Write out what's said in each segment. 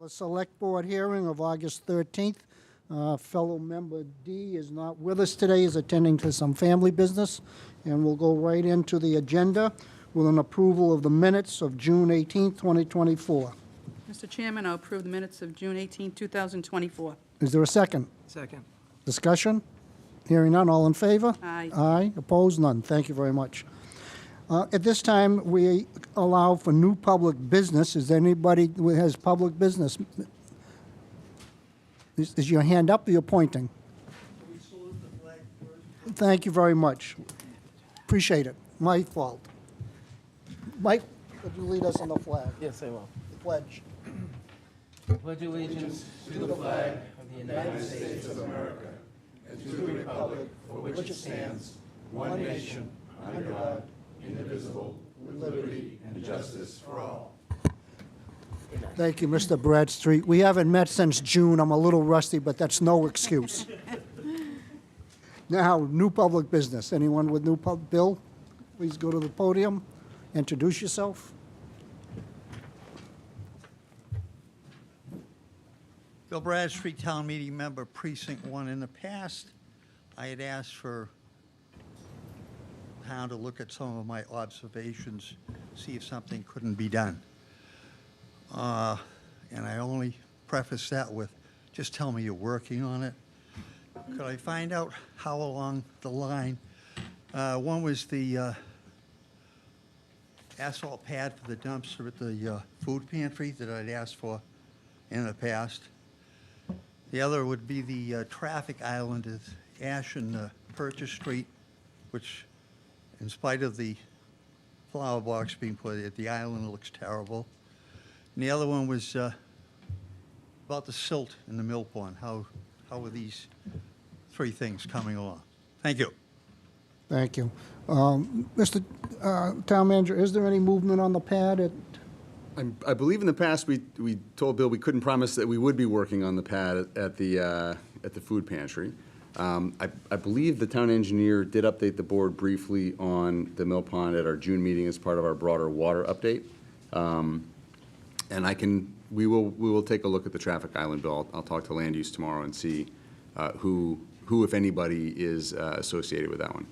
A Select Board hearing of August 13th. Fellow member D is not with us today, is attending to some family business. And we'll go right into the agenda with an approval of the minutes of June 18th, 2024. Mr. Chairman, I'll approve the minutes of June 18, 2024. Is there a second? Second. Discussion? Hearing none, all in favor? Aye. Aye, opposed, none. Thank you very much. At this time, we allow for new public business. Is there anybody who has public business? Is your hand up or you're pointing? Thank you very much. Appreciate it. My fault. Mike, would you lead us on the flag? Yes, I will. The pledge. Pledge allegiance to the flag of the United States of America and to the republic for which it stands, one nation, under God, indivisible, with liberty and justice for all. Thank you, Mr. Bradstreet. We haven't met since June. I'm a little rusty, but that's no excuse. Now, new public business. Anyone with new Bill, please go to the podium. Introduce yourself. Bill Bradstreet, Town Meeting Member, Precinct 1. In the past, I had asked for town to look at some of my observations, see if something couldn't be done. And I only preface that with, just tell me you're working on it. Could I find out how along the line? One was the asphalt pad for the dumpster at the food pantry that I'd asked for in the past. The other would be the traffic island at Ash and Purchase Street, which, in spite of the flower box being put at the island, looks terrible. And the other one was about the silt in the mill pond. How are these three things coming along? Thank you. Thank you. Mr. Town Manager, is there any movement on the pad at? I believe in the past we told Bill we couldn't promise that we would be working on the pad at the food pantry. I believe the town engineer did update the board briefly on the mill pond at our June meeting as part of our broader water update. And we will take a look at the traffic island, Bill. I'll talk to land use tomorrow and see who, if anybody, is associated with that one.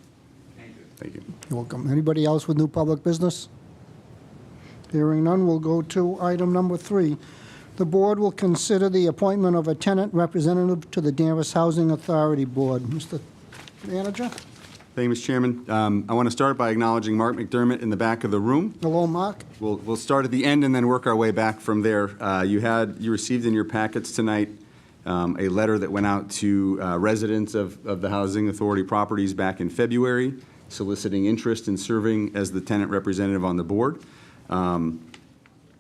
Thank you. Thank you. You're welcome. Anybody else with new public business? Hearing none, we'll go to item number 3. The board will consider the appointment of a tenant representative to the Danvers Housing Authority Board. Mr. Manager? Thank you, Mr. Chairman. I want to start by acknowledging Mark McDermott in the back of the room. Hello, Mark. We'll start at the end and then work our way back from there. You received in your packets tonight a letter that went out to residents of the Housing Authority properties back in February, soliciting interest in serving as the tenant representative on the board.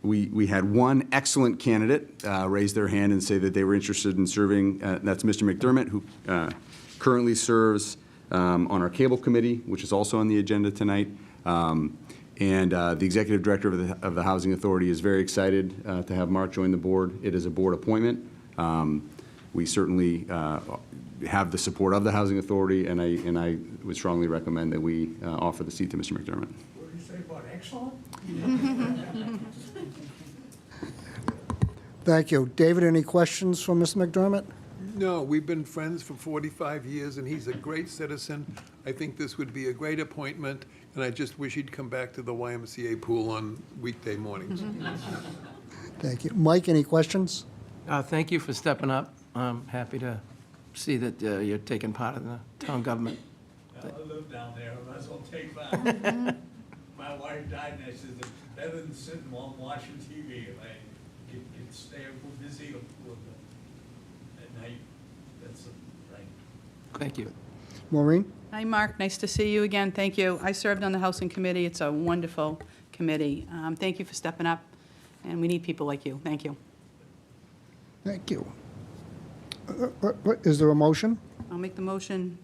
We had one excellent candidate raise their hand and say that they were interested in serving. That's Mr. McDermott, who currently serves on our cable committee, which is also on the agenda tonight. And the executive director of the Housing Authority is very excited to have Mark join the board. It is a board appointment. We certainly have the support of the Housing Authority, and I would strongly recommend that we offer the seat to Mr. McDermott. What did you say about excellent? Thank you. David, any questions for Mr. McDermott? No, we've been friends for 45 years, and he's a great citizen. I think this would be a great appointment, and I just wish he'd come back to the YMCA pool on weekday mornings. Thank you. Mike, any questions? Thank you for stepping up. I'm happy to see that you're taking part in the town government. I live down there, I might as well take that. My wife died, and I said, it's better than sitting while I'm watching TV. If I can stay busy at night, that's the thing. Thank you. Maureen? Hi, Mark. Nice to see you again. Thank you. I served on the Housing Committee. It's a wonderful committee. Thank you for stepping up, and we need people like you. Thank you. Thank you. Is there a motion? I'll make the motion.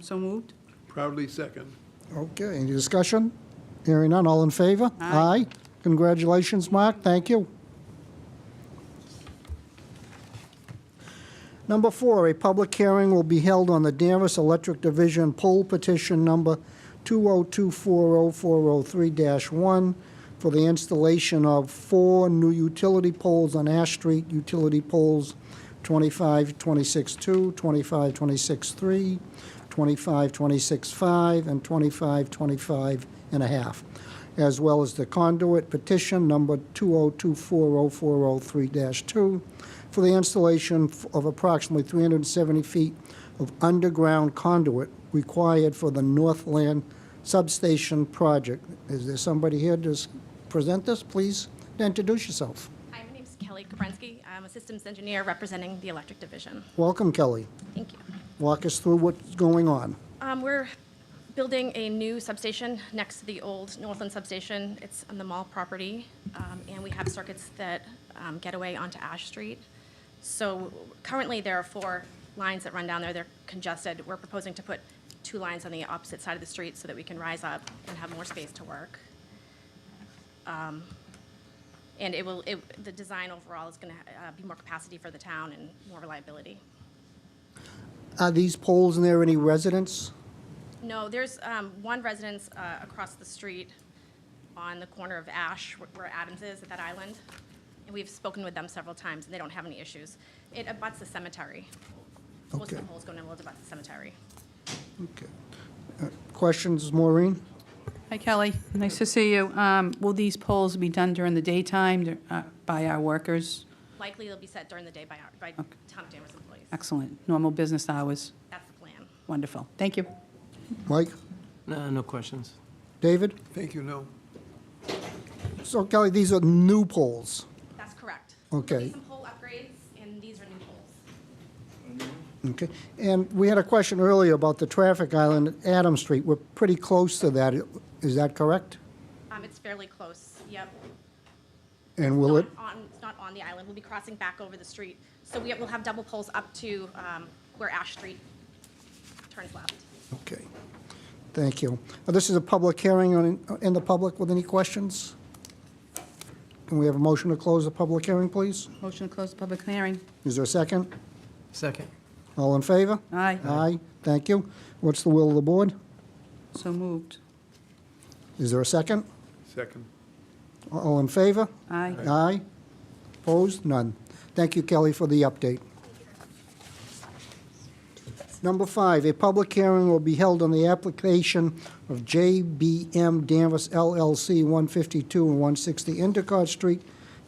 So moved. Proudly second. Okay, any discussion? Hearing none, all in favor? Aye. Congratulations, Mark, thank you. Number 4, a public hearing will be held on the Danvers Electric Division poll petition number 20240-403-1 for the installation of 4 new utility poles on Ash Street, utility poles 25-26-2, 25-26-3, 25-26-5, and 25-25.5, as well as the conduit petition number 20240403-2 for the installation of approximately 370 feet of underground conduit required for the Northland Substation project. Is there somebody here to present this? Please introduce yourself. Hi, my name is Kelly Kaprensky. I'm a systems engineer representing the electric division. Welcome, Kelly. Thank you. Walk us through what's going on. We're building a new substation next to the old Northland substation. It's on the mall property, and we have circuits that get away onto Ash Street. So currently, there are 4 lines that run down there. They're congested. We're proposing to put 2 lines on the opposite side of the street so that we can rise up and have more space to work. And the design overall is going to be more capacity for the town and more reliability. Are these poles near any residents? No, there's one residence across the street on the corner of Ash, where Adams is, at that island. And we've spoken with them several times, and they don't have any issues. It abuts the cemetery. Most of Okay. the poles go in will abut the cemetery. Okay. Questions, Maureen? Hi, Kelly. Nice to see you. Will these polls be done during the daytime by our workers? Likely they'll be set during the day by Town of Danvers employees. Excellent. Normal business hours. That's the plan. Wonderful. Thank you. Mike? No questions. David? Thank you, no. So Kelly, these are new poles. That's correct. Okay. There'll be some pole upgrades, and these are new poles. Okay. And we had a question earlier about the traffic island at Adams Street. We're pretty close to that. Is that correct? It's fairly close, yep. And will it? It's not on the island. We'll be crossing back over the street. So we'll have double poles up to where Ash Street turns left. Okay. Thank you. This is a public hearing in the public with any questions? Can we have a motion to close the public hearing, please? Motion to close the public hearing. Is there a second? Second. All in favor? Aye. Aye. Thank you. What's the will of the board? So moved. Is there a second? Second. All in favor? Aye. Aye. Opposed? None. Thank you, Kelly, for the update. Number 5, a public hearing will be held on the application of JBM Danvers LLC, 152 and 160 Endicott Street,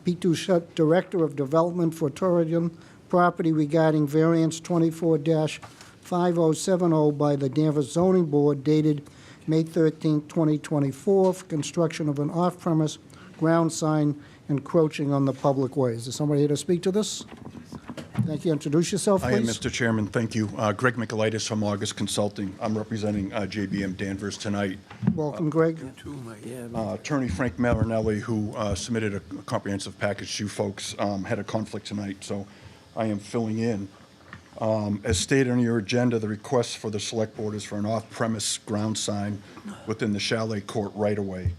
P2 Shut, Director of Development for Torridon Property regarding variance 24-5070 by the Danvers Zoning Board dated May 13, 2024, for construction of an off-premise ground sign encroaching on the public way. Is there somebody here to speak to this? Thank you. Introduce yourself, I am please. Mr. Chairman, thank you. Greg Michaelitis from August Consulting. I'm representing JBM Danvers tonight. Welcome, Greg. Two, Mike. Attorney Frank Marinelli, who submitted a comprehensive package to you folks, had a conflict tonight, so I am filling in. As stated on your agenda, the request for the Select Board is for an off-premise ground sign within the Chalet Court right-of-way.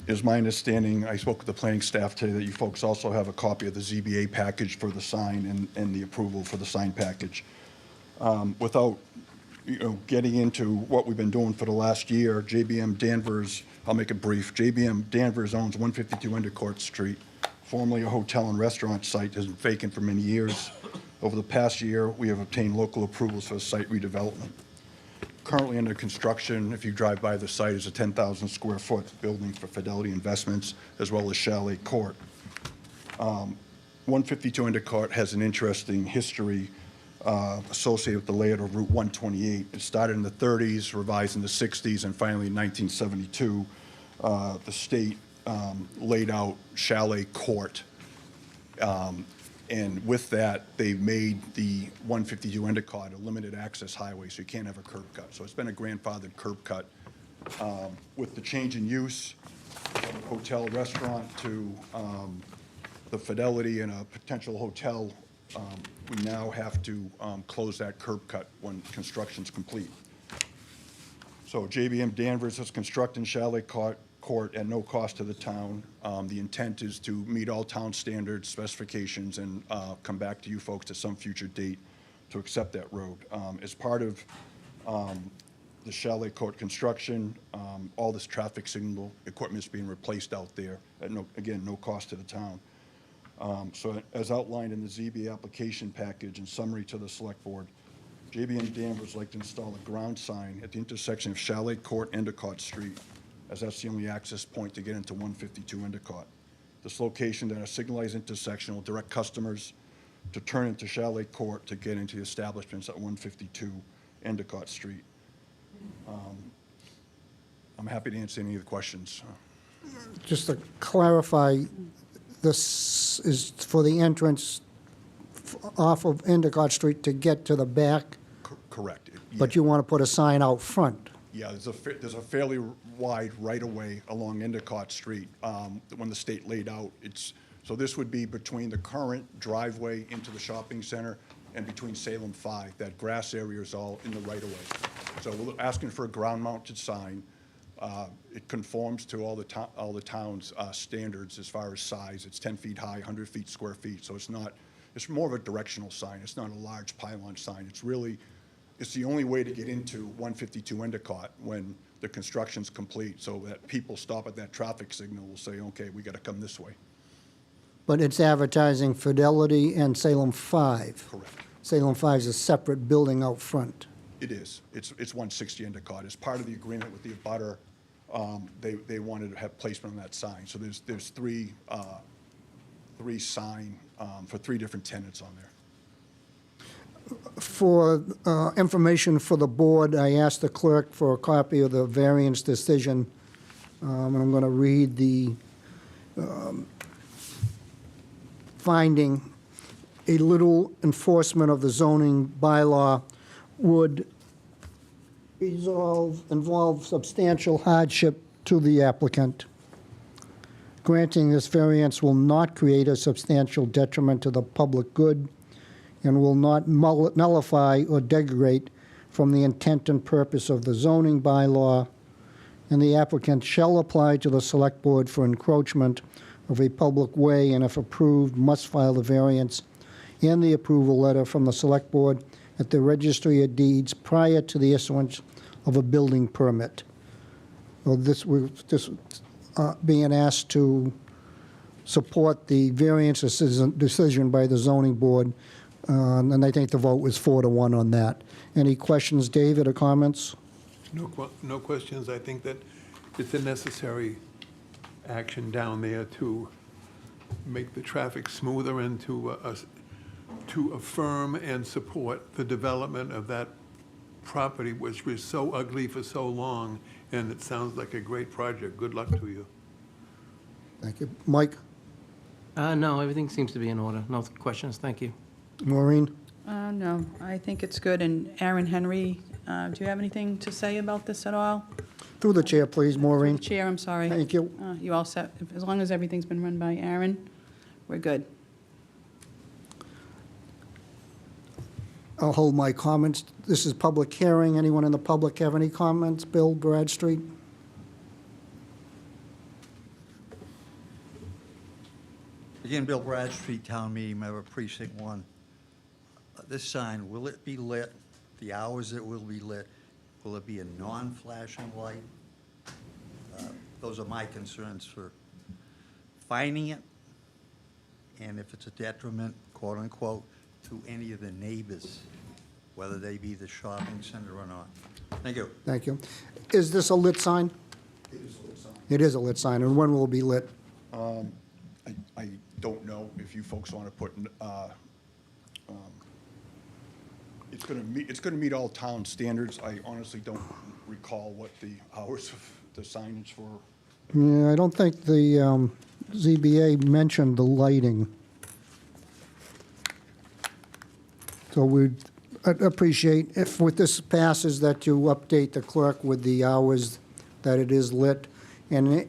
Is my understanding, I spoke with the planning staff today, that you folks also have a copy of the ZBA package for the sign and the approval for the sign package. Without, getting into what we've been doing for the last year, JBM Danvers, I'll make it brief, JBM Danvers owns 152 Endicott Street, formerly a hotel and restaurant site, has been vacant for many years. Over the past year, we have obtained local approvals for site redevelopment. Currently under construction, if you drive by the site, is a 10,000 square foot building for Fidelity Investments, as well as Chalet Court. 152 Endicott has an interesting history associated with the layout of Route 128. It started in the 30s, revised in the 60s, and finally in 1972, the state laid out Chalet Court. And with that, they made the 152 Endicott a limited access highway, so you can't have a curb cut. So it's been a grandfathered curb cut. With the change in use, from a hotel restaurant to the Fidelity and a potential hotel, we now have to close that curb cut when construction's complete. So JBM Danvers is constructing Chalet Court at no cost to the town. The intent is to meet all town standards, specifications, and come back to you folks at some future date to accept that road. As part of the Chalet Court construction, all this traffic signal equipment's being replaced out there at no cost to the town. So as outlined in the ZBA application package and summary to the select board, JB and Danvers would like to install a ground sign at the intersection of Chalet Court and Endicott Street, as that's the only access point to get into 152 Endicott. This location at a signalized intersection will direct customers to turn into Chalet Court to get into the establishments at 152 Endicott Street. I'm happy to answer any of the questions. Just to clarify, this is for the entrance off of Endicott Street to get to the back, Correct. but you want to put a sign out front. Yeah, there's a fairly wide right-of-way along Endicott Street. When the state laid out, so this would be between the current driveway into the shopping center and between Salem 5. That grass area is all in the right-of-way. So we're asking for a ground-mounted sign. It conforms to all the town's standards as far as size. It's 10 feet high, 100 feet square feet, so it's more of a directional sign. It's not a large pylon sign. It's the only way to get into 152 Endicott when the construction's complete, so that people stop at that traffic signal will say, okay, we gotta come this way. But it's advertising Fidelity and Salem 5. Correct. Salem 5 is a separate building out front. It is. It's 160 Endicott. As part of the agreement with the abutter, they wanted to have placement on that sign. So there's three sign for 3 different tenants on there. For information for the board, I asked the clerk for a copy of the variance decision, and I'm going to read the finding. A little enforcement of the zoning bylaw would involve substantial hardship to the applicant. Granting this variance will not create a substantial detriment to the public good and will not nullify or degrade from the intent and purpose of the zoning bylaw, and the applicant shall apply to the select board for encroachment of a public way, and if approved, must file the variance and the approval letter from the select board at the registry of deeds prior to the issuance of a building permit. Well, this being asked to support the variance decision by the zoning board, and I think the vote was 4-1 on that. Any questions, David, or comments? No questions. I think that it's a necessary action down there to make the traffic smoother and to affirm and support the development of that property, which was so ugly for so long, and it sounds like a great project. Good luck to you. Thank you. Mike? No, everything seems to be in order. No questions, thank you. Maureen? No, I think it's good. And Aaron Henry, do you have anything to say about this at all? Through the chair, please, Maureen. Chair, I'm sorry. Thank you. You all set? As long as everything's been run by Aaron, we're good. I'll hold my comments. This is public hearing. Anyone in the public have any comments? Bill Bradstreet? Again, Bill Bradstreet, Town Meeting Member, Precinct 1. This sign, will it be lit? The hours it will be lit? Will it be a non-flashing light? Those are my concerns for finding it, and if it's a detriment, quote unquote, to any of the neighbors, whether they be the shopping center or not. Thank you. Thank you. Is this a lit sign? It is a lit sign. It is a lit sign, and when will it be lit? I don't know if you folks want to put, it's gonna meet all town standards. I honestly don't recall what the hours of the signage for. Yeah, I don't think the ZBA mentioned the lighting. So I'd appreciate if with this passes that you update the clerk with the hours that it is lit and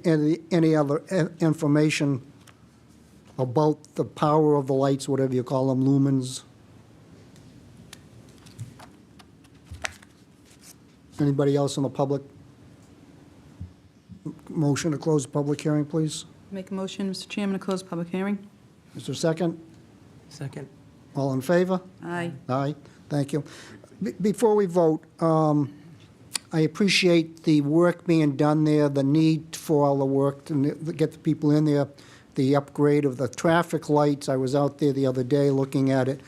any other information about the power of the lights, whatever you call them, lumens. Anybody else in the public? Motion to close the public hearing, please. Make a motion, Mr. Chairman, to close public hearing. Is there a second? Second. All in favor? Aye. Aye, thank you. Before we vote, I appreciate the work being done there, the need for all the work to get the people in there, the upgrade of the traffic lights. I was out there the other day looking at it.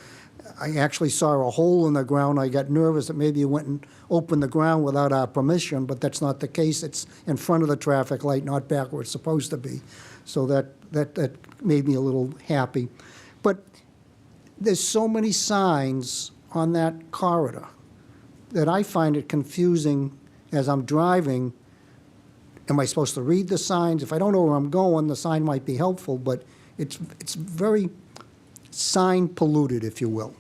I actually saw a hole in the ground. I got nervous that maybe you went and opened the ground without our permission, but that's not the case. It's in front of the traffic light, not back where it's supposed to be. So that made me a little happy. But there's so many signs on that corridor that I find it confusing as I'm driving. Am I supposed to read the signs? If I don't know where I'm going, the sign might be helpful, but it's very sign polluted, if you will,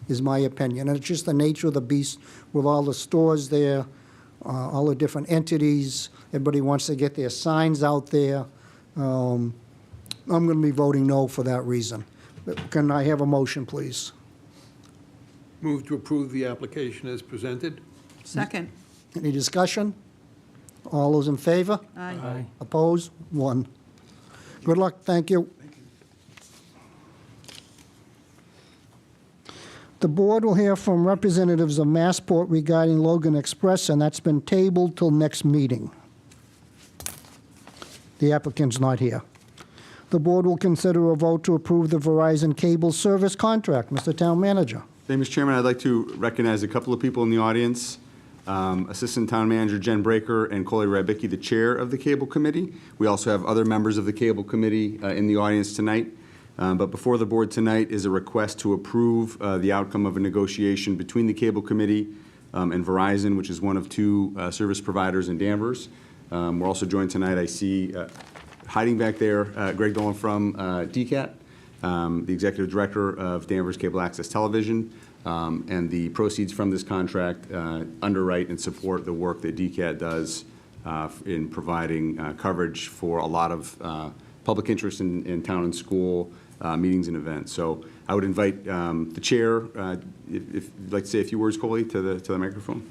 is my opinion. And it's just the nature of the beast with all the stores there, all the different entities. Everybody wants to get their signs out there. I'm going to be voting no for that reason. Can I have a motion, please? Move to approve the application as presented. Second. Any discussion? All those in favor? Aye. Opposed? One. Good luck, thank you. The board will hear from representatives of Massport regarding Logan Express, and that's been tabled till next meeting. The applicant's not here. The board will consider a vote to approve the Verizon cable service contract. Mr. Town Manager. Thank you, Mr. Chairman. I'd like to recognize a couple of people in the audience. Assistant Town Manager Jen Breaker and Coley Rybicki, the Chair of the Cable Committee. We also have other members of the Cable Committee in the audience tonight. But before the board tonight is a request to approve the outcome of a negotiation between the Cable Committee and Verizon, which is one of two service providers in Danvers. We're also joined tonight, I see hiding back there, Greg Dolan from DCAT, the Executive Director of Danvers Cable Access Television. And the proceeds from this contract underwrite and support the work that DCAT does in providing coverage for a lot of public interest in town and school meetings and events. So I would invite the chair, if you'd like to say a few words, Coley, to the microphone.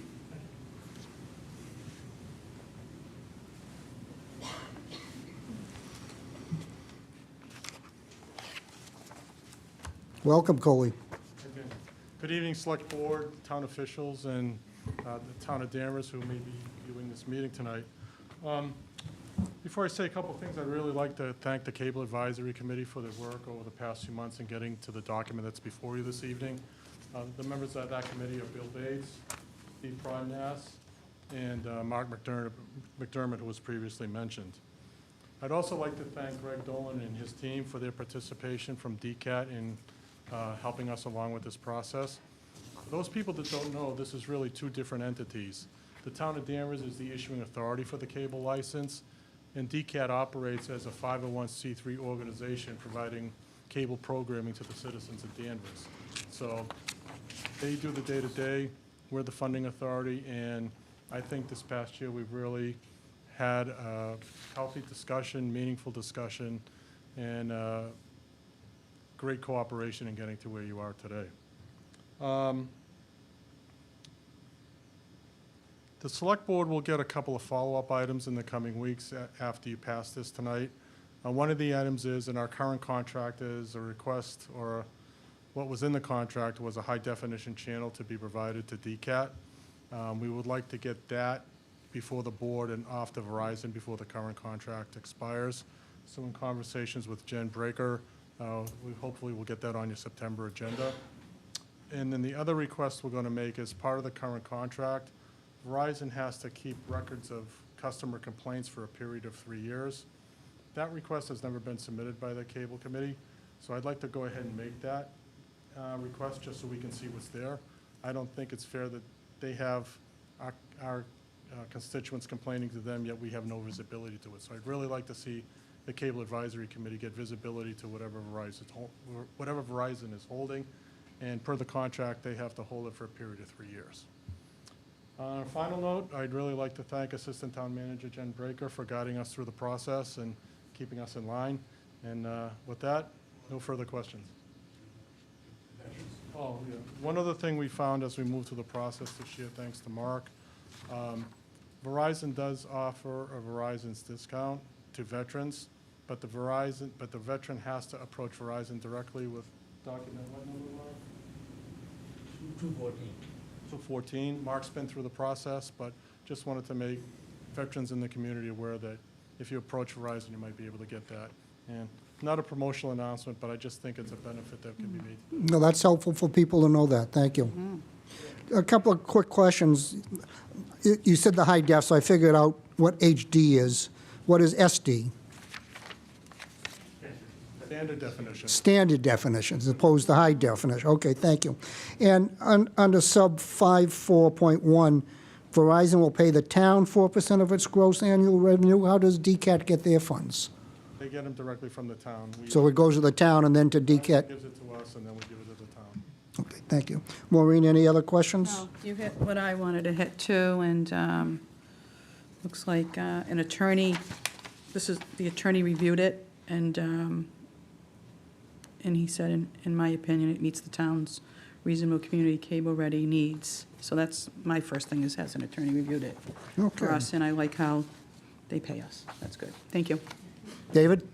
Welcome, Coley. Good evening, Select Board, town officials, and the town of Danvers who may be viewing this meeting tonight. Before I say a couple of things, I'd really like to thank the Cable Advisory Committee for their work over the past few months in getting to the document that's before you this evening. The members of that committee are Bill Bates, Steve Prodnas, and Mark McDermott, who was previously mentioned. I'd also like to thank Greg Dolan and his team for their participation from DCAT in helping us along with this process. For those people that don't know, this is really two different entities. The town of Danvers is the issuing authority for the cable license, and DCAT operates as a 501c3 organization providing cable programming to the citizens of Danvers. So they do the day-to-day, we're the funding authority, and I think this past year we've really had a healthy discussion, meaningful discussion, and great cooperation in getting to where you are today. The Select Board will get a couple of follow-up items in the coming weeks after you pass this tonight. One of the items is, in our current contract, is a request, or what was in the contract was a high-definition channel to be provided to DCAT. We would like to get that before the board and off to Verizon before the current contract expires. So in conversations with Jen Breaker, we hopefully will get that on your September agenda. And then the other request we're going to make is part of the current contract. Verizon has to keep records of customer complaints for a period of 3 years. That request has never been submitted by the Cable Committee, so I'd like to go ahead and make that request just so we can see what's there. I don't think it's fair that they have our constituents complaining to them, yet we have no visibility to it. So I'd really like to see the Cable Advisory Committee get visibility to whatever Verizon is holding, and per the contract, they have to hold it for a period of 3 years. On a final note, I'd really like to thank Assistant Town Manager Jen Breaker for guiding us through the process and keeping us in line. And with that, no further questions. Oh, yeah. One other thing we found as we moved through the process this year, thanks to Mark, Verizon does offer a Verizon's discount to veterans, but the veteran has to approach Verizon directly with document, what number, Mark? 214. 214. Mark's been through the process, but just wanted to make veterans in the community aware that if you approach Verizon, you might be able to get that. And not a promotional announcement, but I just think it's a benefit that can be made. No, that's helpful for people to know that. Thank you. A couple of quick questions. You said the high def, so I figured out what HD is. What is SD? Standard definition. Standard definition as opposed to high definition. Okay, thank you. And under sub 54.1, Verizon will pay the town 4% of its gross annual revenue. How does DCAT get their funds? They get them directly from the town. So it goes to the town and then to DCAT? Gives it to us, and then we give it to the town. Okay, thank you. Maureen, any other questions? No, you hit what I wanted to hit too, and looks like an attorney, the attorney reviewed it, and he said, in my opinion, it meets the town's reasonable community cable-ready needs. So that's my first thing, is has an attorney reviewed it for Okay. us, and I like how they pay us. That's good. Thank you. David?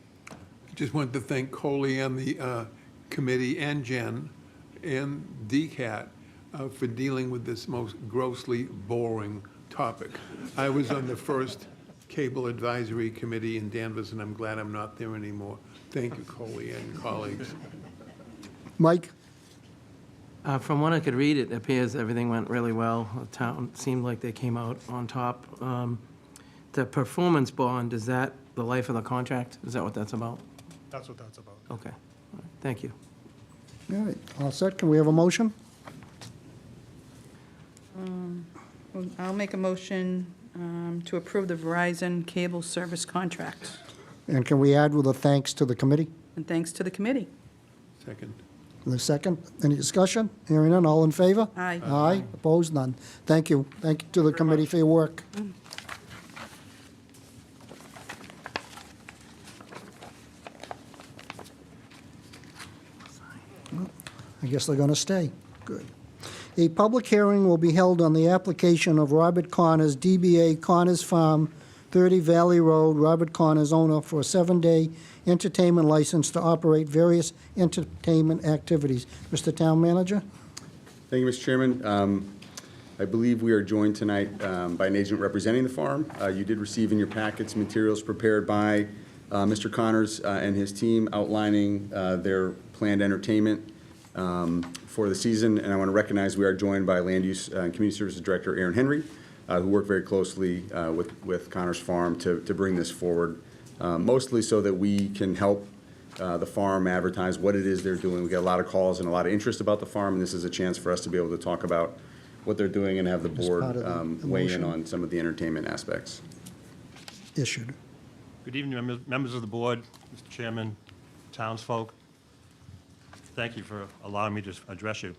Just wanted to thank Coley and the committee and Jen and DCAT for dealing with this most grossly boring topic. I was on the first Cable Advisory Committee in Danvers, and I'm glad I'm not there anymore. Thank you, Coley and colleagues. Mike? From what I could read, it appears everything went really well. The town seemed like they came out on top. The performance bond, is that the life of the contract? Is that what that's about? That's what that's about. Okay. All right. Thank you. All right, all set. Can we have a motion? Well, I'll make a motion to approve the Verizon cable service contract. And can we add with a thanks to the committee? And thanks to the committee. Second. The second, any discussion? Hearing none, all in favor? Aye. Aye, opposed, none. Thank you. Thank you to the committee for your work. I guess they're going to stay. Good. A public hearing will be held on the application of Robert Connors, DBA Connors Farm, 30 Valley Road, Robert Connors, owner, for a 7-day entertainment license to operate various entertainment activities. Mr. Town Manager? Thank you, Mr. Chairman. I believe we are joined tonight by an agent representing the farm. You did receive in your packets materials prepared by Mr. Connors and his team outlining their planned entertainment for the season, and I want to recognize we are joined by Land Use and Community Services Director Aaron Henry, who worked very closely with Connors Farm to bring this forward, mostly so that we can help the farm advertise what it is they're doing. We get a lot of calls and a lot of interest about the farm, and this is a chance for us to be able to talk about what they're doing and have the As board part of the weigh in motion. on some of the entertainment aspects. Issued. Good evening, members of the board, Mr. Chairman, townsfolk. Thank you for allowing me to address you.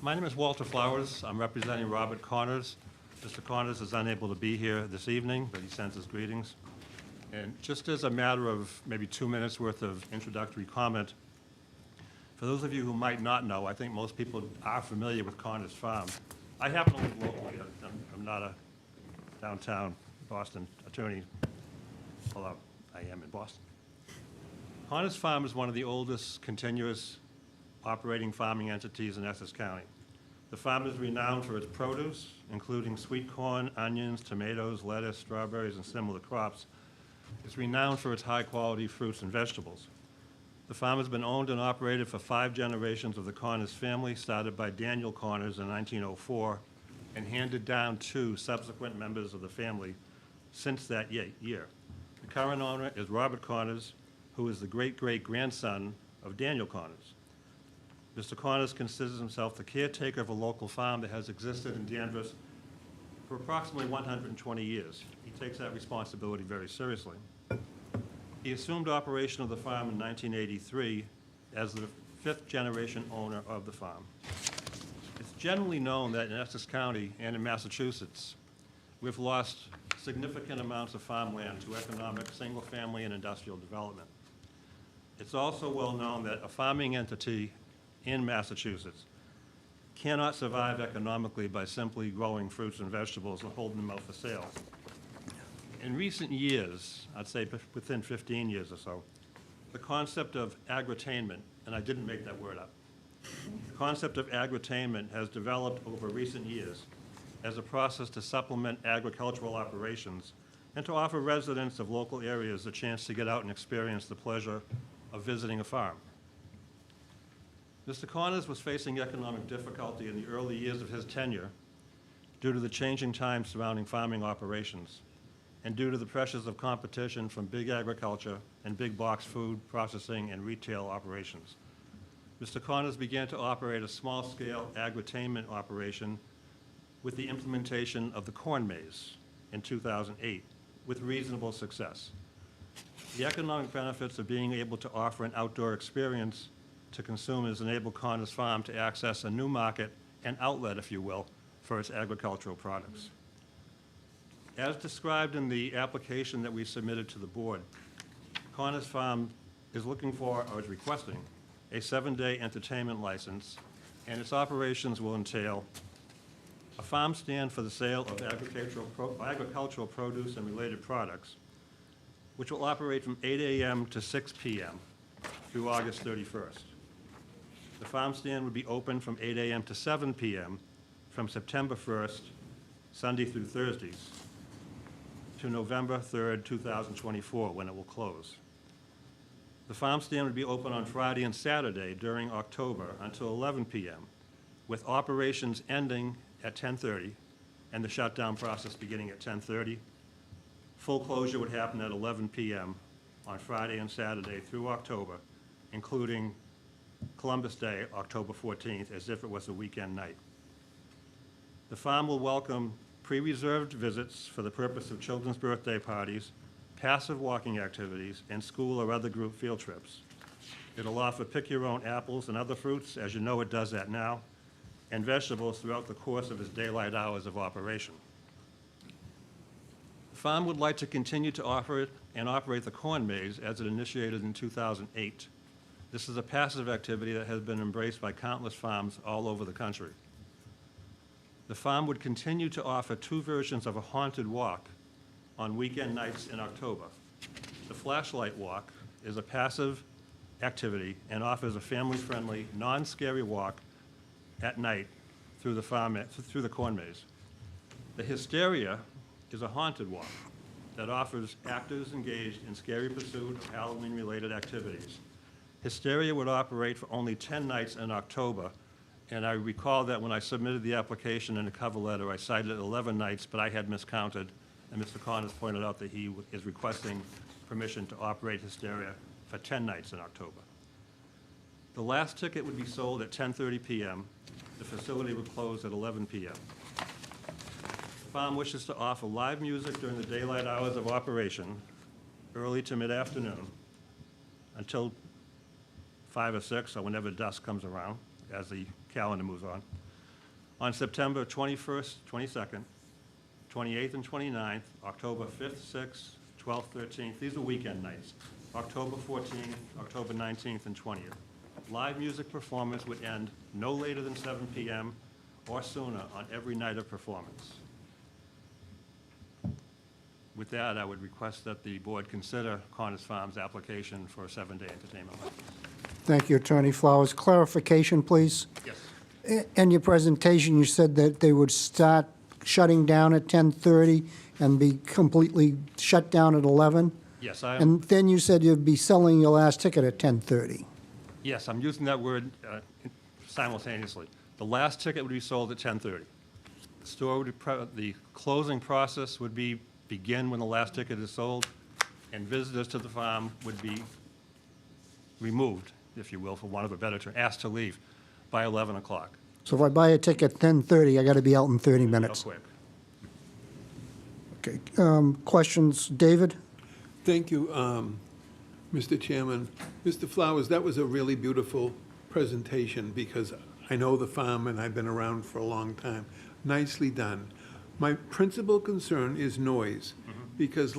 My name is Walter Flowers. I'm representing Robert Connors. Mr. Connors is unable to be here this evening, but he sends his greetings. And just as a matter of maybe 2 minutes worth of introductory comment, for those of you who might not know, I think most people are familiar with Connors Farm. I happen to live locally. I'm not a downtown Boston attorney, although I am in Boston. Connors Farm is one of the oldest continuous operating farming entities in Essex County. The farm is renowned for its produce, including sweet corn, onions, tomatoes, lettuce, strawberries, and similar crops. It's renowned for its high-quality fruits and vegetables. The farm has been owned and operated for 5 generations of the Connors family, started by Daniel Connors in 1904, and handed down to subsequent members of the family since that year. The current owner is Robert Connors, who is the great-great-grandson of Daniel Connors. Mr. Connors considers himself the caretaker of a local farm that has existed in Danvers for approximately 120 years. He takes that responsibility very seriously. He assumed operation of the farm in 1983 as the 5th-generation owner of the farm. It's generally known that in Essex County and in Massachusetts, we've lost significant amounts of farmland to economic, single-family, and industrial development. It's also well known that a farming entity in Massachusetts cannot survive economically by simply growing fruits and vegetables and holding them out for sale. In recent years, I'd say within 15 years or so, the concept of agritainment, and I didn't make that word up, the concept of agritainment has developed over recent years as a process to supplement agricultural operations and to offer residents of local areas a chance to get out and experience the pleasure of visiting a farm. Mr. Connors was facing economic difficulty in the early years of his tenure due to the changing times surrounding farming operations and due to the pressures of competition from big agriculture and big box food processing and retail operations. Mr. Connors began to operate a small-scale agritainment operation with the implementation of the corn maze in 2008 with reasonable success. The economic benefits of being able to offer an outdoor experience to consumers enabled Connors Farm to access a new market and outlet, if you will, for its agricultural products. As described in the application that we submitted to the board, Connors Farm is looking for, or is requesting, a 7-day entertainment license, and its operations will entail a farm stand for the sale of agricultural produce and related products, which will operate from 8 a.m. to 6 p.m. through August 31st. The farm stand would be open from 8 a.m. to 7 p.m. from September 1st, Sunday through Thursdays, to November 3rd, 2024, when it will close. The farm stand would be open on Friday and Saturday during October until 11 p.m., with operations ending at 10:30 and the shutdown process beginning at 10:30. Full closure would happen at 11 p.m. on Friday and Saturday through October, including Columbus Day, October 14th, as if it was a weekend night. The farm will welcome pre-reserved visits for the purpose of children's birthday parties, passive walking activities, and school or other group field trips. It'll offer pick-your-own apples and other fruits, as you know it does that now, and vegetables throughout the course of its daylight hours of operation. The farm would like to continue to offer it and operate the corn maze as it initiated in 2008. This is a passive activity that has been embraced by countless farms all over the country. The farm would continue to offer 2 versions of a haunted walk on weekend nights in October. The flashlight walk is a passive activity and offers a family-friendly, non-scary walk at night through the corn maze. The Hysteria is a haunted walk that offers actors engaged in scary pursuit of Halloween-related activities. Hysteria would operate for only 10 nights in October, and I recall that when I submitted the application and the cover letter, I cited 11 nights, but I had miscounted, and Mr. Connors pointed out that he is requesting permission to operate Hysteria for 10 nights in October. The last ticket would be sold at 10:30 p.m. The facility would close at 11 p.m. The farm wishes to offer live music during the daylight hours of operation, early to mid-afternoon, until 5 or 6, or whenever dusk comes around, as the calendar moves on September 21st, 22nd, 28th, and 29th, October 5th, 6th, 12th, 13th. These are weekend nights. October 14th, October 19th, and 20th. Live music performance would end no later than 7 p.m. or sooner on every night of performance. With that, I would request that the board consider Connors Farm's application for a 7-day entertainment license. Thank you, Attorney Flowers. Clarification, please. Yes. In your presentation, you said that they would start shutting down at 10:30 and be completely shut down at 11? Yes, I am. And then you said you'd be selling your last ticket at 10:30. Yes, I'm using that word simultaneously. The last ticket would be sold at 10:30. The store would, the closing process would begin when the last ticket is sold, and visitors to the farm would be removed, if you will, for want of a better term, asked to leave by 11 o'clock. So if I buy a ticket at 10:30, I got to be out in 30 Real minutes. quick. Okay. Questions? David? Thank you, Mr. Chairman. Mr. Flowers, that was a really beautiful presentation because I know the farm and I've been around for a long time. Nicely done. My principal concern is noise, because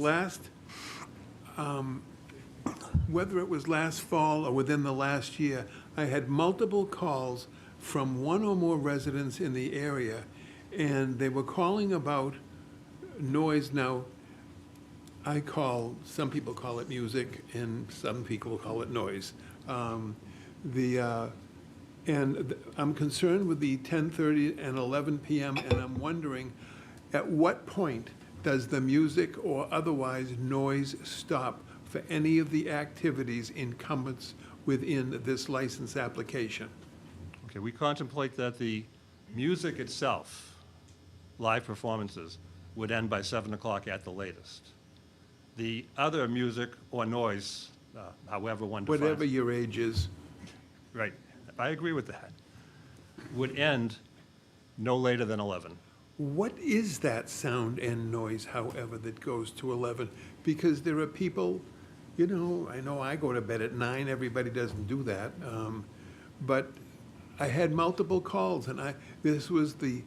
whether it was last fall or within the last year, I had multiple calls from one or more residents in the area, and they were calling about noise. Now, some people call it music, and some people call it noise. And I'm concerned with the 10:30 and 11 PM, and I'm wondering, at what point does the music or otherwise noise stop for any of the activities incumbents within this license application? Okay, we contemplate that the music itself, live performances, would end by 7 o'clock at the latest. The other music or noise, however one defines. Whatever your age is. Right, I agree with that, would end no later than 11. What is that sound and noise, however, that goes to 11? Because there are people, I know I go to bed at 9, everybody doesn't do that. But I had multiple calls, and this was the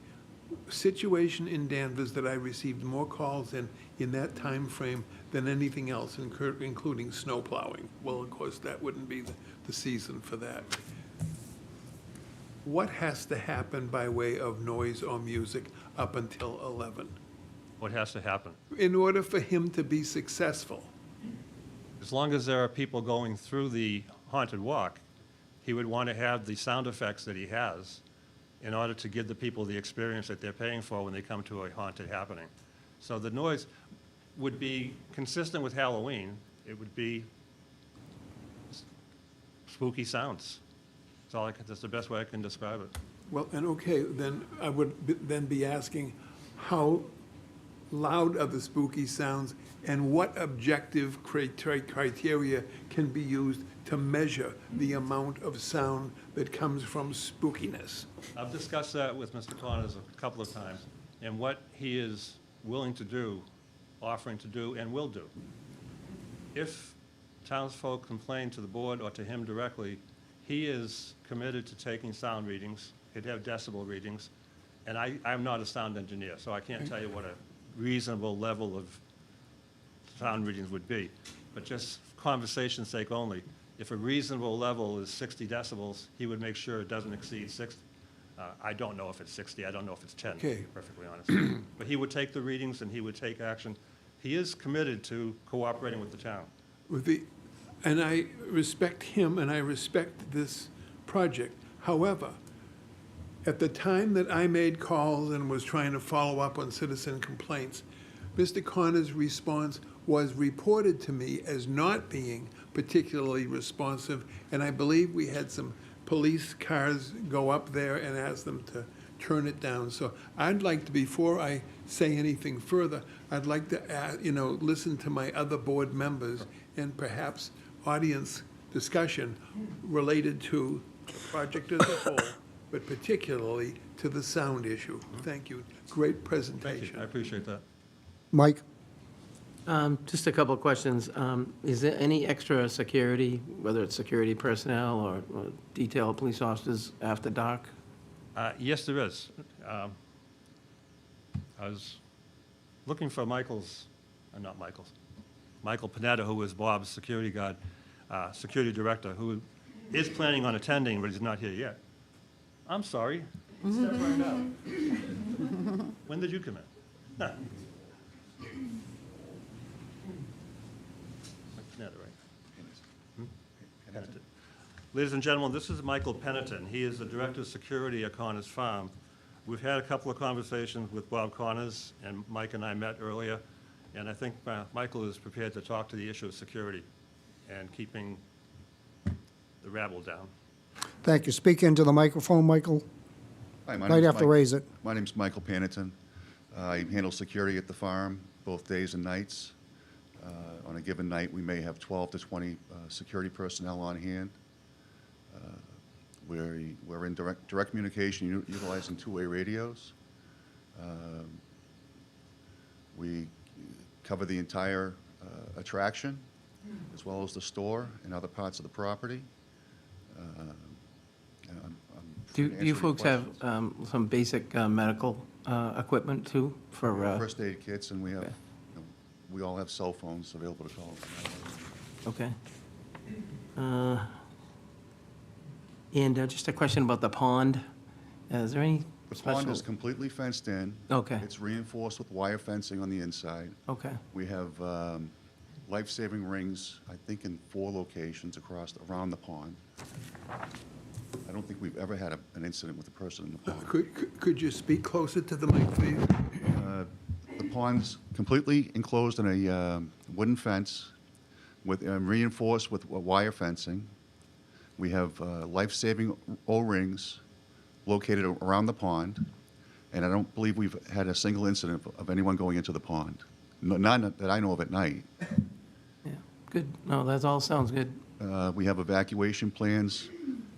situation in Danvers that I received more calls in that time frame than anything else, including snow plowing. Well, of course, that wouldn't be the season for that. What has to happen by way of noise or music up until 11 What has to happen? in order for him to be successful? As long as there are people going through the haunted walk, he would want to have the sound effects that he has in order to give the people the experience that they're paying for when they come to a haunted happening. So the noise would be consistent with Halloween. It would be spooky sounds. That's the best way I can describe it. Well, and okay, then I would then be asking, how loud are the spooky sounds, and what objective criteria can be used to measure the amount of sound that comes from spookiness? I've discussed that with Mr. Connors a couple of times, and what he is willing to do, offering to do, and will do. If townsfolk complain to the board or to him directly, he is committed to taking sound readings. He'd have decibel readings, and I'm not a sound engineer, so I can't tell you what a reasonable level of sound readings would be. But just conversation's sake only, if a reasonable level is 60 decibels, he would make sure it doesn't exceed 60. I don't know if it's 60, I don't know if it's 10, to be Okay. perfectly honest. But he would take the readings and he would take action. He is committed to cooperating with the town. And I respect him and I respect this project. However, at the time that I made calls and was trying to follow up on citizen complaints, Mr. Connor's response was reported to me as not being particularly responsive, and I believe we had some police cars go up there and ask them to turn it down. So I'd like to, before I say anything further, I'd like to, listen to my other board members and perhaps audience discussion related to the project as a whole, but particularly to the sound issue. Thank you. Great Thank presentation. you, I appreciate that. Mike? Just a couple of questions. Is there any extra security, whether it's security personnel or detailed police officers after dark? Yes, there is. I was looking for Michael Panetta, who is Bob's security guard, security director, who is planning on attending, but he's not here yet. I'm sorry. Step right out. When did you come in? Panetta, right? Penitent. Ladies and gentlemen, this is Michael Penitent. He is the Director of Security at Connors Farm. We've had a couple of conversations with Bob Connors, and Mike and I met earlier, and I think Michael is prepared to talk to the issue of security and keeping the rabble down. Thank you. Speak into the microphone, Michael. Hi, my Might name's have to Mike- raise it. My name's Michael Paniton. I handle security at the farm, both days and nights. On a given night, we may have 12 to 20 security personnel on hand. We're in direct communication utilizing two-way radios. We cover the entire attraction, as well as the store and other parts of the property. I'm Do free to you answer any folks have questions. some basic medical equipment, too, for... First aid kits, and we have, Okay. we all have cell phones available to call. Okay. And just a question about the pond. Is there any The special... pond is completely fenced in. Okay. It's reinforced with wire fencing on the inside. Okay, We have life-saving rings, I think, in 4 locations around the pond. I don't think we've ever had an incident with a person in the pond. Could you speak closer to the mic, please? The pond's completely enclosed in a wooden fence with reinforced with wire fencing. We have life-saving O-rings located around the pond, and I don't believe we've had a single incident of anyone going into the pond. None that I know of at night. Yeah, good. No, that all sounds good. We have evacuation plans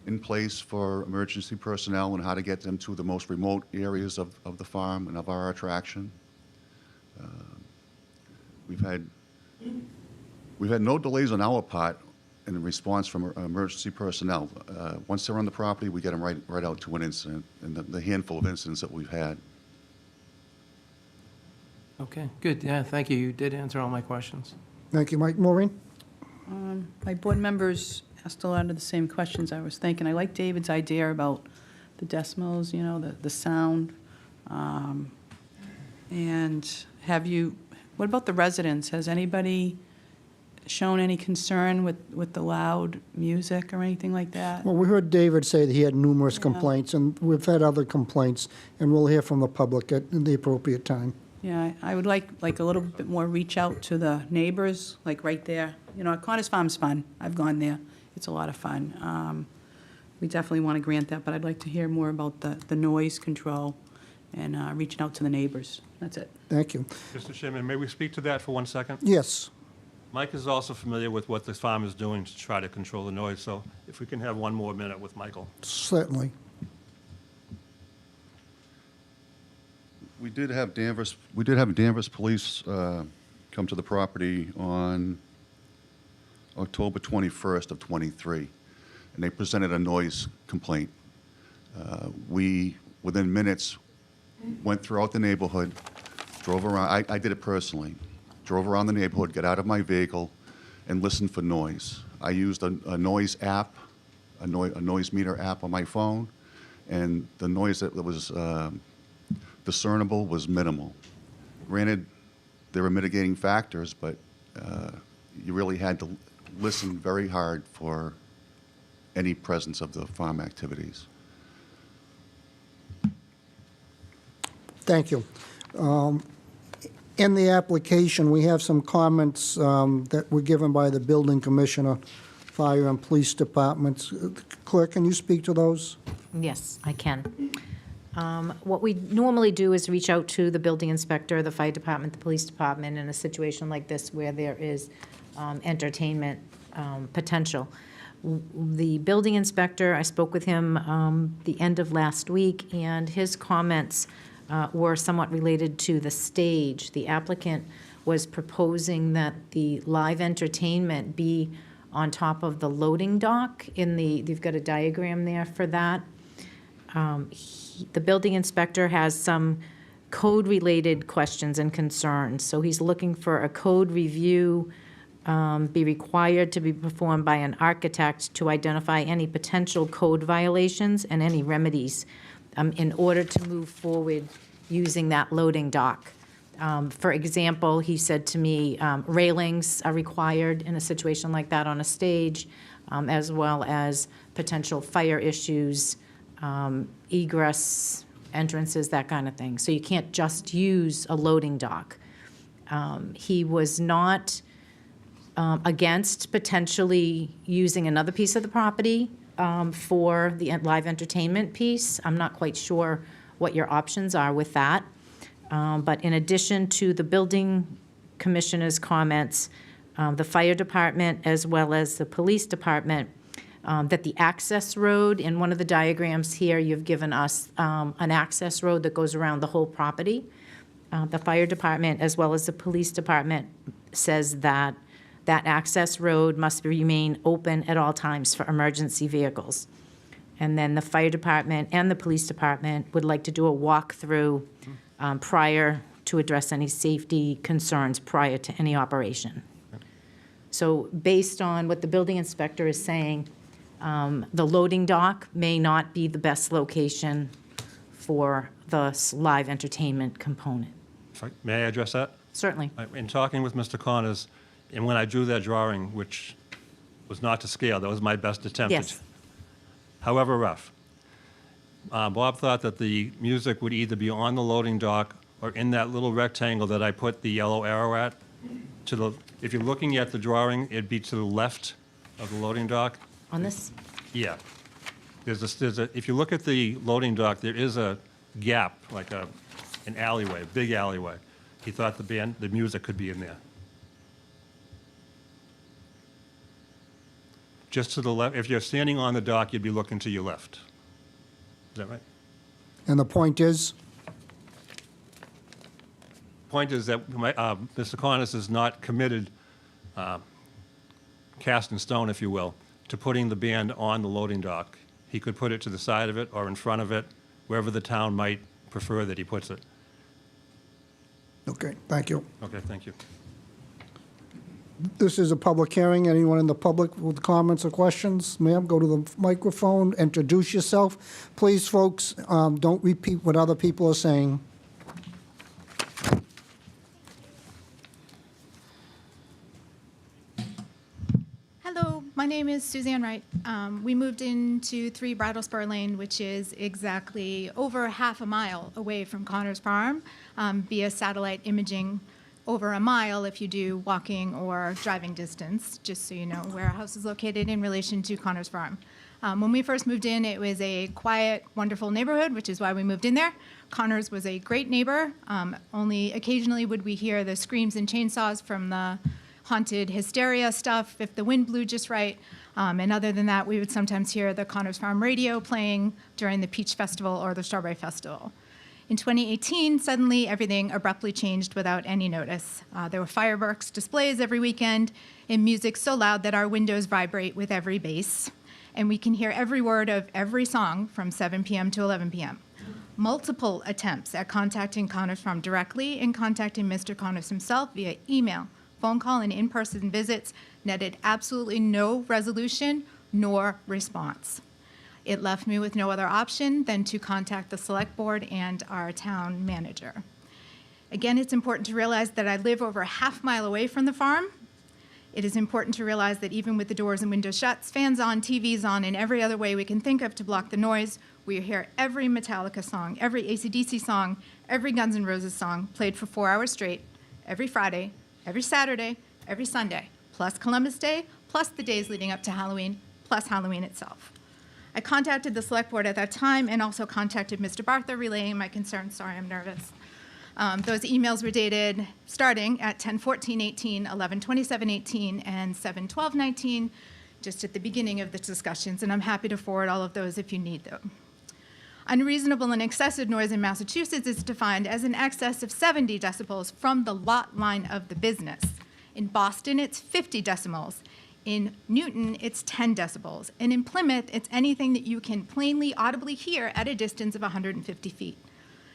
in place for emergency personnel and how to get them to the most remote areas of the farm and of our attraction. We've had no delays on our part in response from emergency personnel. Once they're on the property, we get them right out to an incident, and the handful of incidents that we've had. Okay, good. Yeah, thank you. You did answer all my questions. Thank you, Mike. Maureen? My board members asked a lot of the same questions I was thinking. I like David's idea about the decimals, you know, the sound. And what about the residents? Has anybody shown any concern with the loud music or anything like that? Well, we heard David say that he had numerous complaints, and we've had other complaints, and we'll hear from the public at the appropriate time. Yeah, I would like a little bit more reach out to the neighbors, like right there. You know, Connors Farm's fun. I've gone there. It's a lot of fun. We definitely want to grant that, but I'd like to hear more about the noise control and reaching out to the neighbors. That's it. Thank you. Mr. Chairman, may we speak to that for 1 second? Yes. Mike is also familiar with what this farm is doing to try to control the noise, so if we can have 1 more minute with Michael. Certainly. We did have Danvers Police come to the property on October 21st of '23, and they presented a noise complaint. We, within minutes, went throughout the neighborhood, drove around. I did it personally. Drove around the neighborhood, got out of my vehicle, and listened for noise. I used a noise app, a noise meter app on my phone, and the noise that was discernible was minimal. Granted, there were mitigating factors, but you really had to listen very hard for any presence of the farm activities. Thank you. In the application, we have some comments that were given by the building commissioner, fire and police departments. Clerk, can you speak to those? Yes, I can. What we normally do is reach out to the building inspector, the fire department, the police department in a situation like this where there is entertainment potential. The building inspector, I spoke with him the end of last week, and his comments were somewhat related to the stage. The applicant was proposing that the live entertainment be on top of the loading dock they've got a diagram there for that. The building inspector has some code-related questions and concerns, so he's looking for a code review be required to be performed by an architect to identify any potential code violations and any remedies in order to move forward using that loading dock. For example, he said to me, railings are required in a situation like that on a stage, as well as potential fire issues, egress, entrances, that kind of thing. So you can't just use a loading dock. He was not against potentially using another piece of the property for the live entertainment piece. I'm not quite sure what your options are with that. But in addition to the building commissioner's comments, the fire department as well as the police department, that the access road, in one of the diagrams here, you've given us an access road that goes around the whole property. The fire department as well as the police department says that that access road must remain open at all times for emergency vehicles. And then the fire department and the police department would like to do a walkthrough prior to address any safety concerns prior to any operation. So based on what the building inspector is saying, the loading dock may not be the best location for the live entertainment component. May I address that? Certainly. In talking with Mr. Connors, and when I drew that drawing, which was not to scale, that was my best attempt. Yes. however rough. Bob thought that the music would either be on the loading dock or in that little rectangle that I put the yellow arrow at. If you're looking at the drawing, it'd be to the left of the loading dock. On this? Yeah. If you look at the loading dock, there is a gap, like an alleyway, a big alleyway. He thought the music could be in there. Just to the left, if you're standing on the dock, you'd be looking to your left. Is that right? And the point is? Point is that Mr. Connors is not committed, cast in stone, if you will, to putting the band on the loading dock. He could put it to the side of it or in front of it, wherever the town might prefer that he puts it. Okay, thank you. Okay, thank you. This is a public hearing. Anyone in the public with comments or questions? Ma'am, go to the microphone, introduce yourself. Please, folks, don't repeat what other people are saying. Hello, my name is Suzanne Wright. We moved into 3 Bridle Spur Lane, which is exactly over half a mile away from Connors Farm, via satellite imaging over a mile if you do walking or driving distance, just so you know where our house is located in relation to Connors Farm. When we first moved in, it was a quiet, wonderful neighborhood, which is why we moved in there. Connors was a great neighbor. Only occasionally would we hear the screams and chainsaws from the haunted hysteria stuff if the wind blew just right. And other than that, we would sometimes hear the Connors Farm radio playing during the Peach Festival or the Strawberry Festival. In 2018, suddenly everything abruptly changed without any notice. There were fireworks displays every weekend and music so loud that our windows vibrate with every bass. And we can hear every word of every song from 7 p.m. to 11 p.m. Multiple attempts at contacting Connors Farm directly and contacting Mr. Connors himself via email, phone call, and in-person visits netted absolutely no resolution nor response. It left me with no other option than to contact the select board and our town manager. Again, it's important to realize that I live over a half-mile away from the farm. It is important to realize that even with the doors and windows shut, fans on, TVs on, and every other way we can think of to block the noise, we hear every Metallica song, every AC/DC song, every Guns N' Roses song played for 4 hours straight, every Friday, every Saturday, every Sunday, plus Columbus Day, plus the days leading up to Halloween, plus Halloween itself. I contacted the select board at that time and also contacted Mr. Bartha, relaying my concerns. Sorry, I'm nervous. Those emails were dated starting at 10/14/18, 11/27/18, and 7/12/19, just at the beginning of the discussions, and I'm happy to forward all of those if you need them. Unreasonable and excessive noise in Massachusetts is defined as an excess of 70 decibels from the lot line of the business. In Boston, it's 50 decibels. In Newton, it's 10 decibels. And in Plymouth, it's anything that you can plainly, audibly hear at a distance of 150 feet.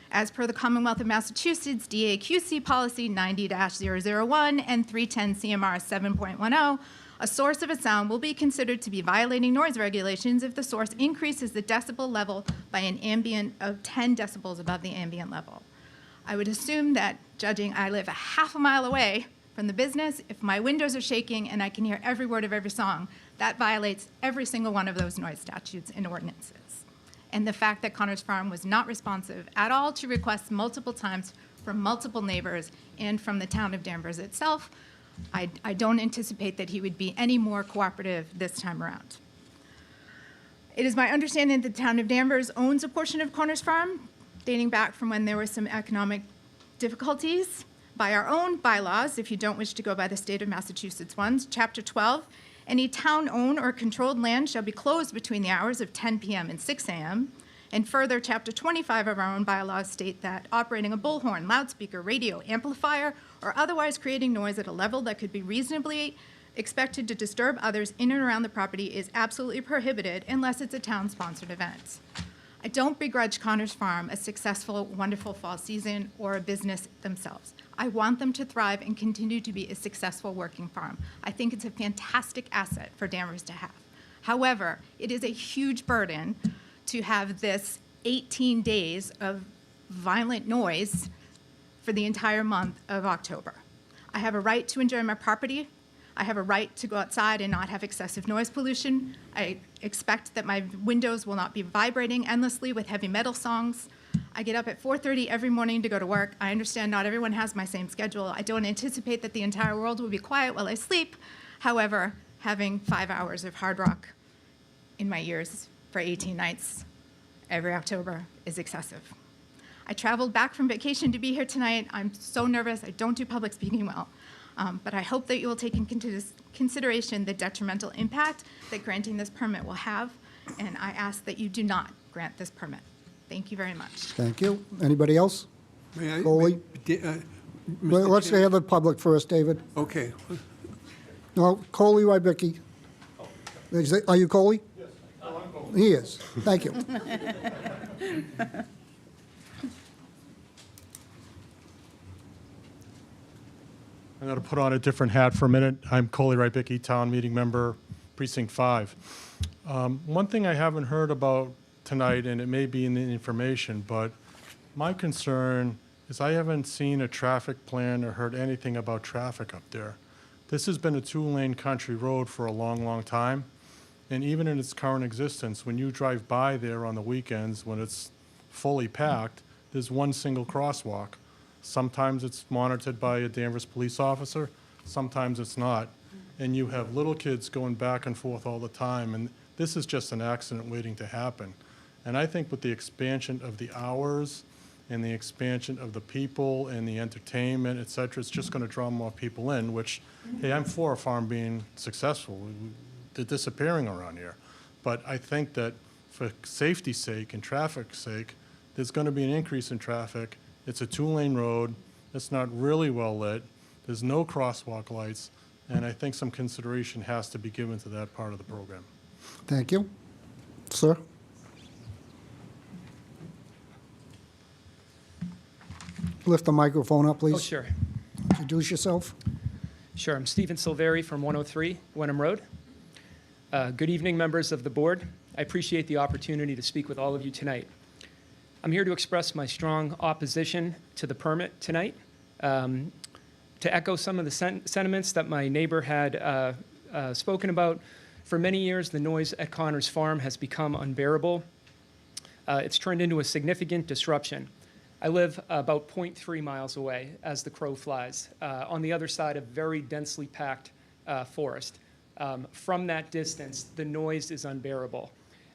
As per the Commonwealth of Massachusetts DAQC policy 90-001 and 310 CMR 7.10, a source of a sound will be considered to be violating noise regulations if the source increases the decibel level by an ambient of 10 decibels above the ambient level. I would assume that, judging I live a half a mile away from the business, if my windows are shaking and I can hear every word of every song, that violates every single one of those noise statutes and ordinances. And the fact that Connors Farm was not responsive at all to requests multiple times from multiple neighbors and from the town of Danvers itself, I don't anticipate that he would be any more cooperative this time around. It is my understanding that the town of Danvers owns a portion of Connors Farm, dating back from when there were some economic difficulties. By our own bylaws, if you don't wish to go by the state of Massachusetts ones, Chapter 12, any town-owned or controlled land shall be closed between the hours of 10 p.m. and 6 a.m. And further, Chapter 25 of our own bylaws state that operating a bullhorn, loudspeaker, radio, amplifier, or otherwise creating noise at a level that could be reasonably expected to disturb others in and around the property is absolutely prohibited unless it's a town-sponsored event. I don't begrudge Connors Farm a successful, wonderful fall season or a business themselves. I want them to thrive and continue to be a successful working farm. I think it's a fantastic asset for Danvers to have. However, it is a huge burden to have this 18 days of violent noise for the entire month of October. I have a right to enjoy my property. I have a right to go outside and not have excessive noise pollution. I expect that my windows will not be vibrating endlessly with heavy metal songs. I get up at 4:30 every morning to go to work. I understand not everyone has my same schedule. I don't anticipate that the entire world will be quiet while I sleep. However, having 5 hours of hard rock in my ears for 18 nights every October is excessive. I traveled back from vacation to be here tonight. I'm so nervous. I don't do public speaking well. But I hope that you will take into consideration the detrimental impact that granting this permit will have, and I ask that you do not grant this permit. Thank you very much. Thank you. Anybody else? May I? Coley? Mr. Let's Chair- hear the public first, David. Okay. No, Coley Rybicki. Are you Coley? Yes. He is. Thank you. I'm going to put on a different hat for a minute. I'm Coley Rybicki, Town Meeting Member, Precinct 5. One thing I haven't heard about tonight, and it may be in the information, but my concern is I haven't seen a traffic plan or heard anything about traffic up there. This has been a two-lane country road for a long, long time, and even in its current existence, when you drive by there on the weekends, when it's fully packed, there's one single crosswalk. Sometimes it's monitored by a Danvers police officer, sometimes it's not. And you have little kids going back and forth all the time, and this is just an accident waiting to happen. And I think with the expansion of the hours and the expansion of the people and the entertainment, et cetera, it's just gonna draw more people in, which, hey, I'm for a farm being successful. They're disappearing around here. But I think that for safety's sake and traffic's sake, there's gonna be an increase in traffic. It's a two-lane road. It's not really well lit. There's no crosswalk lights, and I think some consideration has to be given to that part of the program. Thank you. Sir? Lift the microphone up, please. Oh, sure. Introduce yourself. Sure. I'm Stephen Silveri from 103 Wenham Road. Good evening, members of the board. I appreciate the opportunity to speak with all of you tonight. I'm here to express my strong opposition to the permit tonight. To echo some of the sentiments that my neighbor had spoken about, for many years, the noise at Connors Farm has become unbearable. It's turned into a significant disruption. I live about 0.3 miles away as the crow flies, on the other side of very densely packed forest. From that distance, the noise is unbearable.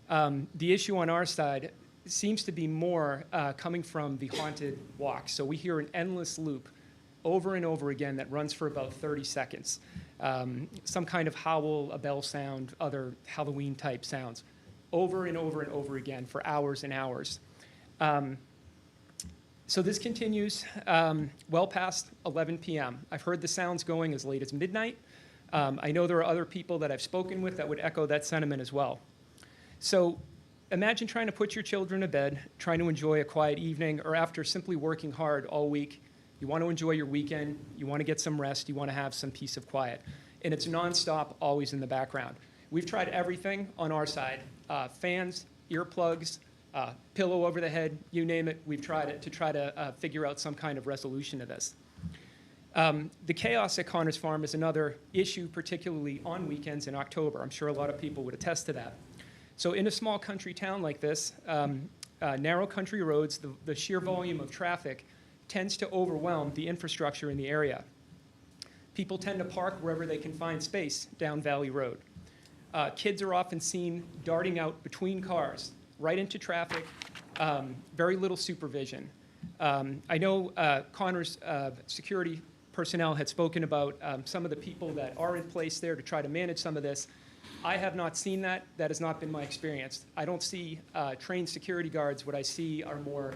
The issue on our side seems to be more coming from the haunted walk. So we hear an endless loop over and over again that runs for about 30 seconds. Some kind of howl, a bell sound, other Halloween type sounds, over and over and over again for hours and hours. So this continues well past 11 p.m. I've heard the sounds going as late as midnight. I know there are other people that I've spoken with that would echo that sentiment as well. So imagine trying to put your children to bed, trying to enjoy a quiet evening, or after simply working hard all week, you want to enjoy your weekend, you want to get some rest, you want to have some peace of quiet. And it's nonstop, always in the background. We've tried everything on our side, fans, earplugs, pillow over the head, you name it, we've tried it to try to figure out some kind of resolution to this. The chaos at Connors Farm is another issue, particularly on weekends in October. I'm sure a lot of people would attest to that. So in a small country town like this, narrow country roads, the sheer volume of traffic tends to overwhelm the infrastructure in the area. People tend to park wherever they can find space down Valley Road. Kids are often seen darting out between cars, right into traffic, very little supervision. I know Connors security personnel had spoken about some of the people that are in place there to try to manage some of this. I have not seen that. That has not been my experience. I don't see trained security guards. What I see are more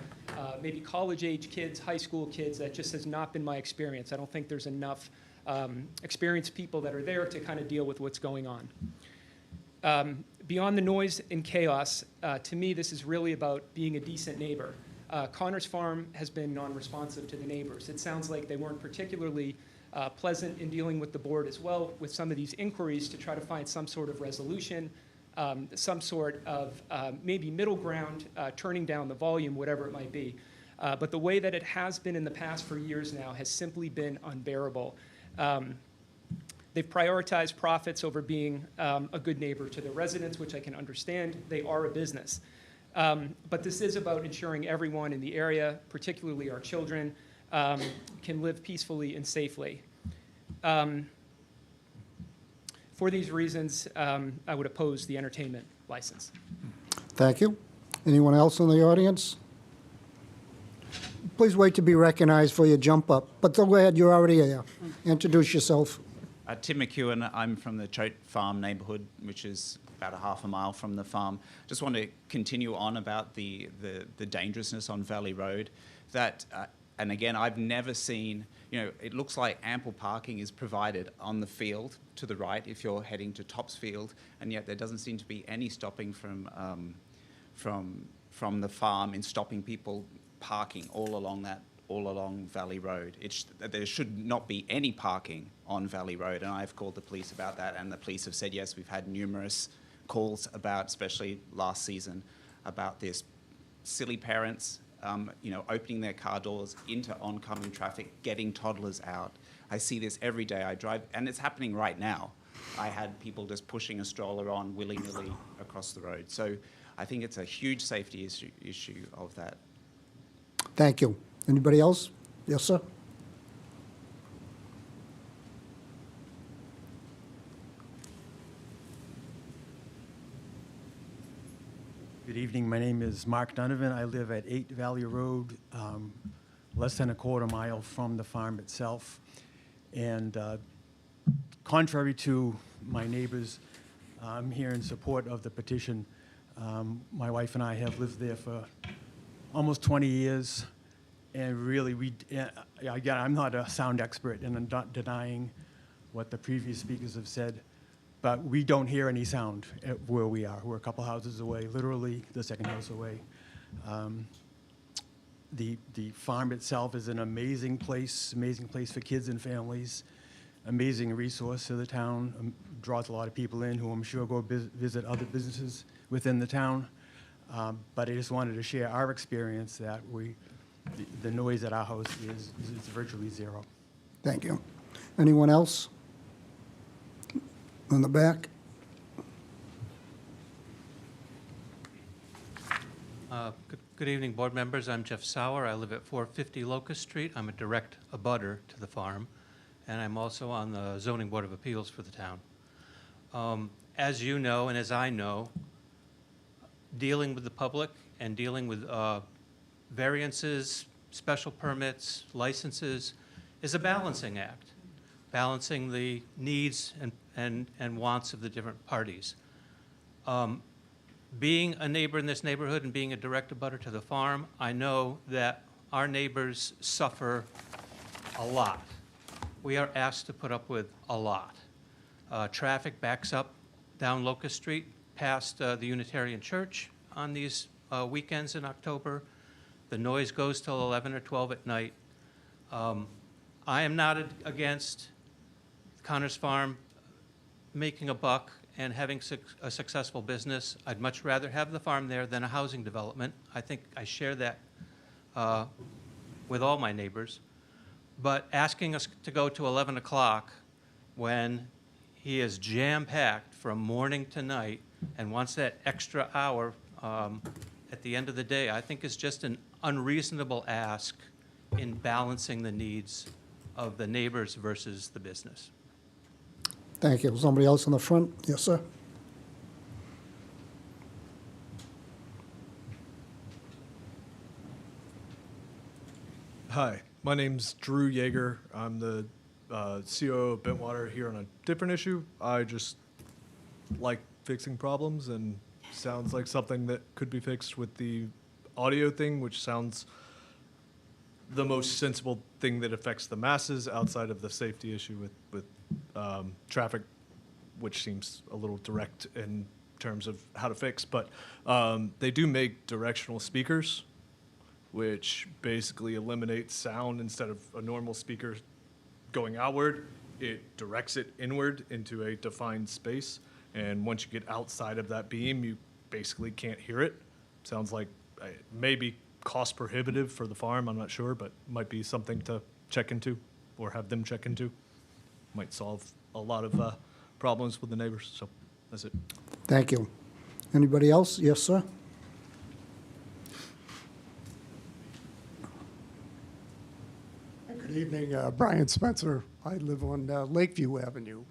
maybe college-age kids, high school kids. That just has not been my experience. I don't think there's enough experienced people that are there to kind of deal with what's going on. Beyond the noise and chaos, to me, this is really about being a decent neighbor. Connors Farm has been non-responsive to the neighbors. It sounds like they weren't particularly pleasant in dealing with the board as well with some of these inquiries to try to find some sort of resolution, some sort of maybe middle ground, turning down the volume, whatever it might be. But the way that it has been in the past for years now has simply been unbearable. They've prioritized profits over being a good neighbor to their residents, which I can understand. They are a business. But this is about ensuring everyone in the area, particularly our children, can live peacefully and safely. For these reasons, I would oppose the entertainment license. Thank you. Anyone else in the audience? Please wait to be recognized for your jump up. But go ahead, you're already here. Introduce yourself. Tim McEwen, I'm from the Choate Farm neighbourhood, which is about a half a mile from the farm. Just want to continue on about the dangerousness on Valley Road. And again, I've never seen, it looks like ample parking is provided on the field to the right if you're heading to Topsfield, and yet there doesn't seem to be any stopping from the farm in stopping people parking all along Valley Road. There should not be any parking on Valley Road, and I've called the police about that, and the police have said, yes, we've had numerous calls about, especially last season, about this. Silly parents, opening their car doors into oncoming traffic, getting toddlers out. I see this every day. I drive, and it's happening right now. I had people just pushing a stroller on willy-nilly across the road. So I think it's a huge safety issue of that. Thank you. Anybody else? Yes, sir. Good evening. My name is Mark Donovan. I live at 8 Valley Road, less than a quarter mile from the farm itself. And contrary to my neighbors, I'm here in support of the petition. My wife and I have lived there for almost 20 years. And really, again, I'm not a sound expert, and I'm not denying what the previous speakers have said. But we don't hear any sound where we are. We're a couple houses away, literally the second house away. The farm itself is an amazing place for kids and families, amazing resource to the town, draws a lot of people in who I'm sure go visit other businesses within the town. But I just wanted to share our experience that the noise at our house is virtually zero. Thank you. Anyone else? In the back? Good evening, board members. I'm Jeff Sauer. I live at 450 Locust Street. I'm a direct abutter to the farm, and I'm also on the Zoning Board of Appeals for the town. As you know, and as I know, dealing with the public and dealing with variances, special permits, licenses is a balancing act, balancing the needs and wants of the different parties. Being a neighbor in this neighborhood and being a direct abutter to the farm, I know that our neighbors suffer a lot. We are asked to put up with a lot. Traffic backs up down Locust Street past the Unitarian Church on these weekends in October. The noise goes till 11 or 12 at night. I am not against Connors Farm making a buck and having a successful business. I'd much rather have the farm there than a housing development. I think I share that with all my neighbors. But asking us to go to 11 o'clock when he is jam-packed from morning to night and wants that extra hour at the end of the day, I think is just an unreasonable ask in balancing the needs of the neighbors versus the business. Thank you. Somebody else in the front? Yes, sir. Hi, my name's Drew Yeager. I'm the COO of Bentwater here on a different issue. I just like fixing problems, and sounds like something that could be fixed with the audio thing, which sounds the most sensible thing that affects the masses outside of the safety issue with traffic, which seems a little direct in terms of how to fix. But they do make directional speakers, which basically eliminates sound. Instead of a normal speaker going outward, it directs it inward into a defined space. And once you get outside of that beam, you basically can't hear it. Sounds like maybe cost prohibitive for the farm, I'm not sure, but might be something to check into or have them check into. Might solve a lot of problems with the neighbors. So that's it. Thank you. Anybody else? Yes, sir? Good evening, Brian Spencer. I live on Lakeview Avenue.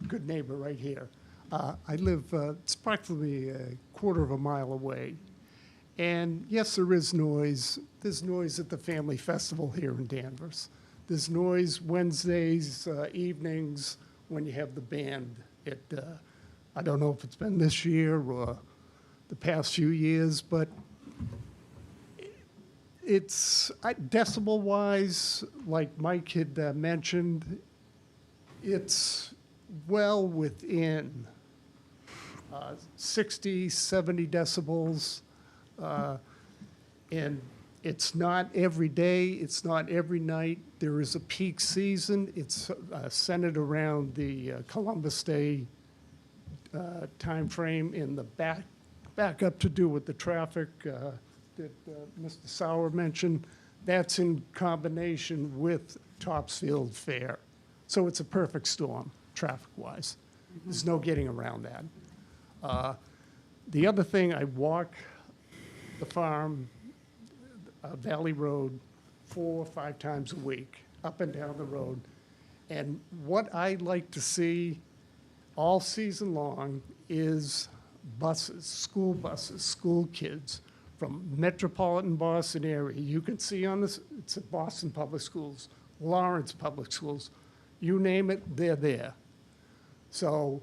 Good neighbor right here. I live, it's practically a quarter of a mile away. And yes, there is noise. There's noise at the Family Festival here in Danvers. There's noise Wednesdays, evenings, when you have the band. I don't know if it's been this year or the past few years, but it's decibel-wise, like Mike had mentioned, it's well within 60, 70 decibels. And it's not every day, it's not every night. There is a peak season. It's centered around the Columbus Day timeframe in the back up to do with the traffic that Mr. Sauer mentioned. That's in combination with Topsfield Fair. So it's a perfect storm, traffic-wise. There's no getting around that. The other thing, I walk the farm, Valley Road, 4 or 5 times a week, up and down the road. And what I like to see all season long is buses, school kids from metropolitan Boston area. You can see on this, it's at Boston Public Schools, Lawrence Public Schools, you name it, they're there. So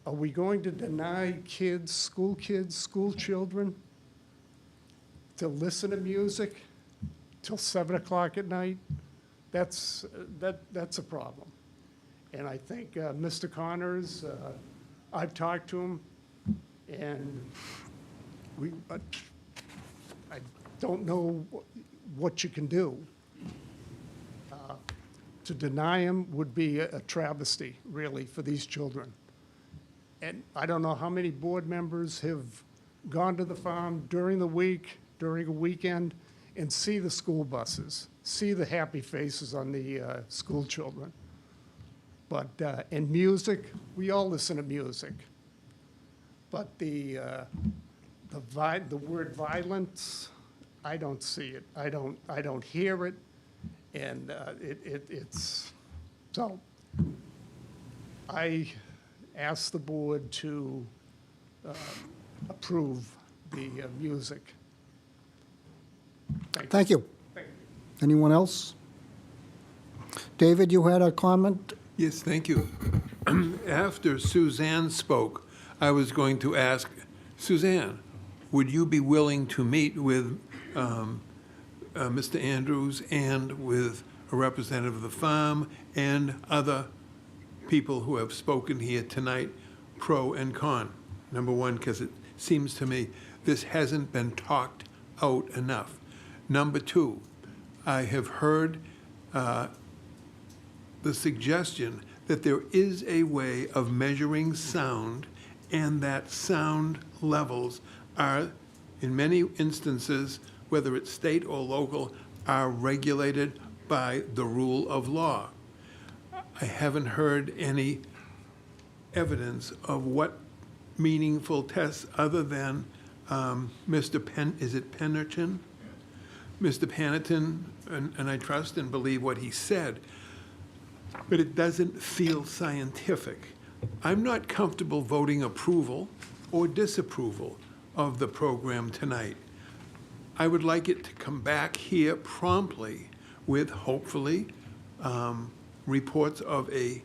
are we going to deny school children, to listen to music till 7 o'clock at night? That's a problem. And I think Mr. Connors, I've talked to him, and I don't know what you can do. To deny him would be a travesty, really, for these children. And I don't know how many board members have gone to the farm during the week, during a weekend, and see the school buses, see the happy faces on the school children. But, and music, we all listen to music. But the word violence, I don't see it. I don't hear it. And it's, so I ask the board to approve the music. Thank you. Anyone else? David, you had a comment? Yes, thank you. After Suzanne spoke, I was going to ask, Suzanne, would you be willing to meet with Mr. Andrews and with a representative of the farm and other people who have spoken here tonight, pro and con? Number one, because it seems to me this hasn't been talked out enough. Number two, I have heard the suggestion that there is a way of measuring sound, and that sound levels are, in many instances, whether it's state or local, are regulated by the rule of law. I haven't heard any evidence of what meaningful tests other than Mr. Pennerton? Mr. Pannerton, and I trust and believe what he said, but it doesn't feel scientific. I'm not comfortable voting approval or disapproval of the program tonight. I would like it to come back here promptly with, hopefully, reports of a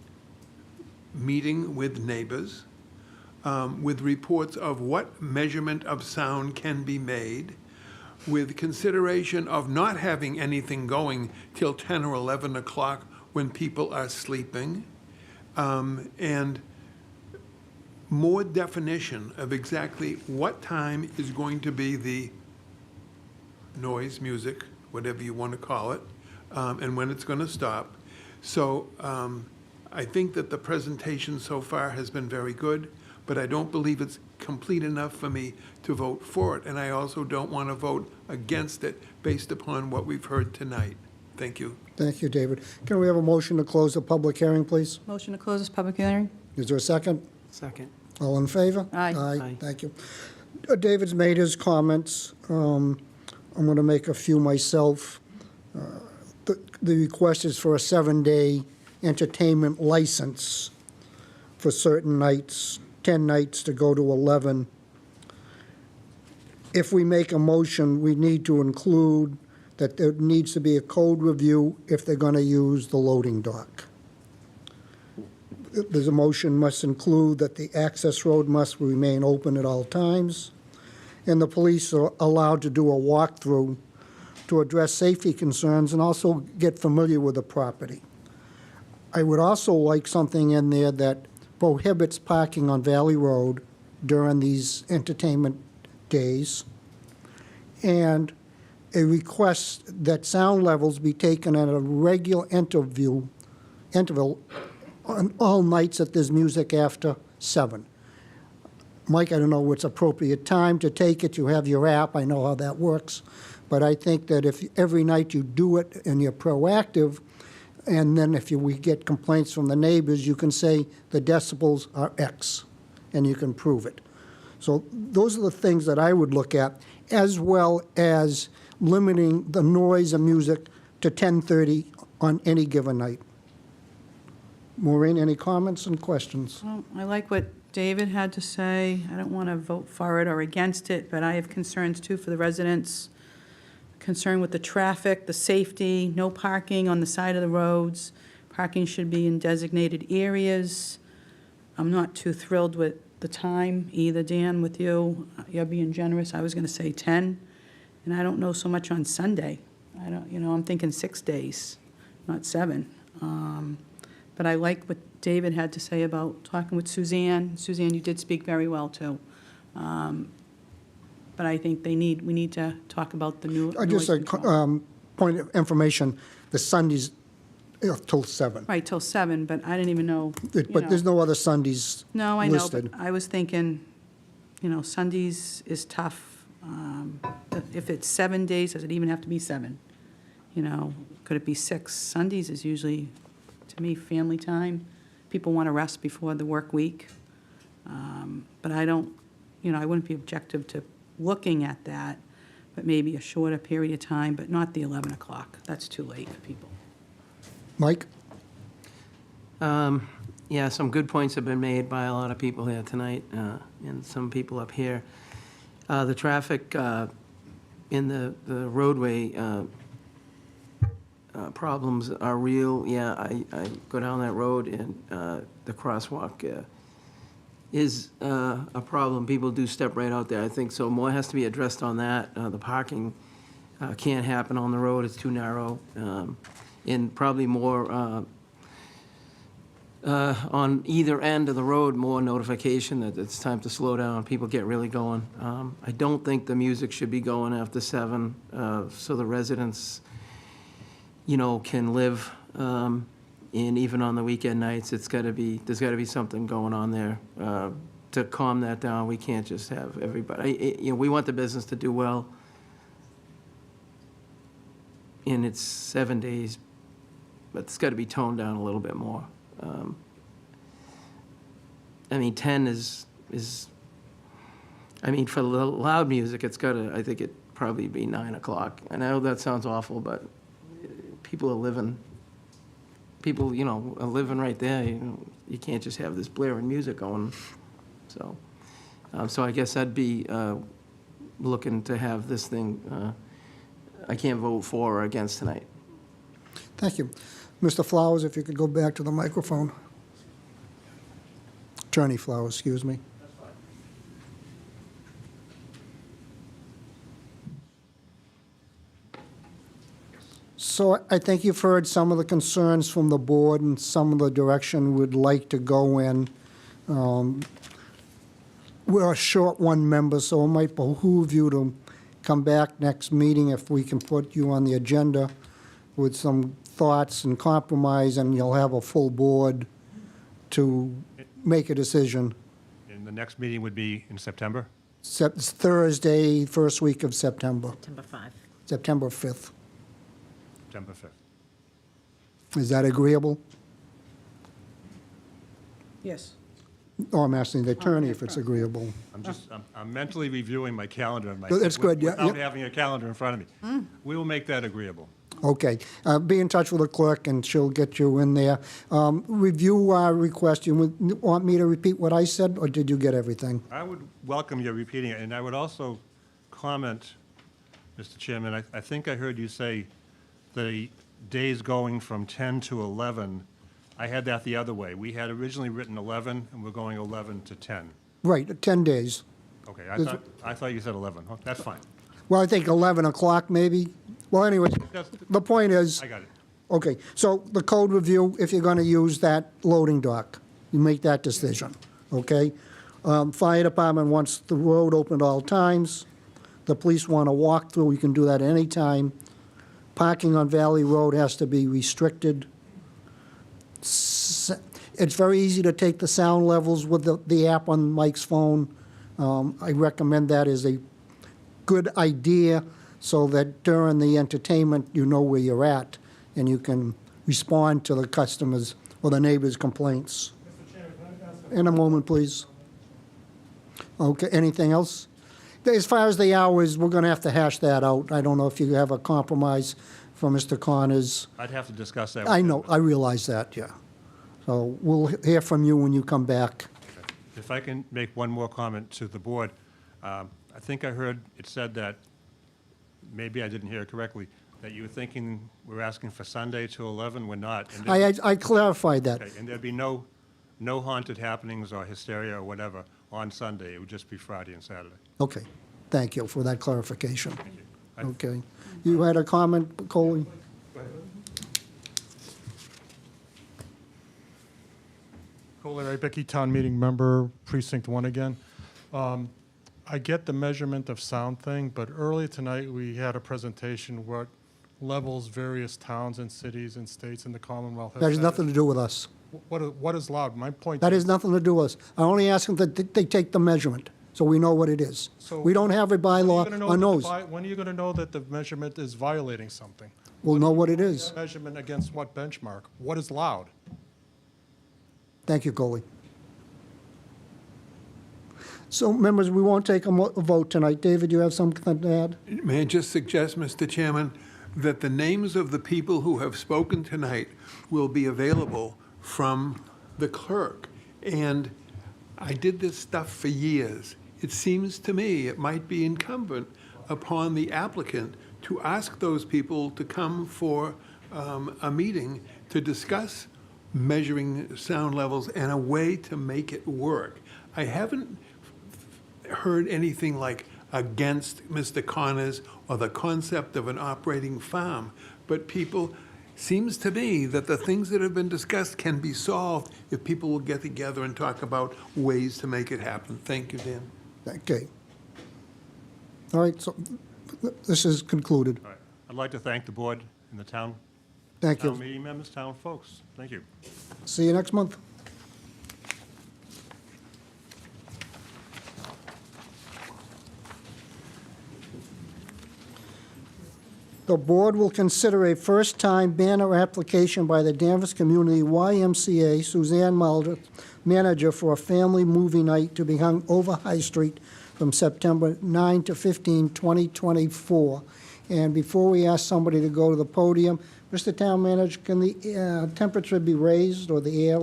meeting with neighbors, with reports of what measurement of sound can be made, with consideration of not having anything going till 10 or 11 o'clock when people are sleeping, and more definition of exactly what time is going to be the noise, music, whatever you want to call it, and when it's going to stop. So I think that the presentation so far has been very good, but I don't believe it's complete enough for me to vote for it. And I also don't want to vote against it based upon what we've heard tonight. Thank you. Thank you, David. Can we have a motion to close the public hearing, please? Motion to close this public hearing? Is there a second? Second. All in favor? Aye. Aye. Thank you. David's made his comments. I'm going to make a few myself. The request is for a 7-day entertainment license for certain nights, 10 nights to go to 11. If we make a motion, we need to include that there needs to be a code review if they're going to use the loading dock. The motion must include that the access road must remain open at all times, and the police are allowed to do a walkthrough to address safety concerns and also get familiar with the property. I would also like something in there that prohibits parking on Valley Road during these entertainment days, and a request that sound levels be taken at a regular interval on all nights that there's music after 7. Mike, I don't know what's appropriate time to take it. You have your app. I know how that works. But I think that if every night you do it and you're proactive, and then if we get complaints from the neighbors, you can say the decibels are X, and you can prove it. So those are the things that I would look at, as well as limiting the noise of music to 10:30 on any given night. Maureen, any comments and questions? Well, I like what David had to say. I don't want to vote for it or against it, but I have concerns too for the residents. Concern with the traffic, the safety, no parking on the side of the roads. Parking should be in designated areas. I'm not too thrilled with the time either, Dan, with you. You're being generous. I was going to say 10, and I don't know so much on Sunday. I'm thinking 6 days, not 7. But I like what David had to say about talking with Suzanne. Suzanne, you did speak very well, too. But I think we need to talk about the new Just noise a control. point of information, the Sundays till 7. Right, till 7, but I didn't even know, But there's no other Sundays No, I know, listed. but I was thinking, Sundays is tough. If it's 7 days, does it even have to be 7? Could it be 6? Sundays is usually, to me, family time. People want to rest before the work week. But I don't, I wouldn't be objective to looking at that, but maybe a shorter period of time, but not the 11 o'clock. That's too late for people. Mike? Yeah, some good points have been made by a lot of people here tonight, and some people up here. The traffic in the roadway problems are real. Yeah, I go down that road, and the crosswalk is a problem. People do step right out there. I think so. More has to be addressed on that. The parking can't happen on the road. It's too narrow. And probably more on either end of the road, more notification that it's time to slow down. People get really going. I don't think the music should be going after 7, so the residents, can live. And even on the weekend nights, there's got to be something going on there to calm that down. We can't just have everybody. We want the business to do well, and it's 7 days, but it's got to be toned down a little bit more. 10 is. For the loud music, it's got to. I think it probably be 9 o'clock. I know that sounds awful, but people are living. People, are living right there. You can't just have this blaring music going. So I guess I'd be looking to have this thing. I can't vote for or against tonight. Thank you. Mr. Flowers, if you could go back to the microphone. Attorney Flowers, excuse me. So I think you've heard some of the concerns from the board and some of the direction we'd like to go in. We're a short one member, so it might behoove you to come back next meeting if we can put you on the agenda with some thoughts and compromise, and you'll have a full board to make a decision. And the next meeting would be in September? Thursday, first week of September, September 5. September 5th. September 5th. Is that agreeable? Yes. Or I'm asking the attorney if it's agreeable. I'm mentally reviewing my calendar in my. That's good, yeah, Without yeah. having a calendar in front of me. We will make that agreeable. Okay. Be in touch with the clerk, and she'll get you in there. Review our request. You want me to repeat what I said, or did you get everything? I would welcome you repeating it, and I would also comment, Mr. Chairman, I think I heard you say the days going from 10 to 11. I had that the other way. We had originally written 11, and we're going 11 to 10. Right, 10 days. Okay, I thought you said 11. Oh, that's fine. Well, I think 11 o'clock maybe. Well, anyway, the point is. I got it. Okay, so the code review, if you're going to use that loading dock, you make that decision, okay? Fire department wants the road open at all times. The police want to walk through, you can do that any time. Parking on Valley Road has to be restricted. It's very easy to take the sound levels with the app on Mike's phone. I recommend that as a good idea so that during the entertainment, you know where you're at and you can respond to the customers or the neighbors' complaints. In a moment, please. Okay, anything else? As far as the hours, we're going to have to hash that out. I don't know if you have a compromise for Mr. Connors. I'd have to discuss that with I him. know, I realize that, yeah. So we'll hear from you when you come back. If I can make one more comment to the board, I think I heard it said that, maybe I didn't hear it correctly, that you were thinking we're asking for Sunday to 11, we're not. And I clarified that. okay, and there'd be no haunted happenings or hysteria or whatever on Sunday, it would just be Friday and Saturday. Okay, thank you for that clarification. Okay. You had a comment, Coley? Coley Rybicki, town meeting member, precinct 1 again. I get the measurement of sound thing, but earlier tonight, we had a presentation what levels various towns and cities and states in the Commonwealth have That has set. nothing to do with us. What is loud? My point. That has nothing to do with us. I only ask them that they take the measurement, so we know what it is. So We don't have a bylaw on those. When are you going to know that the measurement is violating something? We'll know what it is. Measurement against what benchmark? What is loud? Thank you, Coley. So, members, we won't take a vote tonight. David, you have something to add? May I just suggest, Mr. Chairman, that the names of the people who have spoken tonight will be available from the clerk. And I did this stuff for years. It seems to me it might be incumbent upon the applicant to ask those people to come for a meeting to discuss measuring sound levels and a way to make it work. I haven't heard anything like against Mr. Connors or the concept of an operating farm, but people, seems to me that the things that have been discussed can be solved if people will get together and talk about ways to make it happen. Thank you, Dan. Okay. All right, so this is concluded. All right. I'd like to thank the board and the town. Thank you. Town meeting members, town folks. Thank you. See you next month. The board will consider a first-time banner application by the Danvers Community YMCA, Suzanne Mulder, manager for a family movie night to be hung over High Street from September 9 to 15, 2024. And before we ask somebody to go to the podium, Mr. Town Manager, can the temperature be raised or the air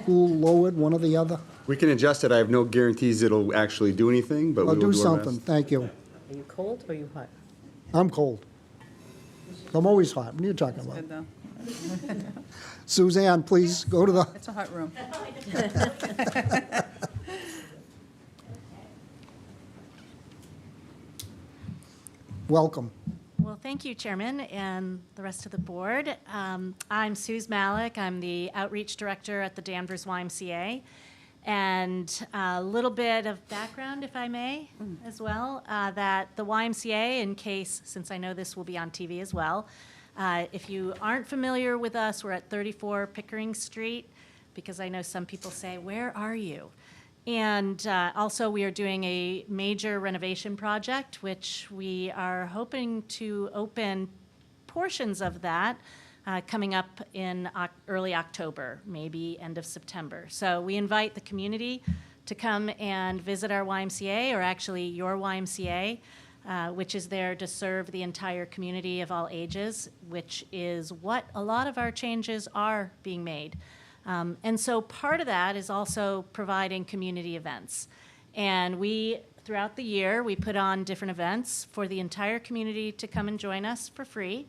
cool lowered, one or the other? We can adjust it. I have no guarantees it'll actually do anything, but we Well, will do do our something, best. thank you. Are you cold or are you hot? I'm cold. I'm always hot. What are you talking about? Good, though. Suzanne, please go to the, It's a hot room. welcome. Well, thank you, Chairman, and the rest of the board. I'm Suze Malik. I'm the Outreach Director at the Danvers YMCA. And a little bit of background, if I may, as well, that the YMCA, in case, since I know this will be on TV as well, if you aren't familiar with us, we're at 34 Pickering Street, because I know some people say, where are you? And also, we are doing a major renovation project, which we are hoping to open portions of that coming up in early October, maybe end of September. So we invite the community to come and visit our YMCA, or actually your YMCA, which is there to serve the entire community of all ages, which is what a lot of our changes are being made. And so part of that is also providing community events. And we, throughout the year, we put on different events for the entire community to come and join us for free.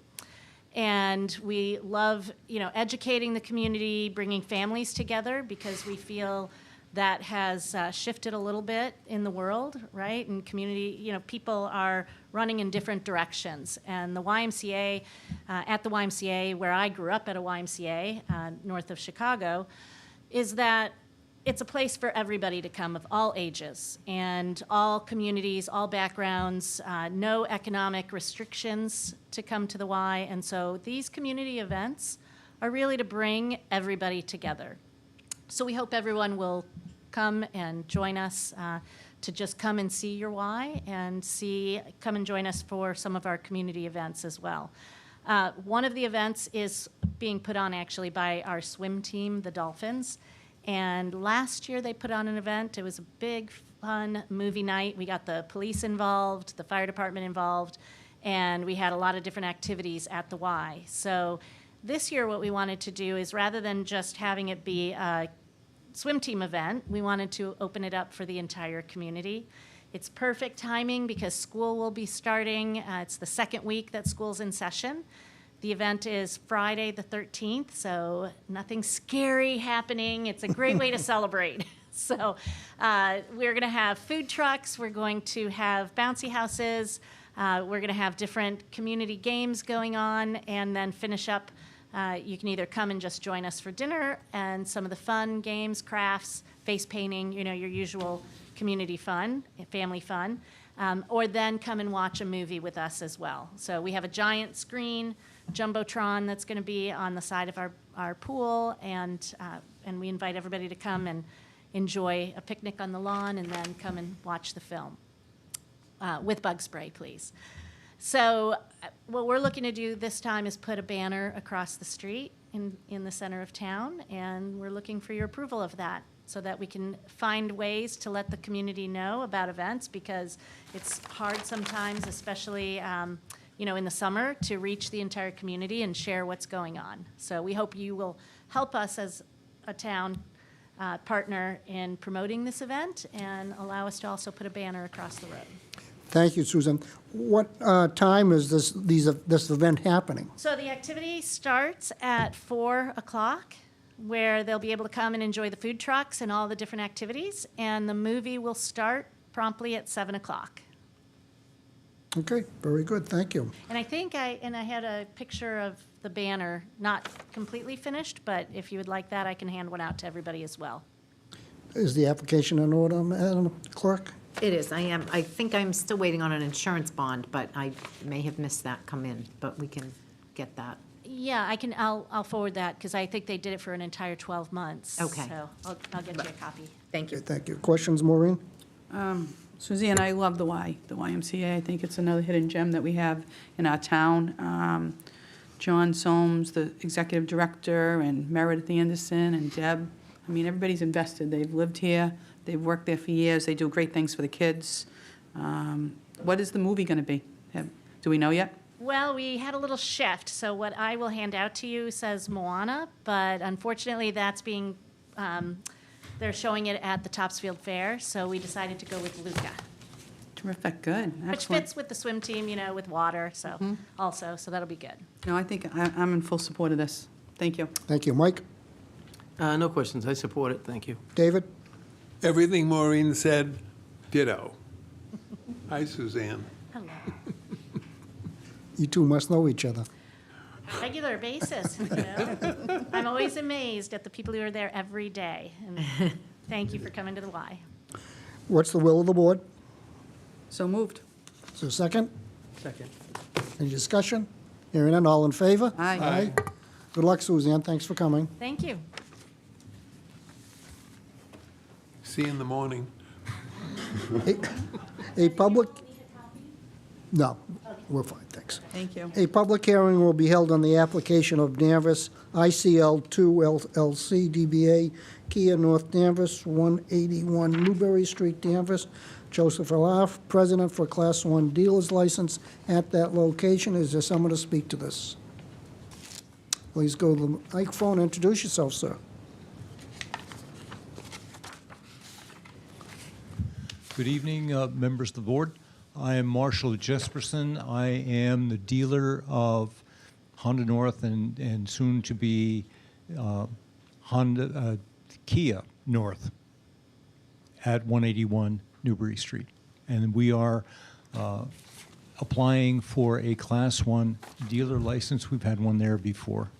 And we love, educating the community, bringing families together, because we feel that has shifted a little bit in the world, right? And community, people are running in different directions. And the YMCA, at the YMCA, where I grew up at a YMCA north of Chicago, is that it's a place for everybody to come of all ages and all communities, all backgrounds, no economic restrictions to come to the Y. And so these community events are really to bring everybody together. So we hope everyone will come and join us to just come and see your Y and come and join us for some of our community events as well. One of the events is being put on actually by our swim team, the Dolphins. And last year they put on an event. It was a big, fun movie night. We got the police involved, the fire department involved, and we had a lot of different activities at the Y. So this year what we wanted to do is, rather than just having it be a swim team event, we wanted to open it up for the entire community. It's perfect timing because school will be starting. It's the second week that school's in session. The event is Friday the 13th, so nothing scary happening. It's a great way to celebrate. So we're going to have food trucks. We're going to have bouncy houses. We're going to have different community games going on, and then finish up. You can either come and just join us for dinner and some of the fun games, crafts, face painting, your usual community fun, family fun, or then come and watch a movie with us as well. So we have a giant screen, Jumbotron, that's going to be on the side of our pool, and we invite everybody to come and enjoy a picnic on the lawn and then come and watch the film with bug spray, please. So what we're looking to do this time is put a banner across the street in the center of town, and we're looking for your approval of that so that we can find ways to let the community know about events, because it's hard sometimes, especially in the summer, to reach the entire community and share what's going on. So we hope you will help us as a town partner in promoting this event and allow us to also put a banner across the road. Thank you, Susan. What time is this event happening? So the activity starts at 4 o'clock, where they'll be able to come and enjoy the food trucks and all the different activities, and the movie will start promptly at 7 o'clock. Okay, very good, thank you. And I think I had a picture of the banner, not completely finished, but if you would like that, I can hand one out to everybody as well. Is the application in order, Madam Clerk? It is. I think I'm still waiting on an insurance bond, but I may have missed that come in, but we can get that. Yeah, I'll forward that, because I think they did it for an entire 12 months. Okay. So I'll get you a copy. Thank you. Okay, thank you. Questions, Maureen? Suzanne, I love the YMCA. I think it's another hidden gem that we have in our town. John Soames, the executive director, and Meredith Anderson, and Deb. I mean, everybody's invested. They've lived here. They've worked there for years. They do great things for the kids. What is the movie going to be? Do we know yet? Well, we had a little shift, so what I will hand out to you says Moana, but unfortunately that's being, they're showing it at the Topsfield Fair, so we decided to go with Luca. Terrific, good, Which excellent. fits with the swim team, with water, so also, so that'll be good. No, I think I'm in full support of this. Thank you. Thank you. Mike? No questions. I support it. Thank you. David? Everything Maureen said, ditto. Hi, Suzanne. Hello. You two must know each other. Regular basis, I'm always amazed at the people who are there every day, and thank you for coming to the Y. What's the will of the board? So moved. Is there a second? Second. Any discussion? Hearing none, all in favor? Aye. Aye. Good luck, Suzanne. Thanks for coming. Thank you. See you in the morning. A public? No. We're fine, thanks. Thank you. A public hearing will be held on the application of Danvers ICL 2 LLC DBA Kia North Danvers, 181 Newbury Street, Danvers. Joseph Alaf, President for Class 1 dealer's license at that location. Is there someone to speak to this? Please go to the microphone and introduce yourself, sir. Good evening, members of the board. I am Marshall Jesperson. I am the dealer of Honda North and soon to be Kia North at 181 Newbury Street. And we are applying for a Class 1 dealer license. We've had one there before.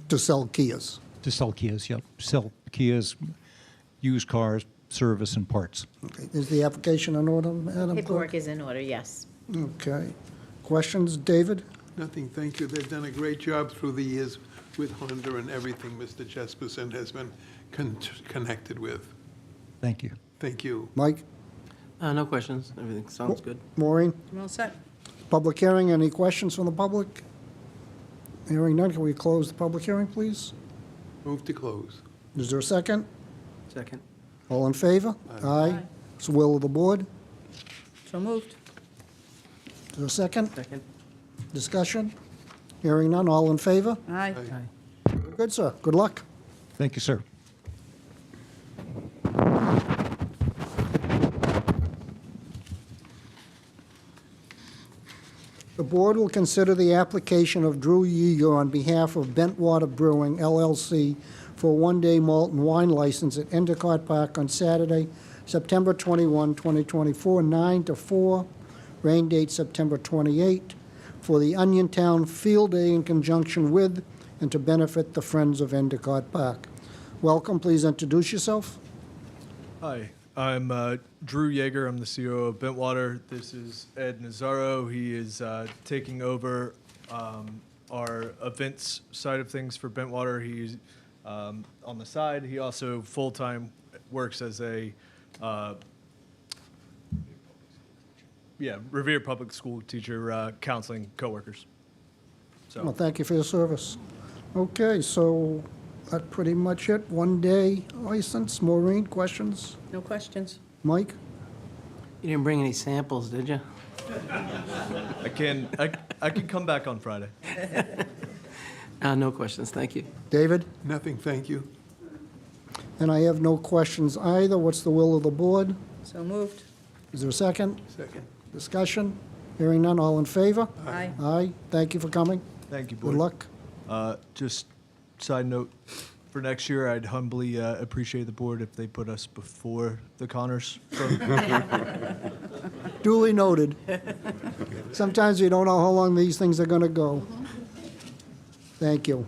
To sell Kias. To sell Kias, yep. Sell Kias, used cars, service, and parts. Okay. Is the application in order, Madam Clerk? Paperwork is in order, yes. Okay. Questions, David? Nothing, thank you. They've done a great job through the years with Honda and everything Mr. Jesperson has been connected with. Thank you. Thank you. Mike? No questions. Everything sounds good. Maureen? I'm all set. Public hearing, any questions from the public? Hearing none, can we close the public hearing, please? Move to close. Is there a second? Second. All in favor? Aye. It's the will of the board. So moved. Is there a second? Second. Discussion? Hearing none, all in favor? Aye. Good, sir. Good luck. Thank you, sir. The board will consider the application of Drew Yeager on behalf of Bentwater Brewing LLC for a one-day malt and wine license at Endicott Park on Saturday, September 21, 2024, 9 to 4, rain date September 28, for the Onion Town Field Day in conjunction with and to benefit the Friends of Endicott Park. Welcome, please introduce yourself. Hi, I'm Drew Yeager. I'm the CEO of Bentwater. This is Ed Nazaro. He is taking over our events side of things for Bentwater. He's on the side. He also full-time works as a Revere Public School teacher, counseling coworkers. So. Well, thank you for your service. Okay, so that's pretty much it. One-day license. Maureen, questions? No questions. Mike? You didn't bring any samples, did you? I can come back on Friday. No questions, thank you. David? Nothing, thank you. And I have no questions either. What's the will of the board? So moved. Is there a second? Second. Discussion? Hearing none, all in favor? Aye. Aye. Thank you for coming. Thank you, Good board. luck. Just side note, for next year, I'd humbly appreciate the board if they put us before the Connors. Duly noted. Sometimes we don't know how long these things are going to go. Thank you.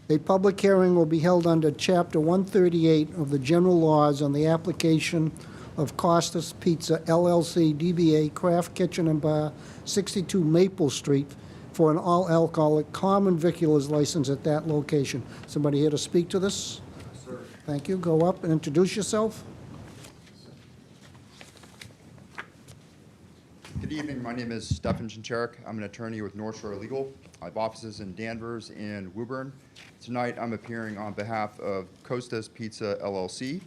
A public hearing will be held under Chapter 138 of the General Laws on the application of Costas Pizza LLC DBA Craft Kitchen and Bar, 62 Maple Street, for an all-alcoholic common viculars license at that location. Somebody here to speak to this? Sir. Thank you. Go up and introduce yourself. Good evening. My name is Stefan Chincharik. I'm an attorney with North Shore Legal. I have offices in Danvers and Woburn. Tonight, I'm appearing on behalf of Costas Pizza LLC,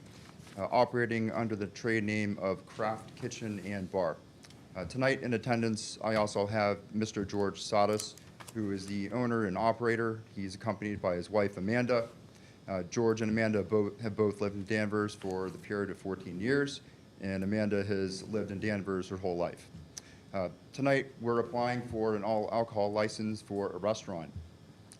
operating under the trade name of Craft Kitchen and Bar. Tonight in attendance, I also have Mr. George Sadas, who is the owner and operator. He's accompanied by his wife, Amanda. George and Amanda have both lived in Danvers for the period of 14 years, and Amanda has lived in Danvers her whole life. Tonight, we're applying for an all-alcohol license for a restaurant.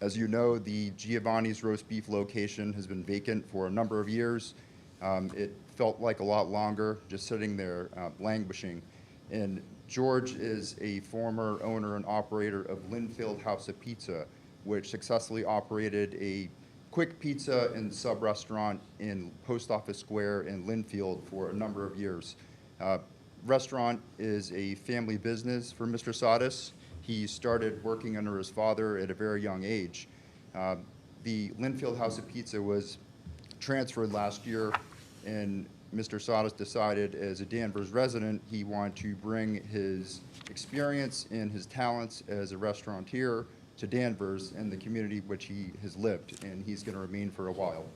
As you know, the Giovanni's Roast Beef location has been vacant for a number of years. It felt like a lot longer, just sitting there languishing. And George is a former owner and operator of Linfield House of Pizza, which successfully operated a quick pizza and sub-restaurant in Post Office Square in Linfield for a number of years. Restaurant is a family business for Mr. Sadas. He started working under his father at a very young age. The Linfield House of Pizza was transferred last year, and Mr. Sadas decided, as a Danvers resident, he wanted to bring his experience and his talents as a restaurateur to Danvers and the community which he has lived, and he's going to remain for a while.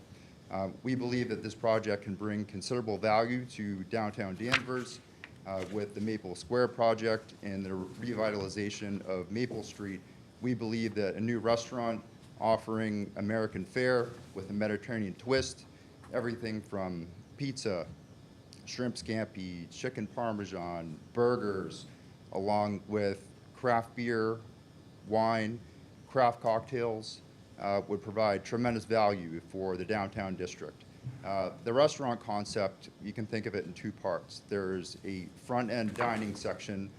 We believe that this project can bring considerable value to downtown Danvers with the Maple Square project and the revitalization of Maple Street. We believe that a new restaurant offering American fare with a Mediterranean twist, everything from pizza, shrimp scampi, chicken parmesan, burgers, along with craft beer, wine, craft cocktails, would provide tremendous value for the downtown district. The restaurant concept, you can think of it in two parts. There's a front-end dining section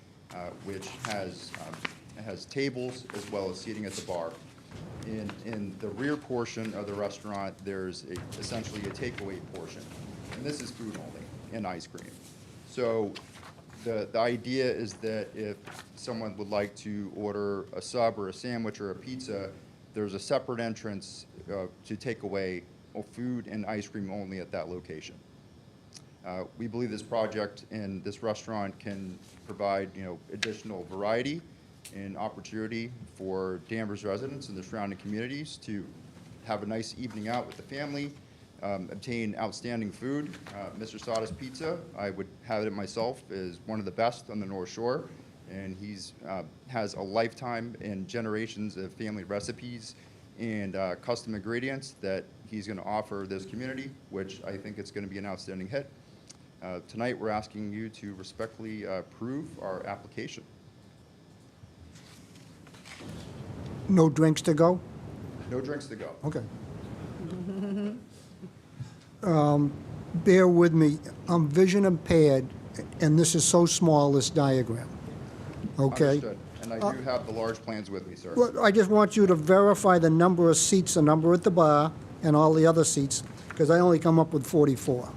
which has tables as well as seating at the bar. In the rear portion of the restaurant, there's essentially a takeaway portion. And this is food only and ice cream. So the idea is that if someone would like to order a sub or a sandwich or a pizza, there's a separate entrance to take away food and ice cream only at that location. We believe this project and this restaurant can provide, additional variety and opportunity for Danvers residents and the surrounding communities to have a nice evening out with the family, obtain outstanding food. Mr. Sada's Pizza, I would have it myself, is one of the best on the North Shore, and he's has a lifetime and generations of family recipes and custom ingredients that he's going to offer this community, which I think it's going to be an outstanding hit. Tonight, we're asking you to respectfully approve our application. No drinks to go? No drinks to go. Okay. Bear with me, I'm vision impaired, and this is so small, this diagram, okay? Understood. And I do have the large plans with me, sir. Well, I just want you to verify the number of seats, the number at the bar, and all the other seats, because I only come up with 44.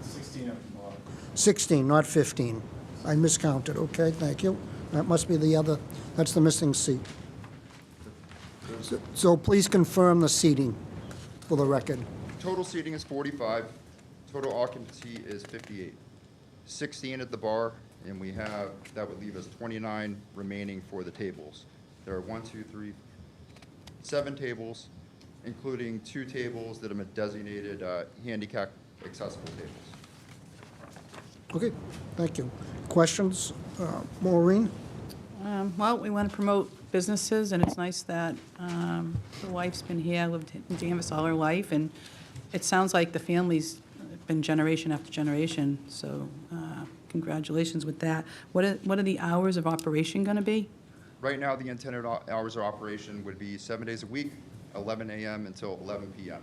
16 at the bottom. 16, not 15. I miscounted, okay, thank you. That must be the other, that's the missing seat. So please confirm the seating for the record. Total seating is 45. Total occupancy is 58. 16 at the bar, and we have, that would leave us 29 remaining for the tables. There are 7 tables, including 2 tables that are designated handicap accessible tables. Okay, thank you. Questions? Maureen? Well, we want to promote businesses, and it's nice that the wife's been here, lived in Danvers all her life, and it sounds like the family's been generation after generation, so congratulations with that. What are the hours of operation going to be? Right now, the intended hours of operation would be 7 days a week, 11 a.m. until 11 p.m.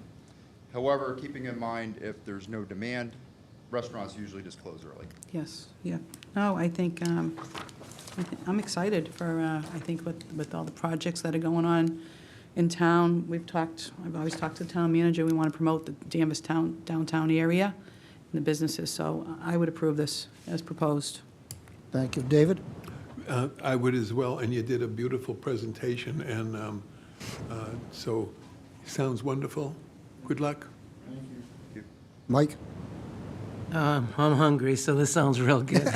However, keeping in mind if there's no demand, restaurants usually just close early. Yes, yeah. No, I think, I'm excited for, I think with all the projects that are going on in town. I've always talked to the town manager, we want to promote the Danvers downtown area and the businesses, so I would approve this as proposed. Thank you. David? I would as well, and you did a beautiful presentation, and so, sounds wonderful. Good luck. Mike? I'm hungry, so this sounds real good.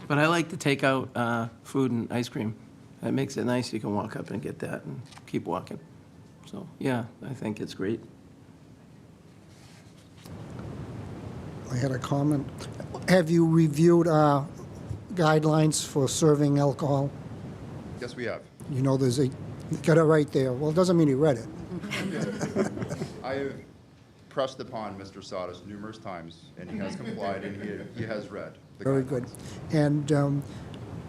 But I like to take out food and ice cream. That makes it nice. You can walk up and get that and keep walking. So, yeah, I think it's great. I had a comment. Have you reviewed our guidelines for serving alcohol? Yes, we have. You know, there's you got it right there. Well, it doesn't mean you read it. I have pressed upon Mr. Sadas numerous times, and he has complied, and he has read the Very guidelines. good. And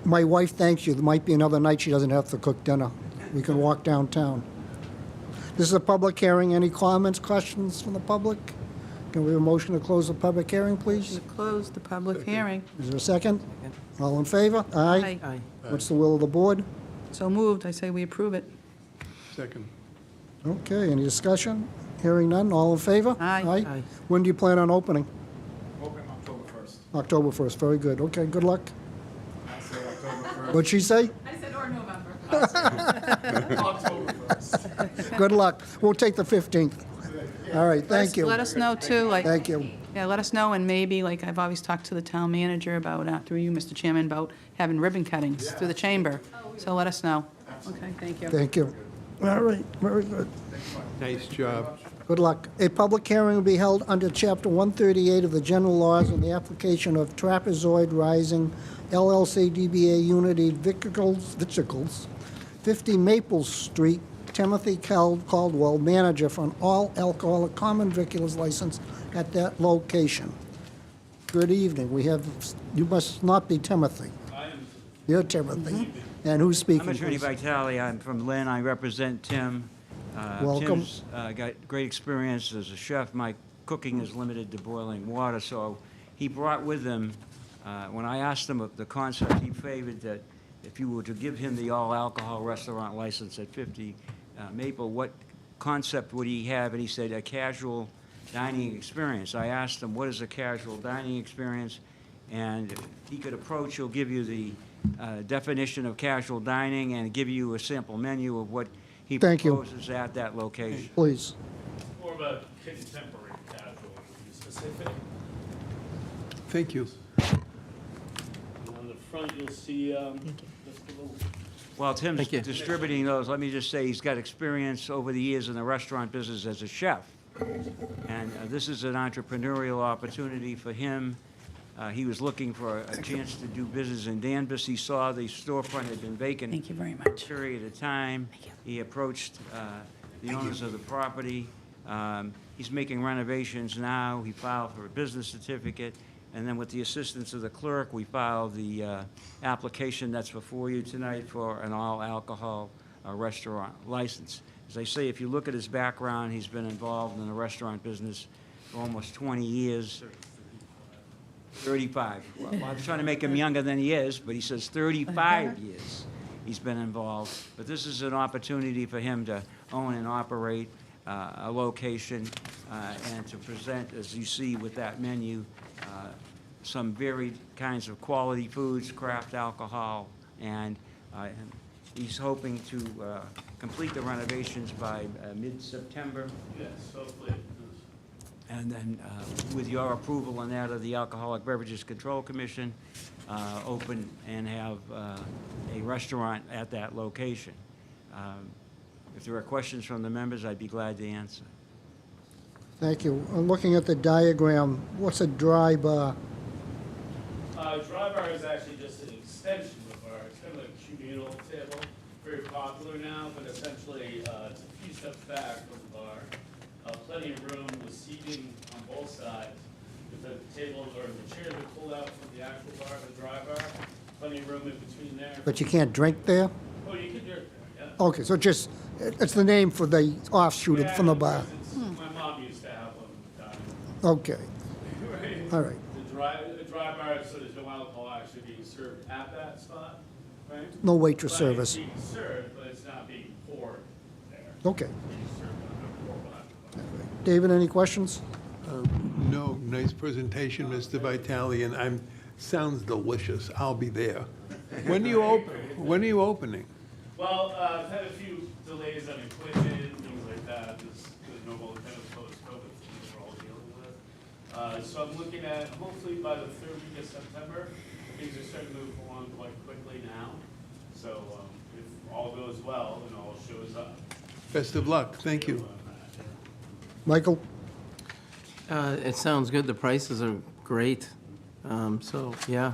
my wife thanks you. There might be another night she doesn't have to cook dinner. We can walk downtown. This is a public hearing. Any comments, questions from the public? Can we have a motion to close the public hearing, please? To close the public hearing. Is there a second? All in favor? Aye. Aye. What's the will of the board? So moved, I say we approve it. Second. Okay, any discussion? Hearing none, all in favor? Aye. Aye. When do you plan on opening? Open October 1st. October 1st, very good. Okay, good luck. I say October 1st. What'd she say? I said or November. October 1st. Good luck. We'll take the 15th. All right, thank you. Let us know, too, like. Thank you. Yeah, let us know, and maybe, like, I've always talked to the town manager about, through you, Mr. Chairman, about having ribbon cuttings through the chamber. So let us know. Okay, thank you. Thank you. All right, very good. Nice job. Good luck. A public hearing will be held under Chapter 138 of the General Laws on the application of Trapezoid Rising LLC DBA Unity Victuals, 50 Maple Street, Timothy Caldwell, manager for an all-alcoholic common viculars license at that location. Good evening. You must not be Timothy. You're Timothy. And who's speaking, I'm Attorney please? Vitale. I'm from Lynn. I represent Tim. Welcome. Tim's got great experience as a chef. My cooking is limited to boiling water, so he brought with him, when I asked him of the concept, he favored that if you were to give him the all-alcohol restaurant license at 50 Maple, what concept would he have? And he said a casual dining experience. I asked him, what is a casual dining experience? And he could approach, he'll give you the definition of casual dining and give you a sample menu of what he Thank you. proposes at that location. Please. More of a contemporary casual, to be specific. Thank you. On the front, you'll see just a little. While Tim's distributing those, let me just say he's got experience over the years in the restaurant business as a chef. And this is an entrepreneurial opportunity for him. He was looking for a chance to do business in Danvers. He saw the storefront had been vacant. Thank you very much. For a period of time. He approached the owners of the property. He's making renovations now. He filed for a business certificate. And then with the assistance of the clerk, we filed the application that's before you tonight for an all-alcohol restaurant license. As I say, if you look at his background, he's been involved in the restaurant business for almost 20 years. 35. Well, I'm trying to make him younger than he is, but he says 35 years he's been involved. But this is an opportunity for him to own and operate a location and to present, as you see with that menu, some varied kinds of quality foods, craft alcohol, and he's hoping to complete the renovations by mid-September. Yes, hopefully. And then, with your approval and that of the Alcoholic Beverages Control Commission, open and have a restaurant at that location. If there are questions from the members, I'd be glad to answer. Thank you. Looking at the diagram, what's a dry bar? Dry bar is actually just an extension of the bar. It's kind of like a communal table, very popular now, but essentially it's a few steps back from the bar. Plenty of room with seating on both sides. With the tables or the chairs are pulled out from the actual bar, the dry bar. Plenty of room in between there. But you can't drink there? Oh, you can drink there, yeah. Okay, so it's the name for the offshoot Yeah, from the bar. My mom used to have one. Okay, Right. all right. The dry bar, so there's no alcohol actually being served at that spot, right? No waitress But service. It's being served, but it's not being poured there. Okay. It's being served on a pour behind. David, any questions? No, nice presentation, Mr. Vitale, and sounds delicious. I'll be there. When are you opening? Well, I've had a few delays on equipment, things like that, just the normal kind of post-COVID things we're all dealing with. So I'm looking at, hopefully by the third week of September, things are starting to move along quite quickly now. So if all goes well and all shows up. Best of luck. Thank you. Michael? It sounds good. The prices are great. So, yeah,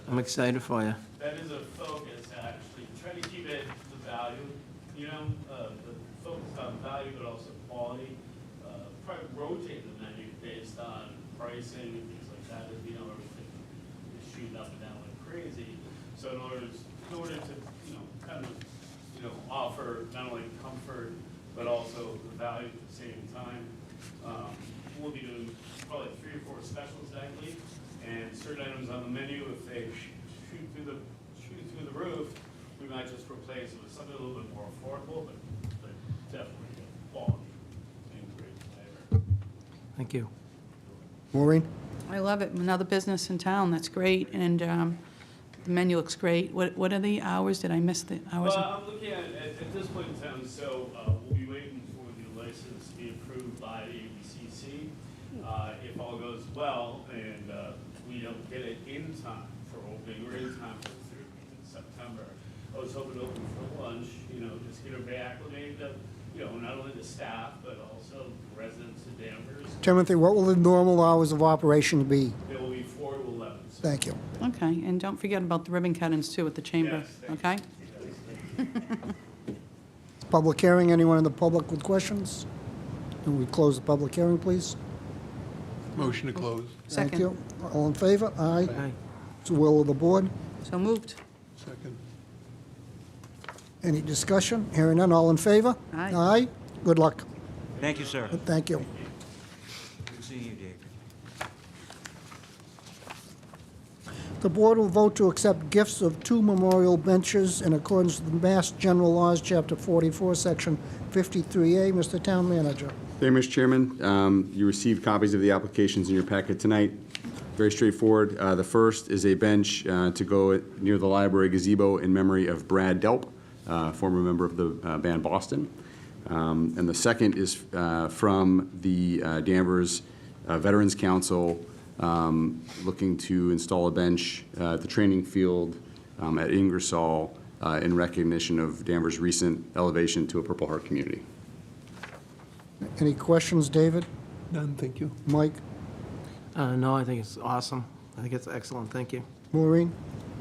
I'm excited for you. That is a focus, actually, trying to keep it the value, the focus on value, but also quality. Probably rotate the menu based on pricing and things like that, as we know, everything is shooting up and down like crazy. So in order to, kind of, offer not only comfort, but also the value at the same time, we'll be doing probably 3 or 4 specials nightly, and certain items on the menu, if they shoot through the roof, we might just replace it with something a little bit more affordable, but definitely quality and great flavor. Thank you. Maureen? I love it. Another business in town, that's great, and the menu looks great. What are the hours? Did I miss the hours? Well, I'm looking at this point in time, so we'll be waiting for the license to be approved by the ABCC. If all goes well and we don't get it in time for opening, or in time for the 3rd week in September, I was hoping to open for lunch, just get her acclimated to, not only the staff, but also residents of Danvers. Timothy, what will the normal hours of operation be? It will be 4 to 11. Thank you. Okay, and don't forget about the ribbon cuttings too at the chamber, Yes, okay? Public hearing, anyone in the public with questions? Can we close the public hearing, please? Motion to close. Thank Second. you. All in favor? Aye. Aye. It's the will of the board. So moved. Second. Any discussion? Hearing none, all in favor? Aye. Aye. Good luck. Thank you, sir. Thank you. Good seeing you, David. The board will vote to accept gifts of 2 memorial benches in accordance with the Mass General Laws, Chapter 44, Section 53A. Mr. Town Manager. Thank you, Mr. Chairman. You received copies of the applications in your packet tonight. Very straightforward. The first is a bench to go near the library gazebo in memory of Brad Delp, former member of the band Boston. And the second is from the Danvers Veterans Council, looking to install a bench at the training field at Ingersoll in recognition of Danvers' recent elevation to a Purple Heart community. Any questions, David? None, thank you. Mike? No, I think it's awesome. I think it's excellent. Thank you. Maureen?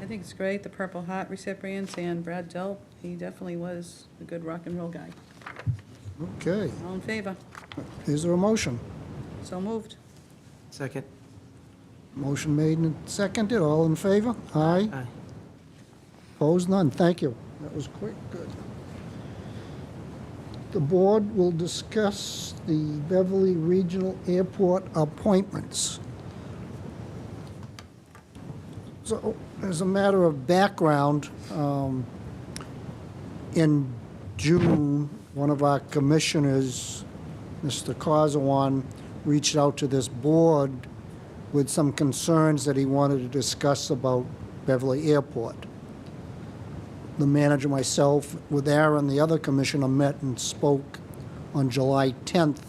I think it's great, the Purple Heart recipients and Brad Delp, he definitely was a good rock and roll guy. Okay. All in favor? Is there a motion? So moved. Second. Motion made and seconded. All in favor? Aye. Aye. Opposed? None. Thank you. That was quick. Good. The board will discuss the Beverly Regional Airport appointments. So, as a matter of background, in June, one of our commissioners, Mr. Causawan, reached out to this board with some concerns that he wanted to discuss about Beverly Airport. The manager, myself, with Aaron, the other commissioner, met and spoke on July 10th,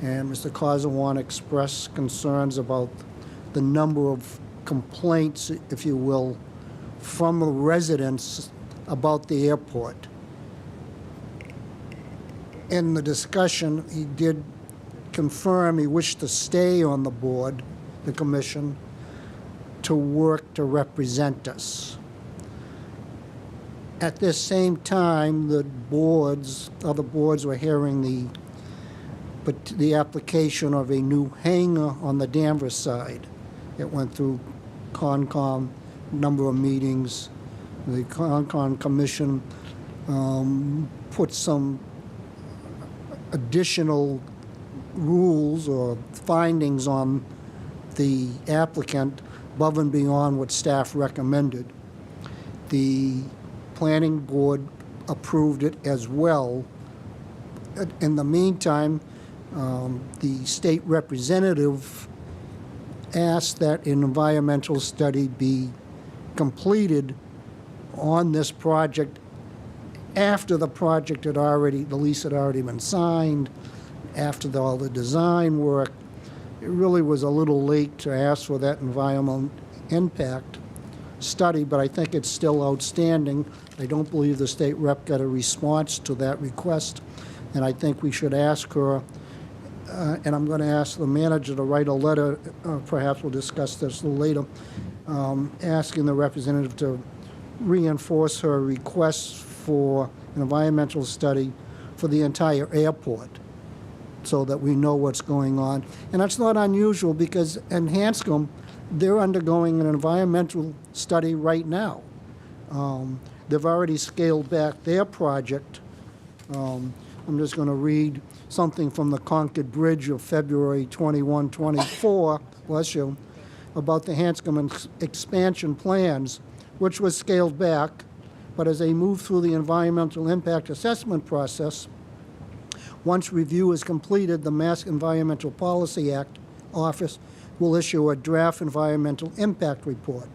and Mr. Causawan expressed concerns about the number of complaints, if you will, from the residents about the airport. In the discussion, he did confirm he wished to stay on the board, the commission, to work to represent us. At this same time, the other boards were hearing the application of a new hangar on the Danvers side. It went through Concom, number of meetings. The Concom Commission put some additional rules or findings on the applicant above and beyond what staff recommended. The planning board approved it as well. In the meantime, the state representative asked that an environmental study be completed on this project after the project had already, the lease had already been signed, after all the design work. It really was a little late to ask for that environmental impact study, but I think it's still outstanding. I don't believe the state rep got a response to that request, and I think we should ask her, and I'm going to ask the manager to write a letter, perhaps we'll discuss this a little later, asking the representative to reinforce her request for an environmental study for the entire airport so that we know what's going on. And that's not unusual because in Hanscom, they're undergoing an environmental study right now. They've already scaled back their project. I'm just going to read something from the Concord Bridge of February 21, 24, bless you, about the Hanscom expansion plans, which was scaled back, but as they move through the environmental impact assessment process, once review is completed, the Mass Environmental Policy Act Office will issue a draft environmental impact report.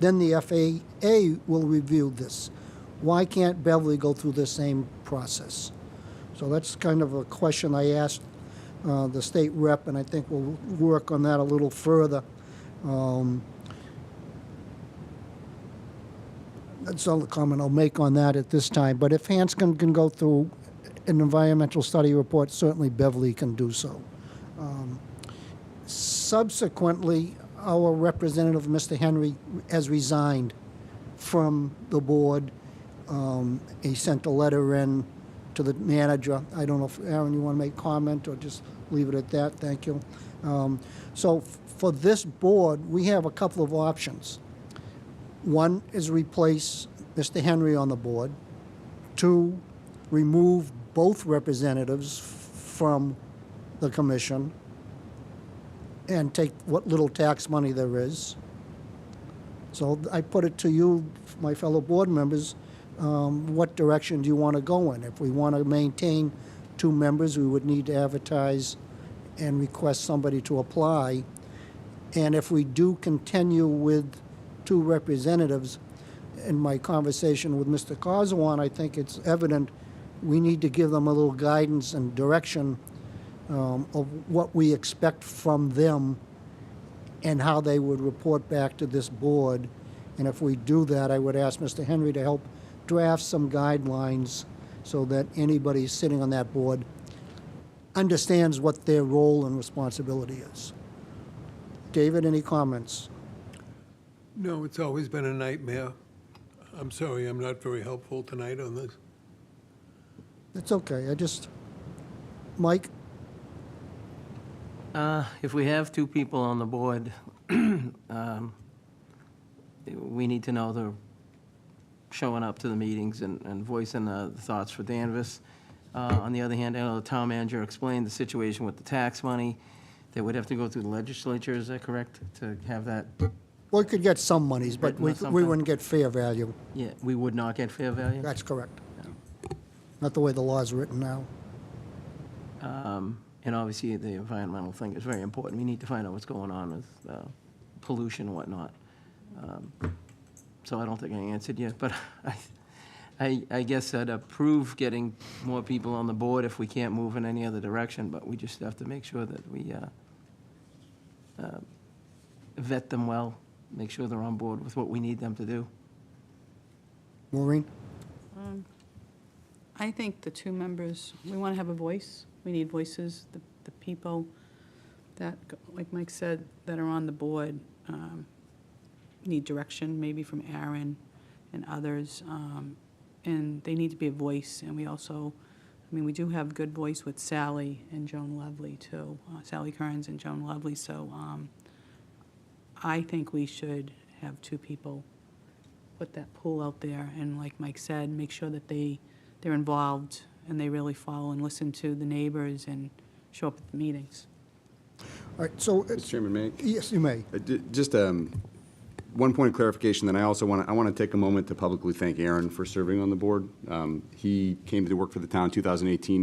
Then the FAA will review this. Why can't Beverly go through the same process? So that's kind of a question I asked the state rep, and I think we'll work on that a little further. That's all the comment I'll make on that at this time. But if Hanscom can go through an environmental study report, certainly Beverly can do so. Subsequently, our representative, Mr. Henry, has resigned from the board. He sent a letter in to the manager. I don't know if, Aaron, you want to make comment or just leave it at that? Thank you. So for this board, we have a couple of options. One is replace Mr. Henry on the board. Two, remove both representatives from the commission and take what little tax money there is. So I put it to you, my fellow board members, what direction do you want to go in? If we want to maintain 2 members, we would need to advertise and request somebody to apply. And if we do continue with 2 representatives, in my conversation with Mr. Coswan, I think it's evident we need to give them a little guidance and direction of what we expect from them and how they would report back to this board. And if we do that, I would ask Mr. Henry to help draft some guidelines so that anybody sitting on that board understands what their role and responsibility is. David, any comments? No, it's always been a nightmare. I'm sorry, I'm not very helpful tonight on this. It's okay. Mike? If we have 2 people on the board, we need to know they're showing up to the meetings and voicing the thoughts for Danvers. On the other hand, I know the town manager explained the situation with the tax money. They would have to go through the legislature, is that correct, to have that? We could get some monies, but we Something. wouldn't get fair value. Yeah, we would not get fair value? That's correct. Not the way the law is written now. And obviously, the environmental thing is very important. We need to find out what's going on with pollution and whatnot. So I don't think I answered yet, but I guess I'd approve getting more people on the board if we can't move in any other direction, but we just have to make sure that we vet them well, make sure they're on board with what we need them to do. Maureen? I think the 2 members, we want to have a voice. We need voices, the people that, like Mike said, that are on the board need direction, maybe from Aaron and others, and they need to be a voice. And we also, we do have good voice with Sally and Joan Lovely, too, Sally Kearns and Joan Lovely, so I think we should have 2 people put that pool out there, and like Mike said, make sure that they're involved and they really follow and listen to the neighbors and show up at the meetings. All right, so... Mr. Chairman, may I? Yes, you may. Just one point of clarification, then I also want to take a moment to publicly thank Aaron for serving on the board. He came to work for the town in 2018.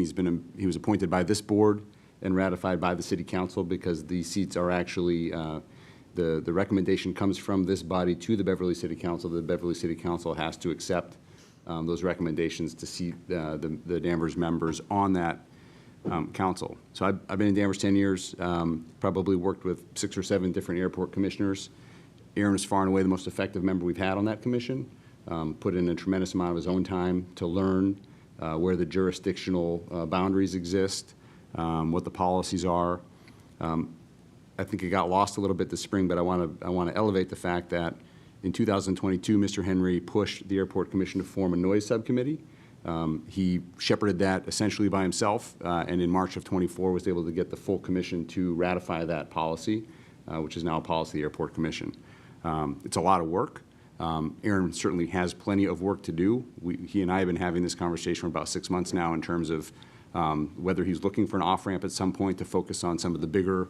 He was appointed by this board and ratified by the city council because the seats are actually, the recommendation comes from this body to the Beverly City Council. The Beverly City Council has to accept those recommendations to seat the Danvers members on that council. So I've been in Danvers 10 years, probably worked with 6 or 7 different airport commissioners. Aaron is far and away the most effective member we've had on that commission, put in a tremendous amount of his own time to learn where the jurisdictional boundaries exist, what the policies are. I think it got lost a little bit this spring, but I want to elevate the fact that in 2022, Mr. Henry pushed the Airport Commission to form a noise subcommittee. He shepherded that essentially by himself, and in March of '24 was able to get the full commission to ratify that policy, which is now a policy of the Airport Commission. It's a lot of work. Aaron certainly has plenty of work to do. He and I have been having this conversation for about 6 months now in terms of whether he's looking for an off-ramp at some point to focus on some of the bigger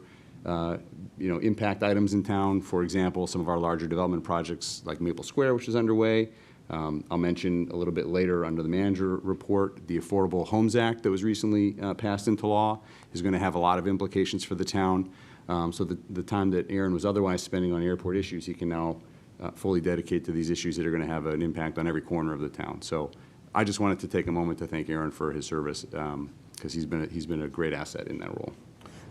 impact items in town. For example, some of our larger development projects like Maple Square, which is underway. I'll mention a little bit later under the manager report, the Affordable Homes Act that was recently passed into law is going to have a lot of implications for the town. So the time that Aaron was otherwise spending on airport issues, he can now fully dedicate to these issues that are going to have an impact on every corner of the town. So I just wanted to take a moment to thank Aaron for his service, because he's been a great asset in that role.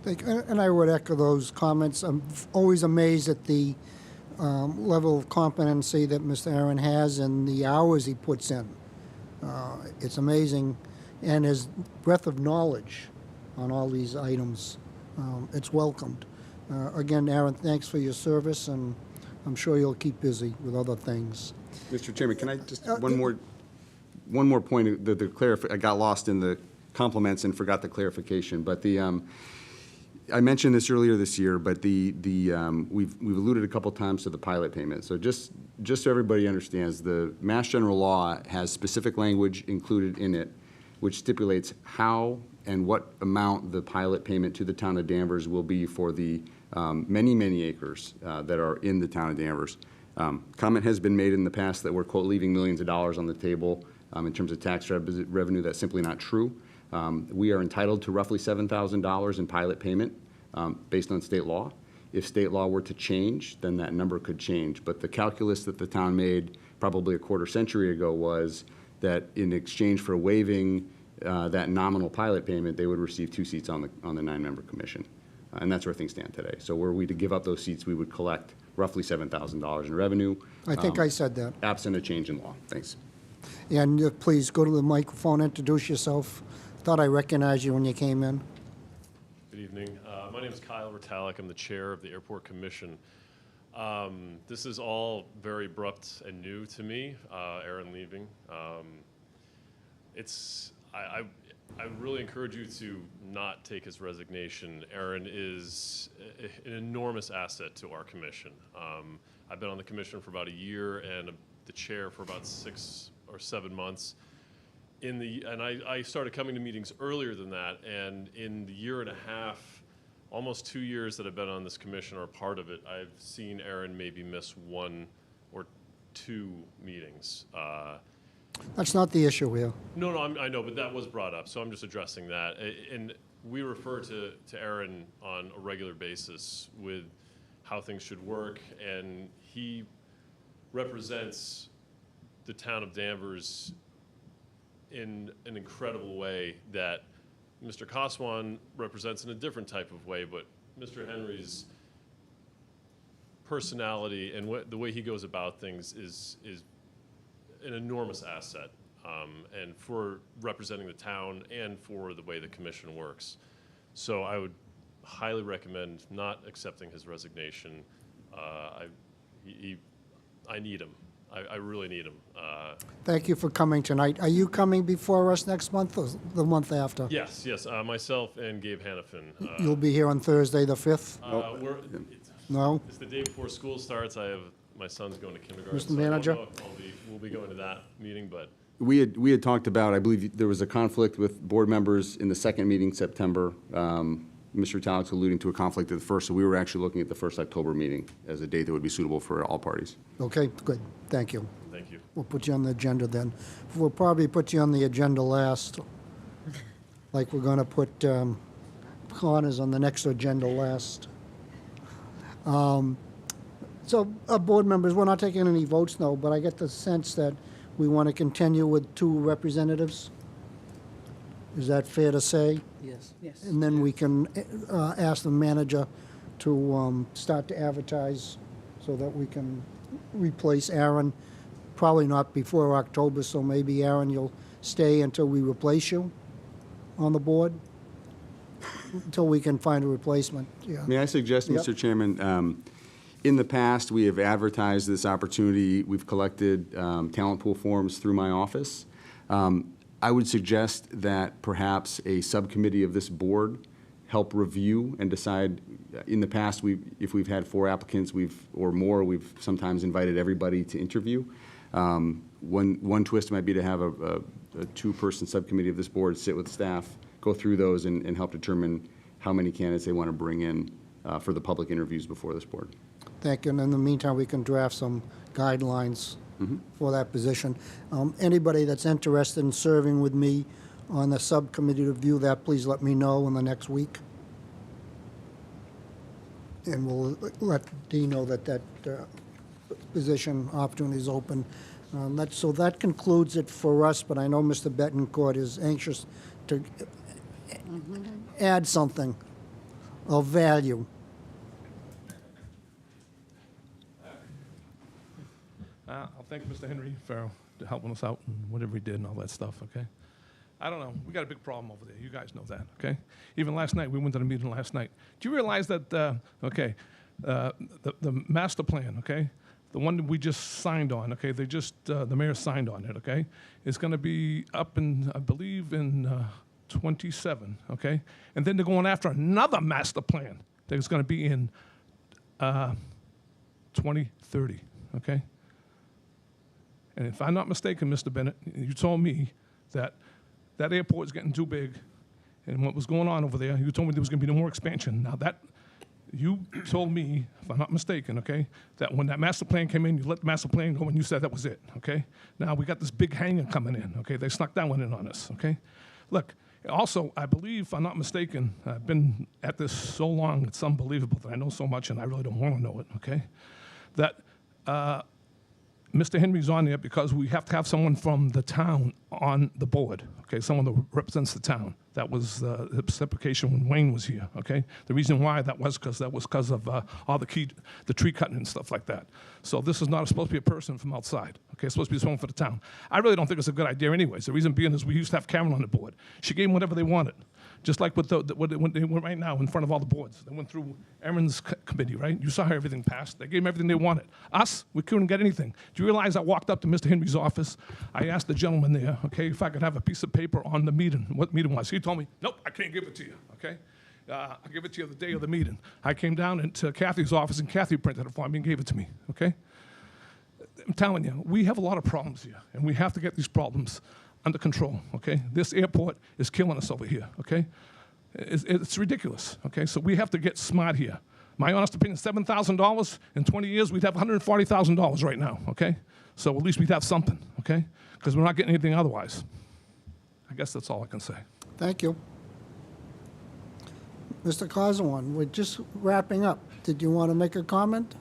And I would echo those comments. I'm always amazed at the level of competency that Mr. Aaron has and the hours he puts in. It's amazing, and his breadth of knowledge on all these items, it's welcomed. Again, Aaron, thanks for your service, and I'm sure you'll keep busy with other things. Mr. Chairman, can I just, one more point, I got lost in the compliments and forgot the clarification, but I mentioned this earlier this year, but we've alluded a couple times to the pilot payment. So just so everybody understands, the Mass General Law has specific language included in it, which stipulates how and what amount the pilot payment to the town of Danvers will be for the many, many acres that are in the town of Danvers. Comment has been made in the past that we're, quote, leaving millions of dollars on the table in terms of tax revenue. That's simply not true. We are entitled to roughly $7,000 in pilot payment based on state law. If state law were to change, then that number could change. But the calculus that the town made probably a quarter century ago was that in exchange for waiving that nominal pilot payment, they would receive 2 seats on the 9-member commission. And that's where things stand today. So were we to give up those seats, we would collect roughly $7,000 in revenue. I think I said that. Absent a change in law. Thanks. And please go to the microphone, introduce yourself. Thought I recognized you when you came in. Good evening. My name is Kyle Vitalik. I'm the chair of the Airport Commission. This is all very abrupt and new to me, Aaron leaving. I really encourage you to not take his resignation. Aaron is an enormous asset to our commission. I've been on the commission for about a year and the chair for about 6 or 7 months. I started coming to meetings earlier than that, and in the year and a half, almost 2 years that I've been on this commission or part of it, I've seen Aaron maybe miss 1 or 2 meetings. That's not the issue here. No, I know, but that was brought up, so I'm just addressing that. And we refer to Aaron on a regular basis with how things should work, and he represents the town of Danvers in an incredible way that Mr. Koswan represents in a different type of way, but Mr. Henry's personality and the way he goes about things is an enormous asset, and for representing the town and for the way the commission works. So I would highly recommend not accepting his resignation. I need him. I really need him. Thank you for coming tonight. Are you coming before us next month or the month after? Yes. Myself and Gabe Hannafin. You'll be here on Thursday, the 5th? No? It's the day before school starts. My son's going to kindergarten. Mr. Manager? So I don't know if we'll be going to that meeting, but. We had talked about, I believe there was a conflict with board members in the second meeting, September. Mr. Talik's alluding to a conflict at the first, so we were actually looking at the first October meeting as a date that would be suitable for all parties. Okay, good. Thank you. Thank you. We'll put you on the agenda then. We'll probably put you on the agenda last, like we're going to put Connors on the next agenda last. So, board members, we're not taking any votes now, but I get the sense that we want to continue with 2 representatives. Is that fair to say? Yes. Yes. And then we can ask the manager to start to advertise so that we can replace Aaron. Probably not before October, so maybe, Aaron, you'll stay until we replace you on the board? Until we can find a replacement, yeah. May I suggest, Yep. Mr. Chairman, in the past, we have advertised this opportunity. We've collected talent pool forms through my office. I would suggest that perhaps a subcommittee of this board help review and decide. In the past, if we've had 4 applicants or more, we've sometimes invited everybody to interview. One twist might be to have a 2-person subcommittee of this board sit with staff, go through those, and help determine how many candidates they want to bring in for the public interviews before this board. Thank you, and in the meantime, we can draft some guidelines for that position. Anybody that's interested in serving with me on the subcommittee to review that, please let me know in the next week. And we'll let Dee know that position opportunity is open. So that concludes it for us, but I know Mr. Betancourt is anxious to add something of value. I'll thank Mr. Henry for helping us out and whatever he did and all that stuff, okay? I don't know. We got a big problem over there. You guys know that, okay? Even last night, we went to the meeting last night. Do you realize that, the master plan, okay? The one that we just signed on, okay? The mayor signed on it, okay? It's going to be up in, I believe, in 27, okay? And then they're going after another master plan that's going to be in 2030, okay? And if I'm not mistaken, Mr. Bennett, you told me that that airport is getting too big, and what was going on over there, you told me there was going to be no more expansion. Now that, you told me, if I'm not mistaken, okay, that when that master plan came in, you let the master plan go and you said that was it, okay? Now we got this big hangar coming in, okay? They snuck that one in on us, okay? Look, also, I believe, if I'm not mistaken, I've been at this so long, it's unbelievable that I know so much and I really don't want to know it, okay? That Mr. Henry's on there because we have to have someone from the town on the board, okay? Someone that represents the town. That was the reciprocation when Wayne was here, okay? The reason why that was because of all the tree cutting and stuff like that. So this is not supposed to be a person from outside, okay? It's supposed to be someone for the town. I really don't think it's a good idea anyways. The reason being is we used to have Karen on the board. She gave them whatever they wanted. Just like with what they went right now in front of all the boards. They went through Aaron's committee, right? You saw how everything passed. They gave them everything they wanted. Us, we couldn't get anything. Do you realize I walked up to Mr. Henry's office? I asked the gentleman there, okay, if I could have a piece of paper on the meeting, what meeting was. He told me, nope, I can't give it to you, okay? I'll give it to you the day of the meeting. I came down into Kathy's office, and Kathy printed it for me and gave it to me, okay? I'm telling you, we have a lot of problems here, and we have to get these problems under control, okay? This airport is killing us over here, okay? It's ridiculous, okay? So we have to get smart here. My honest opinion, $7,000 in 20 years, we'd have $140,000 right now, okay? So at least we'd have something, okay? Because we're not getting anything otherwise. I guess that's all I can say. Thank you. Mr. Coswan, we're just wrapping up. Did you want to make a comment?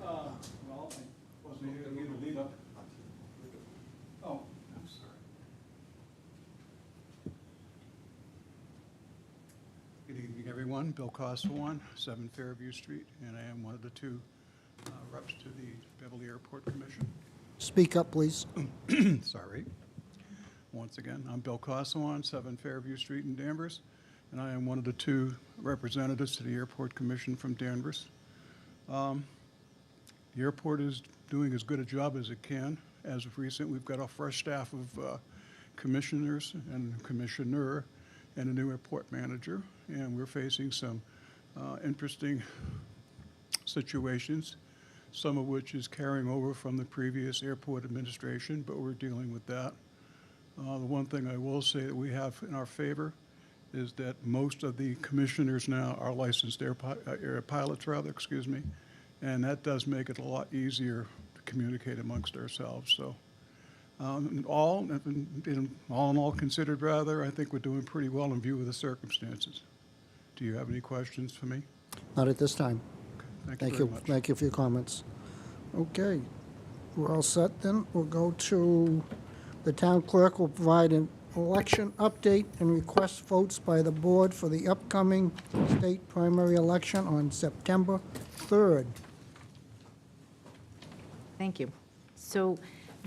Well, I wasn't here to give a lead up. Oh, I'm sorry. Good evening, everyone. Bill Coswan, 7 Fairview Street, and I am one of the 2 reps to the Beverly Airport Commission. Speak up, please. Sorry. Once again, I'm Bill Coswan, 7 Fairview Street in Danvers, and I am one of the 2 representatives to the Airport Commission from Danvers. The airport is doing as good a job as it can. As of recent, we've got a fresh staff of commissioners and commissioner and a new airport manager, and we're facing some interesting situations, some of which is carrying over from the previous airport administration, but we're dealing with that. The one thing I will say that we have in our favor is that most of the commissioners now are licensed air pilots, and that does make it a lot easier to communicate amongst ourselves. So, all in all considered, I think we're doing pretty well in view of the circumstances. Do you have any questions for me? Not at this time. Okay. Thank you very much. Thank you for your comments. Okay, we're all set then. We'll go to the town clerk will provide an election update and request votes by the board for the upcoming state primary election on September 3rd. Thank you. So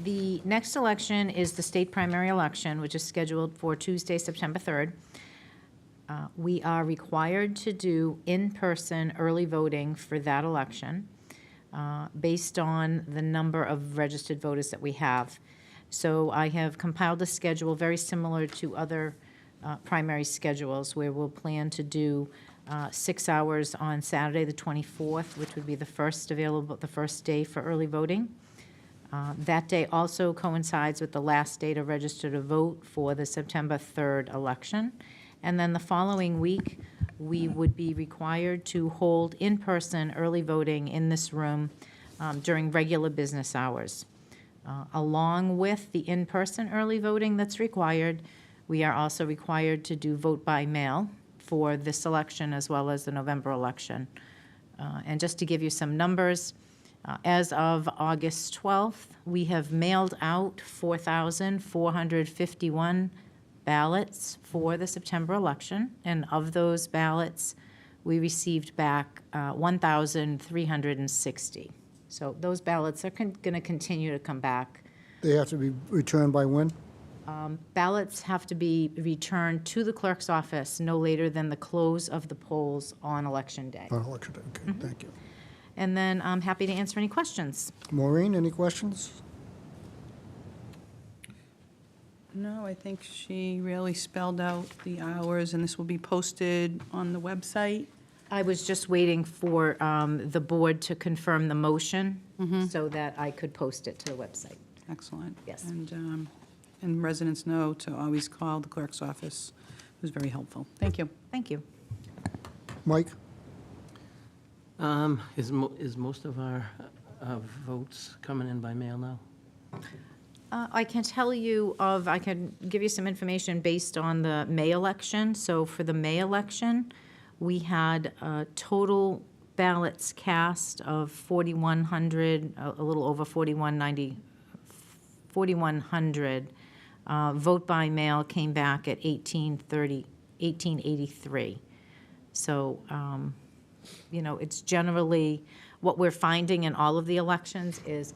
the next election is the state primary election, which is scheduled for Tuesday, September 3rd. We are required to do in-person early voting for that election based on the number of registered voters that we have. So I have compiled a schedule very similar to other primary schedules where we'll plan to do 6 hours on Saturday, the 24th, which would be the first day for early voting. That day also coincides with the last day to register to vote for the September 3rd election. And then the following week, we would be required to hold in-person early voting in this room during regular business hours. Along with the in-person early voting that's required, we are also required to do vote by mail for this election as well as the November election. And just to give you some numbers, As of August 12th, we have mailed out 4,451 ballots for the September election, and of those ballots, we received back 1,360. So those ballots are going to continue to come back. They have to be returned by when? Ballots have to be returned to the clerk's office no later than the close of the polls on Election Day. On election day, okay, thank you. And then I'm happy to answer any questions. Maureen, any questions? No, I think she really spelled out the hours, and this will be posted on the website. I was just waiting for the board to confirm the motion so that I could post it to the website. Excellent. Yes. And residents know to always call the clerk's office. It was very helpful. Thank you. Thank you. Mike? Is most of our votes coming in by mail now? I can tell you I can give you some information based on the May election. So for the May election, we had total ballots cast of 4,100, a little over 4,100. Vote by mail came back at 1,883. So, it's generally, what we're finding in all of the elections is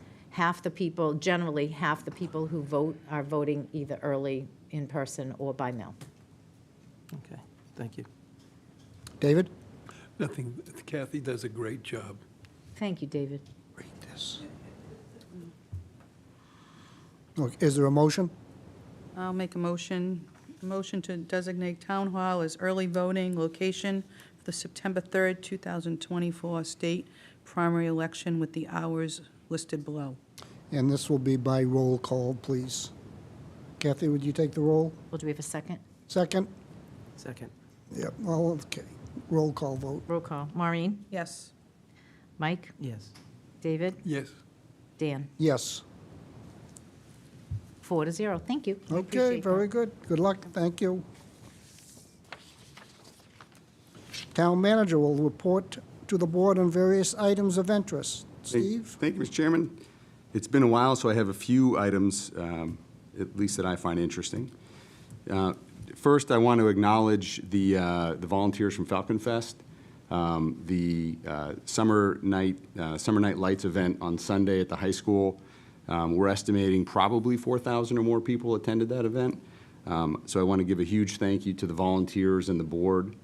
generally half the people who vote are voting either early, in person, or by mail. Okay, thank you. David? Nothing, Kathy does a great job. Thank you, David. Read this. Okay, is there a motion? I'll make a motion to designate Town Hall as early voting location for the September 3rd, 2024 state primary election with the hours listed below. And this will be by roll call, please. Kathy, would you take the roll? Well, do we have a second? Second? Second. Yep, well, okay. Roll call vote. Roll call. Maureen? Yes. Mike? Yes. David? Yes. Dan? Yes. 4-0. Thank you. I Okay, appreciate very that. good. Good luck, thank you. Town manager will report to the board on various items of interest. Steve? Thank you, Mr. Chairman. It's been a while, so I have a few items, at least that I find interesting. First, I want to acknowledge the volunteers from Falcon Fest. The Summer Night Lights event on Sunday at the high school. We're estimating probably 4,000 or more people attended that event. So I want to give a huge thank you to the volunteers and the board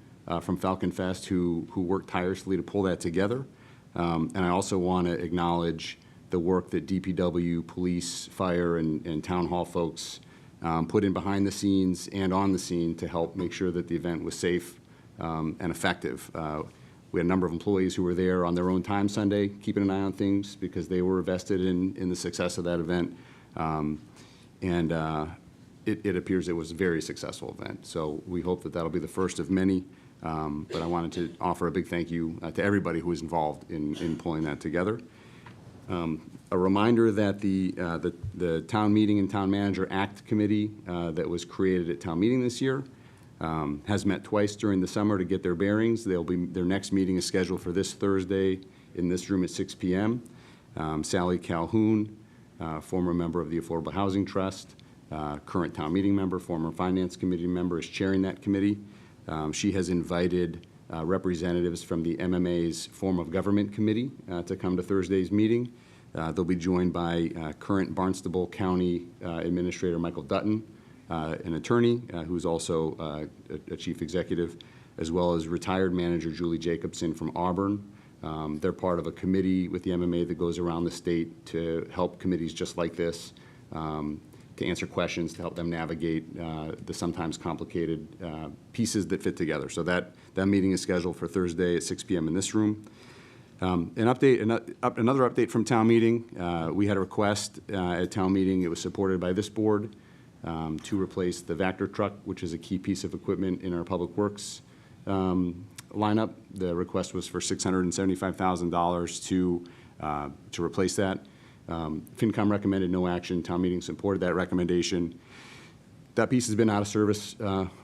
from Falcon Fest who worked tirelessly to pull that together. And I also want to acknowledge the work that DPW, police, fire, and town hall folks put in behind the scenes and on the scene to help make sure that the event was safe and effective. We had a number of employees who were there on their own time Sunday, keeping an eye on things because they were vested in the success of that event. It appears it was a very successful event. So we hope that that'll be the first of many. But I wanted to offer a big thank you to everybody who was involved in pulling that together. A reminder that the Town Meeting and Town Manager Act Committee that was created at Town Meeting this year has met twice during the summer to get their bearings. Their next meeting is scheduled for this Thursday in this room at 6 p.m. Sally Calhoun, former member of the Affordable Housing Trust, current Town Meeting member, former Finance Committee member, is chairing that committee. She has invited representatives from the MMA's Form of Government Committee to come to Thursday's meeting. They'll be joined by current Barnstable County Administrator Michael Dutton, an attorney who's also a chief executive, as well as retired manager Julie Jacobson from Auburn. They're part of a committee with the MMA that goes around the state to help committees just like this, to answer questions, to help them navigate the sometimes complicated pieces that fit together. So that meeting is scheduled for Thursday at 6 p.m. in this room. Another update from Town Meeting. We had a request at Town Meeting. It was supported by this board to replace the Vector truck, which is a key piece of equipment in our Public Works lineup. The request was for $675,000 to replace that. FinCom recommended no action. Town Meeting supported that recommendation. That piece has been out of service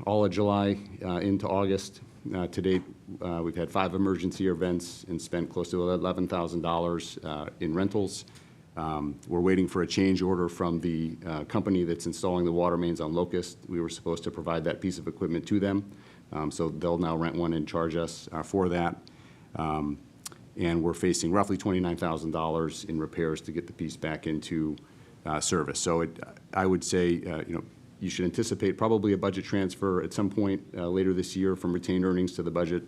all of July into August. To date, we've had 5 emergency events and spent close to $11,000 in rentals. We're waiting for a change order from the company that's installing the water mains on Locust. We were supposed to provide that piece of equipment to them, so they'll now rent one and charge us for that. And we're facing roughly $29,000 in repairs to get the piece back into service. So I would say, you should anticipate probably a budget transfer at some point later this year from retained earnings to the budget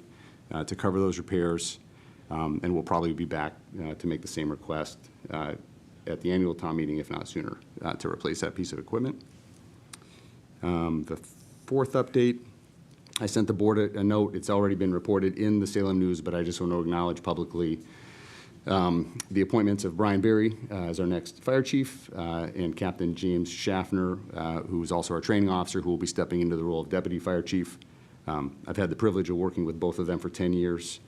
to cover those repairs. And we'll probably be back to make the same request at the annual town meeting, if not sooner, to replace that piece of equipment. The fourth update, I sent the board a note. It's already been reported in the Salem News, but I just want to acknowledge publicly the appointments of Brian Berry as our next fire chief and Captain James Schaffner, who is also our training officer, who will be stepping into the role of deputy fire chief. I've had the privilege of working with both of them for 10 years.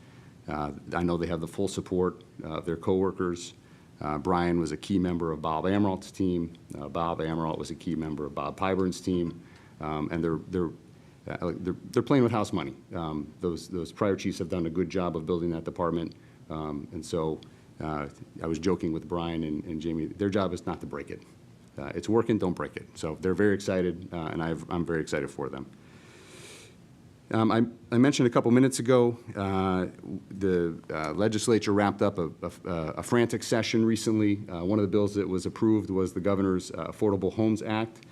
I know they have the full support of their coworkers. Brian was a key member of Bob Amaralt's team. Bob Amaralt was a key member of Bob Pyburn's team. And they're playing with house money. Those prior chiefs have done a good job of building that department. And so I was joking with Brian and Jamie, their job is not to break it. It's working, don't break it. So they're very excited, and I'm very excited for them. I mentioned a couple minutes ago, the legislature wrapped up a frantic session recently. One of the bills that was approved was the governor's Affordable Homes Act.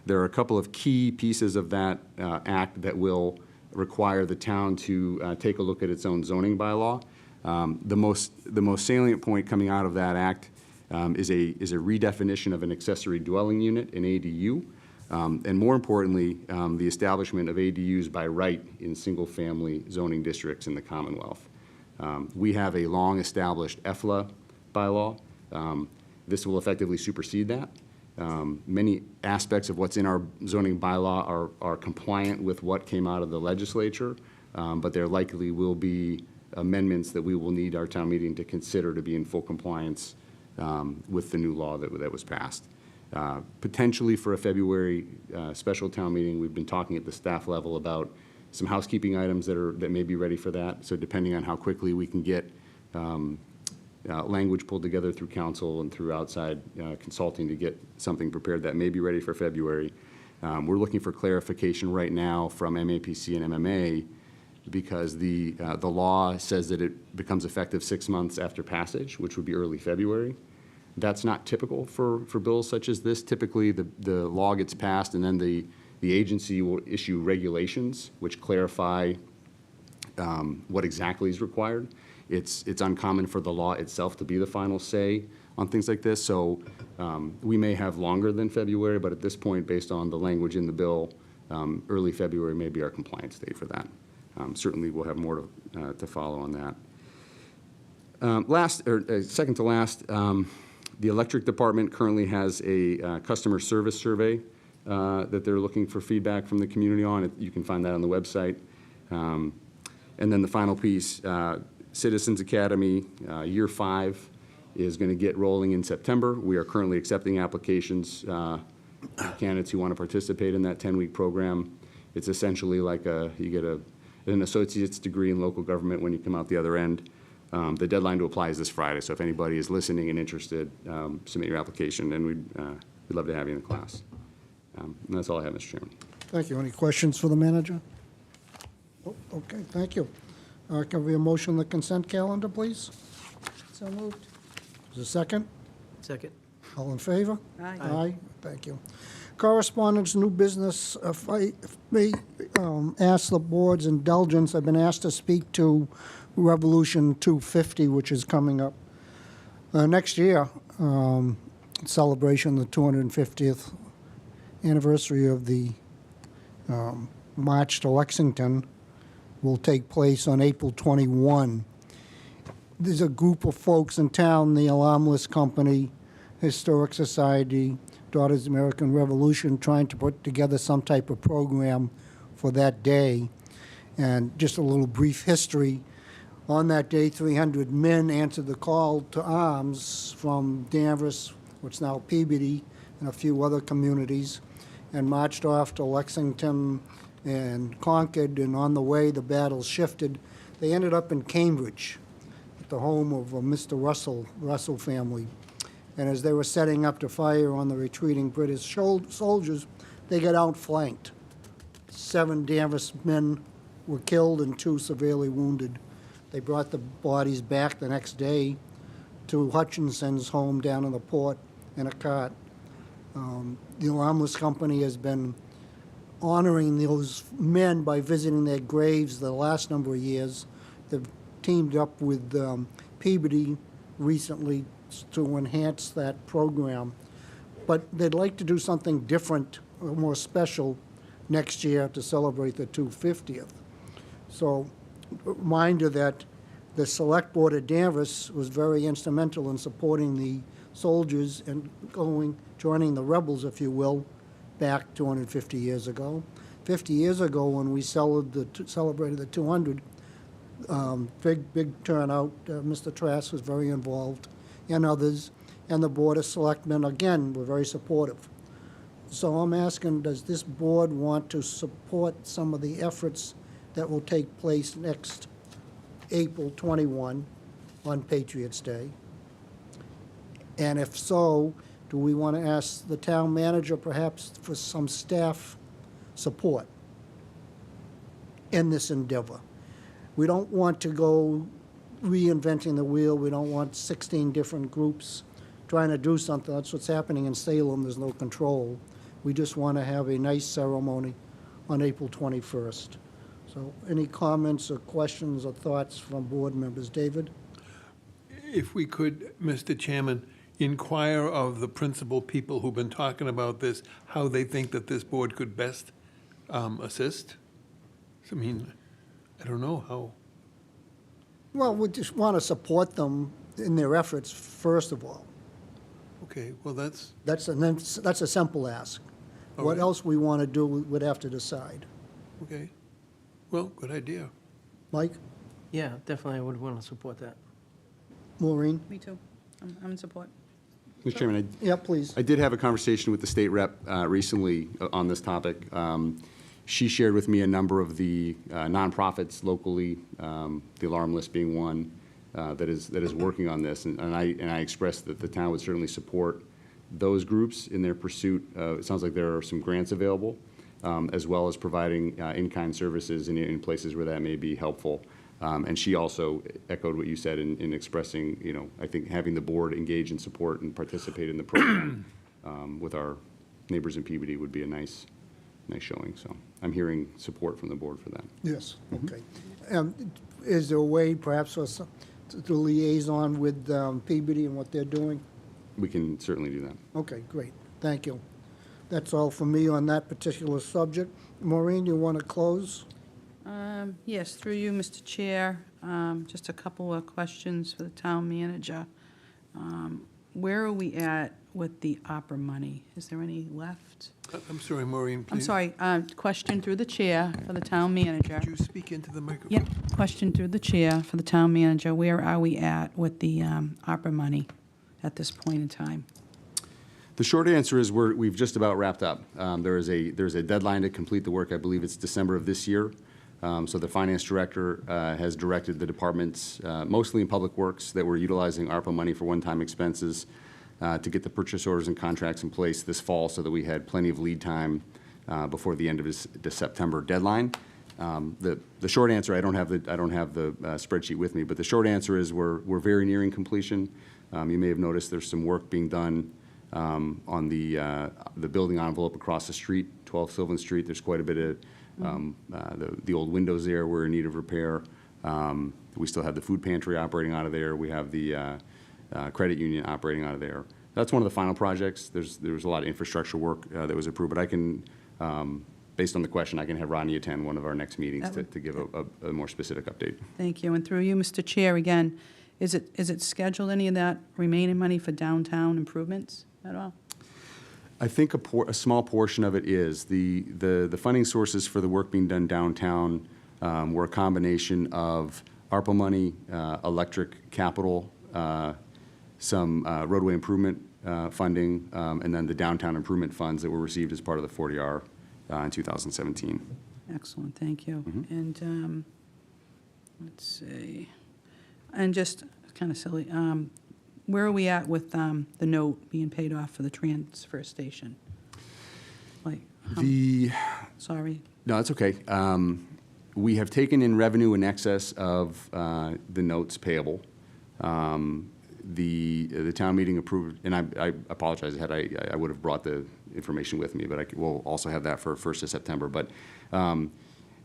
There are a couple of key pieces of that act that will require the town to take a look at its own zoning bylaw. The most salient point coming out of that act is a redefinition of an accessory dwelling unit, an ADU, and more importantly, the establishment of ADUs by right in single-family zoning districts in the Commonwealth. We have a long-established EFLA bylaw. This will effectively supersede that. Many aspects of what's in our zoning bylaw are compliant with what came out of the legislature, but there likely will be amendments that we will need our town meeting to consider to be in full compliance with the new law that was passed. Potentially for a February special town meeting, we've been talking at the staff level about some housekeeping items that may be ready for that. So depending on how quickly we can get language pulled together through council and through outside consulting to get something prepared that may be ready for February. We're looking for clarification right now from MAPC and MMA because the law says that it becomes effective 6 months after passage, which would be early February. That's not typical for bills such as this. Typically, the law gets passed and then the agency will issue regulations which clarify what exactly is required. It's uncommon for the law itself to be the final say on things like this, so we may have longer than February, but at this point, based on the language in the bill, early February may be our compliance date for that. Certainly, we'll have more to follow on that. Second to last, the electric department currently has a customer service survey that they're looking for feedback from the community on. You can find that on the website. And then the final piece, Citizens Academy, year 5 is going to get rolling in September. We are currently accepting applications for candidates who want to participate in that 10-week program. It's essentially like you get an associate's degree in local government when you come out the other end. The deadline to apply is this Friday, so if anybody is listening and interested, submit your application, and we'd love to have you in the class. And that's all I have, Mr. Chairman. Thank you. Any questions for the manager? Oh, okay, thank you. Can we have a motion on the consent calendar, please? So moved. Is there a second? Second. All in favor? Aye. Aye, thank you. Correspondence, new business. If I may ask the board's indulgence, I've been asked to speak to Revolution 250, which is coming up next year, celebration of the 250th anniversary of the March to Lexington will take place on April 21. There's a group of folks in town, the Alarm List Company, Historic Society, Daughters of the American Revolution, trying to put together some type of program for that day. And just a little brief history. On that day, 300 men answered the call to arms from Danvers, what's now Peabody, and a few other communities, and marched off to Lexington and Concord, and on the way, the battle shifted. They ended up in Cambridge, at the home of Mr. Russell family. And as they were setting up to fire on the retreating British soldiers, they got outflanked. 7 Danvers men were killed and 2 severely wounded. They brought the bodies back the next day to Hutchinson's home down in the port in a cart. The Alarmless Company has been honoring those men by visiting their graves the last number of years. They've teamed up with Peabody recently to enhance that program. But they'd like to do something different, or more special, next year to celebrate the 250th. So, reminder that the Select Board of Danvers was very instrumental in supporting the soldiers and joining the rebels, if you will, back 250 years ago. 50 years ago, when we celebrated the 200, big turnout. Mr. Trask was very involved, and others, and the Board of Selectmen, again, were very supportive. So I'm asking, does this board want to support some of the efforts that will take place next April 21 on Patriots' Day? And if so, do we want to ask the town manager perhaps for some staff support in this endeavor? We don't want to go reinventing the wheel. We don't want 16 different groups trying to do something. That's what's happening in Salem. There's no control. We just want to have a nice ceremony on April 21st. So any comments or questions or thoughts from board members? David? If we could, Mr. Chairman, inquire of the principal people who've been talking about this, how they think that this board could best assist? I mean, I don't know how. Well, we just want to support them in their efforts, first of all. Okay, well, that's a simple ask. All What right. else we want to do, we'd have to decide. okay. Well, good idea. Mike? Yeah, definitely, I would want to support that. Maureen? Me too. I'm in support. Mr. Chairman, Yeah, please. I did have a conversation with the state rep recently on this topic. She shared with me a number of the nonprofits locally, the Alarm List being one, that is working on this, and I expressed that the town would certainly support those groups in their pursuit. It sounds like there are some grants available, as well as providing in-kind services in places where that may be helpful. And she also echoed what you said in expressing, I think having the board engage and support and participate in the program with our neighbors in Peabody would be a nice showing. So I'm hearing support from the board for that. Yes, okay. Is there a way perhaps for us to liaison with Peabody and what they're doing? We can certainly do that. Okay, great. Thank you. That's all for me on that particular subject. Maureen, you want to close? Yes, through you, Mr. Chair, just a couple of questions for the town manager. Where are we at with the opera money? Is there any left? I'm sorry, Maureen, please. I'm sorry, question through the chair for the town manager. Could you speak into the microphone? Yep, question through the chair for the town manager. Where are we at with the opera money at this point in time? The short answer is we've just about wrapped up. There's a deadline to complete the work. I believe it's December of this year. So the finance director has directed the departments, mostly in public works, that we're utilizing ARPA money for one-time expenses to get the purchase orders and contracts in place this fall, so that we had plenty of lead time before the end of the September deadline. The short answer, I don't have the spreadsheet with me, but the short answer is we're very nearing completion. You may have noticed there's some work being done on the building envelope across the street, 12 Sylvan Street. There's quite a bit of the old windows there were in need of repair. We still have the food pantry operating out of there. We have the credit union operating out of there. That's one of the final projects. There was a lot of infrastructure work that was approved, but I can, based on the question, I can have Rodney attend one of our next meetings to give a more specific update. Thank you. And through you, Mr. Chair, again, is it scheduled, any of that remaining money for downtown improvements at all? I think a small portion of it is. The funding sources for the work being done downtown were a combination of ARPA money, electric capital, some roadway improvement funding, and then the downtown improvement funds that were received as part of the 40R in 2017. Excellent, thank you. Mhm. And, let's see, and just kind of silly, where are we at with the note being paid off for the transfer station? Like, sorry. No, it's okay. We have taken in revenue in excess of the notes payable. The town meeting approved, and I apologize, I would have brought the information with me, but we'll also have that for 1st of September. But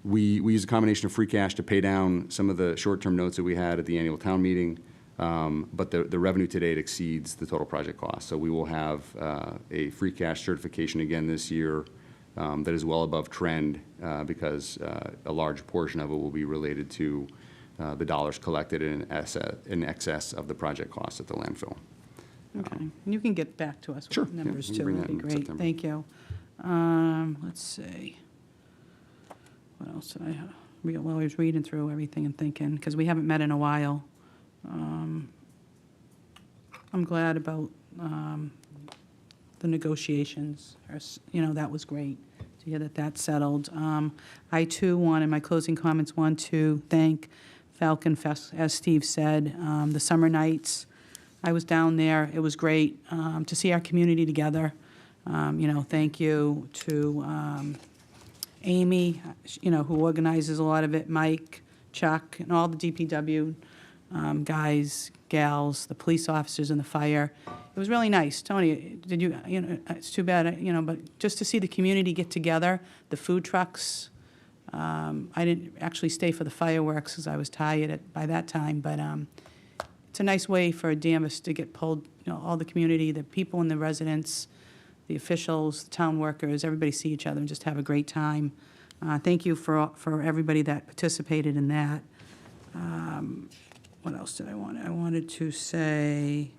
we use a combination of free cash to pay down some of the short-term notes that we had at the annual town meeting. But the revenue to date exceeds the total project cost. So we will have a free cash certification again this year that is well above trend because a large portion of it will be related to the dollars collected in excess of the project cost at the landfill. Okay, and you can get back to us Sure, with numbers yeah, we can too, bring that'd be that in great, September. thank you. Let's see. What else did I have? Well, I was reading through everything and thinking, because we haven't met in a while. I'm glad about the negotiations, that was great to hear that that's settled. I too want, in my closing comments, want to thank Falcon Fest, as Steve said, the summer nights. I was down there, it was great to see our community together. Thank you to Amy, who organizes a lot of it, Mike, Chuck, and all the DPW guys, gals, the police officers and the fire. It was really nice. Tony, did you, it's too bad, but just to see the community get together, the food trucks. I didn't actually stay for the fireworks because I was tired by that time, but it's a nice way for Danvers to get pulled, all the community, the people and the residents, the officials, the town workers, everybody see each other and just have a great time. Thank you for everybody that participated in that. What else did I want? I wanted to say,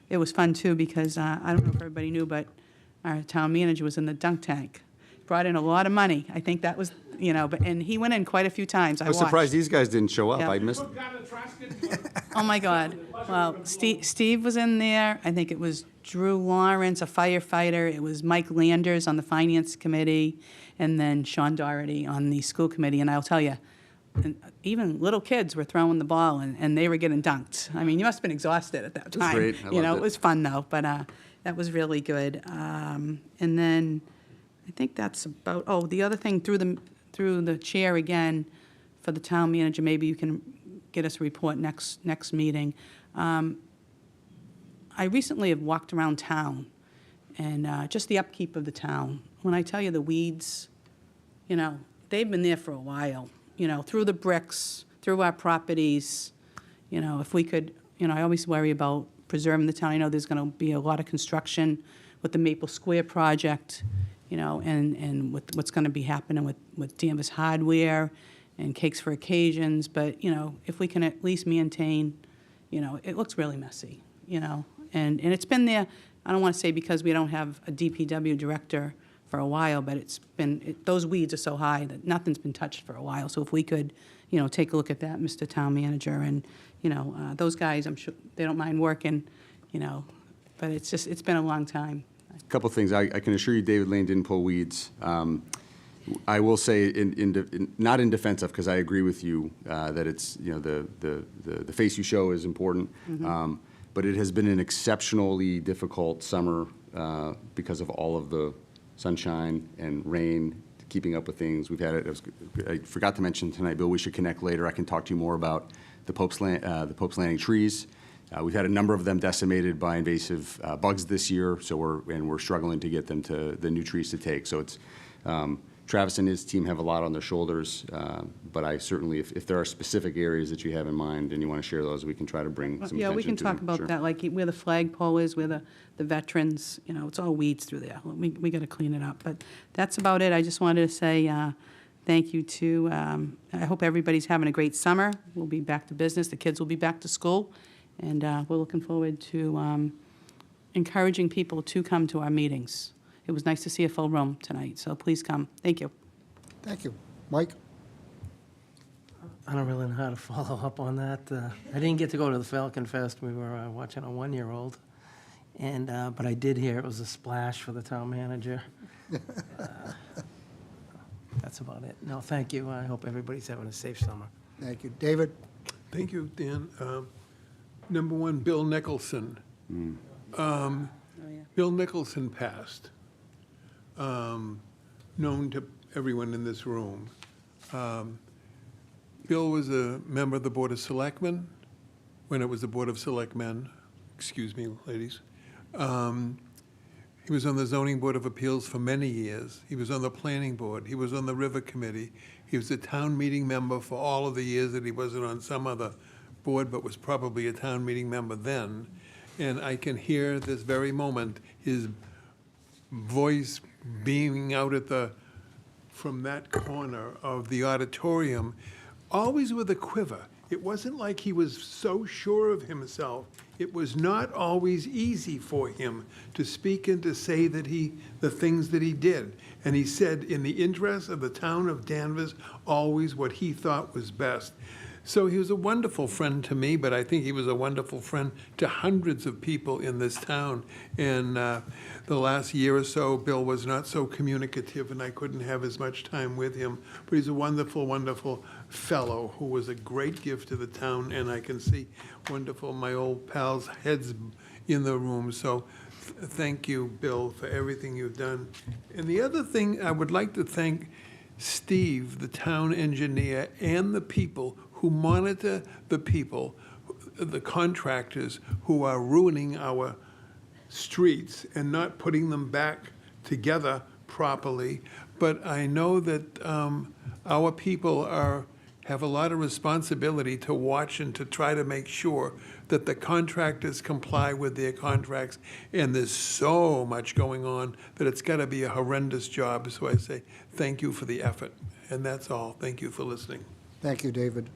it was fun too because I don't know if everybody knew, but our town manager was in the dunk tank. Brought in a lot of money. I think that was, and he went in quite a few times. I was surprised these guys didn't show up. Yeah. I missed. Oh, my God. Well, Steve was in there. I think it was Drew Lawrence, a firefighter. It was Mike Landers on the Finance Committee, and then Sean Doherty on the School Committee. And I'll tell you, even little kids were throwing the ball, and they were getting dunked. I mean, you must have been exhausted at that time. It was great. I loved it was fun, though. But that was really good. And then I think that's about, the other thing, through the chair again, for the town manager, maybe you can get us a report next meeting. I recently have walked around town, and just the upkeep of the town. When I tell you the weeds, they've been there for a while, through the bricks, through our properties. If we could, I always worry about preserving the town. I know there's going to be a lot of construction with the Maple Square project, and with what's going to be happening with Danvers Hardware and Cakes for Occasions. But, if we can at least maintain, it looks really messy, and it's been there. I don't want to say because we don't have a DPW director for a while, but those weeds are so high that nothing's been touched for a while. So if we could, take a look at that, Mr. Town Manager, and, those guys, I'm sure they don't mind working, but it's been a long time. A couple things. I can assure you David Lane didn't pull weeds. I will say, not in defense of, because I agree with you that it's, the face you show is important. Mm-hmm. But it has been an exceptionally difficult summer because of all of the sunshine and rain, keeping up with things. We've had it. I forgot to mention tonight, Bill. We should connect later. I can talk to you more about the Pope's Landing trees. We've had a number of them decimated by invasive bugs this year, so we're struggling to get them to the new trees to take. So it's Travis and his team have a lot on their shoulders, but I certainly, if there are specific areas that you have in mind and you want to share those, we can try to bring some attention to them. Yeah, we can talk about Sure. that, like where the flagpole is, where the veterans, it's all weeds through there. We got to clean it up. But that's about it. I just wanted to say thank you to, I hope everybody's having a great summer. We'll be back to business. The kids will be back to school. And we're looking forward to encouraging people to come to our meetings. It was nice to see a full room tonight, so please come. Thank you. Thank you. Mike? I don't really know how to follow up on that. I didn't get to go to the Falcon Fest. We were watching a one-year-old. But I did hear it was a splash for the town manager. That's about it. No, thank you. I hope everybody's having a safe summer. Thank you. David? Thank you, Dan. Number one, Bill Nicholson. Bill Nicholson passed, known to everyone in this room. Bill was a member of the Board of Selectmen, when it was the Board of Selectmen, excuse me, ladies. He was on the Zoning Board of Appeals for many years. He was on the Planning Board. He was on the River Committee. He was a town meeting member for all of the years that he wasn't on some other board, but was probably a town meeting member then. And I can hear this very moment, his voice beaming out from that corner of the auditorium, always with a quiver. It wasn't like he was so sure of himself. It was not always easy for him to speak and to say that the things that he did. And he said, in the interest of the town of Danvers, always what he thought was best. So he was a wonderful friend to me, but I think he was a wonderful friend to hundreds of people in this town. And the last year or so, Bill was not so communicative, and I couldn't have as much time with him. But he's a wonderful, wonderful fellow who was a great gift to the town, and I can see wonderful, my old pals' heads in the room. So thank you, Bill, for everything you've done. And the other thing, I would like to thank Steve, the town engineer, and the people who monitor the people, the contractors who are ruining our streets and not putting them back together properly. But I know that our people have a lot of responsibility to watch and to try to make sure that the contractors comply with their contracts. And there's so much going on that it's got to be a horrendous job. So I say thank you for the effort. And that's all. Thank you for listening. Thank you, David.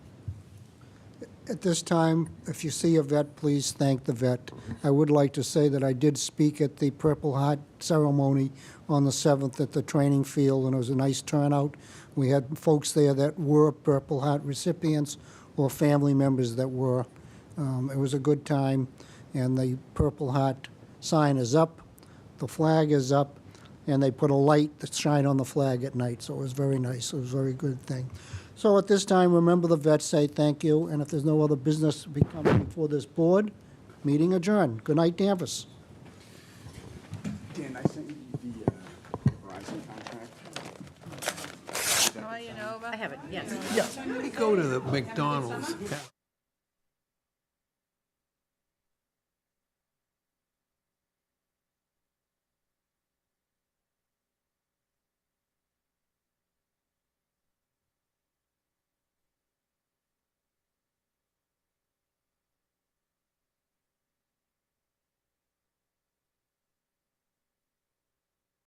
At this time, if you see a vet, please thank the vet. I would like to say that I did speak at the Purple Heart ceremony on the 7th at the training field, and it was a nice turnout. We had folks there that were Purple Heart recipients or family members that were. It was a good time, and the Purple Heart sign is up, the flag is up, and they put a light that shine on the flag at night, so it was very nice. It was a very good thing. So at this time, remember the vets, say thank you, and if there's no other business to be coming before this board, meeting adjourned. Good night, Danvers. Dan, I sent you the Verizon contract. Oh, you know, I have it, yes. Let me go to the McDonald's.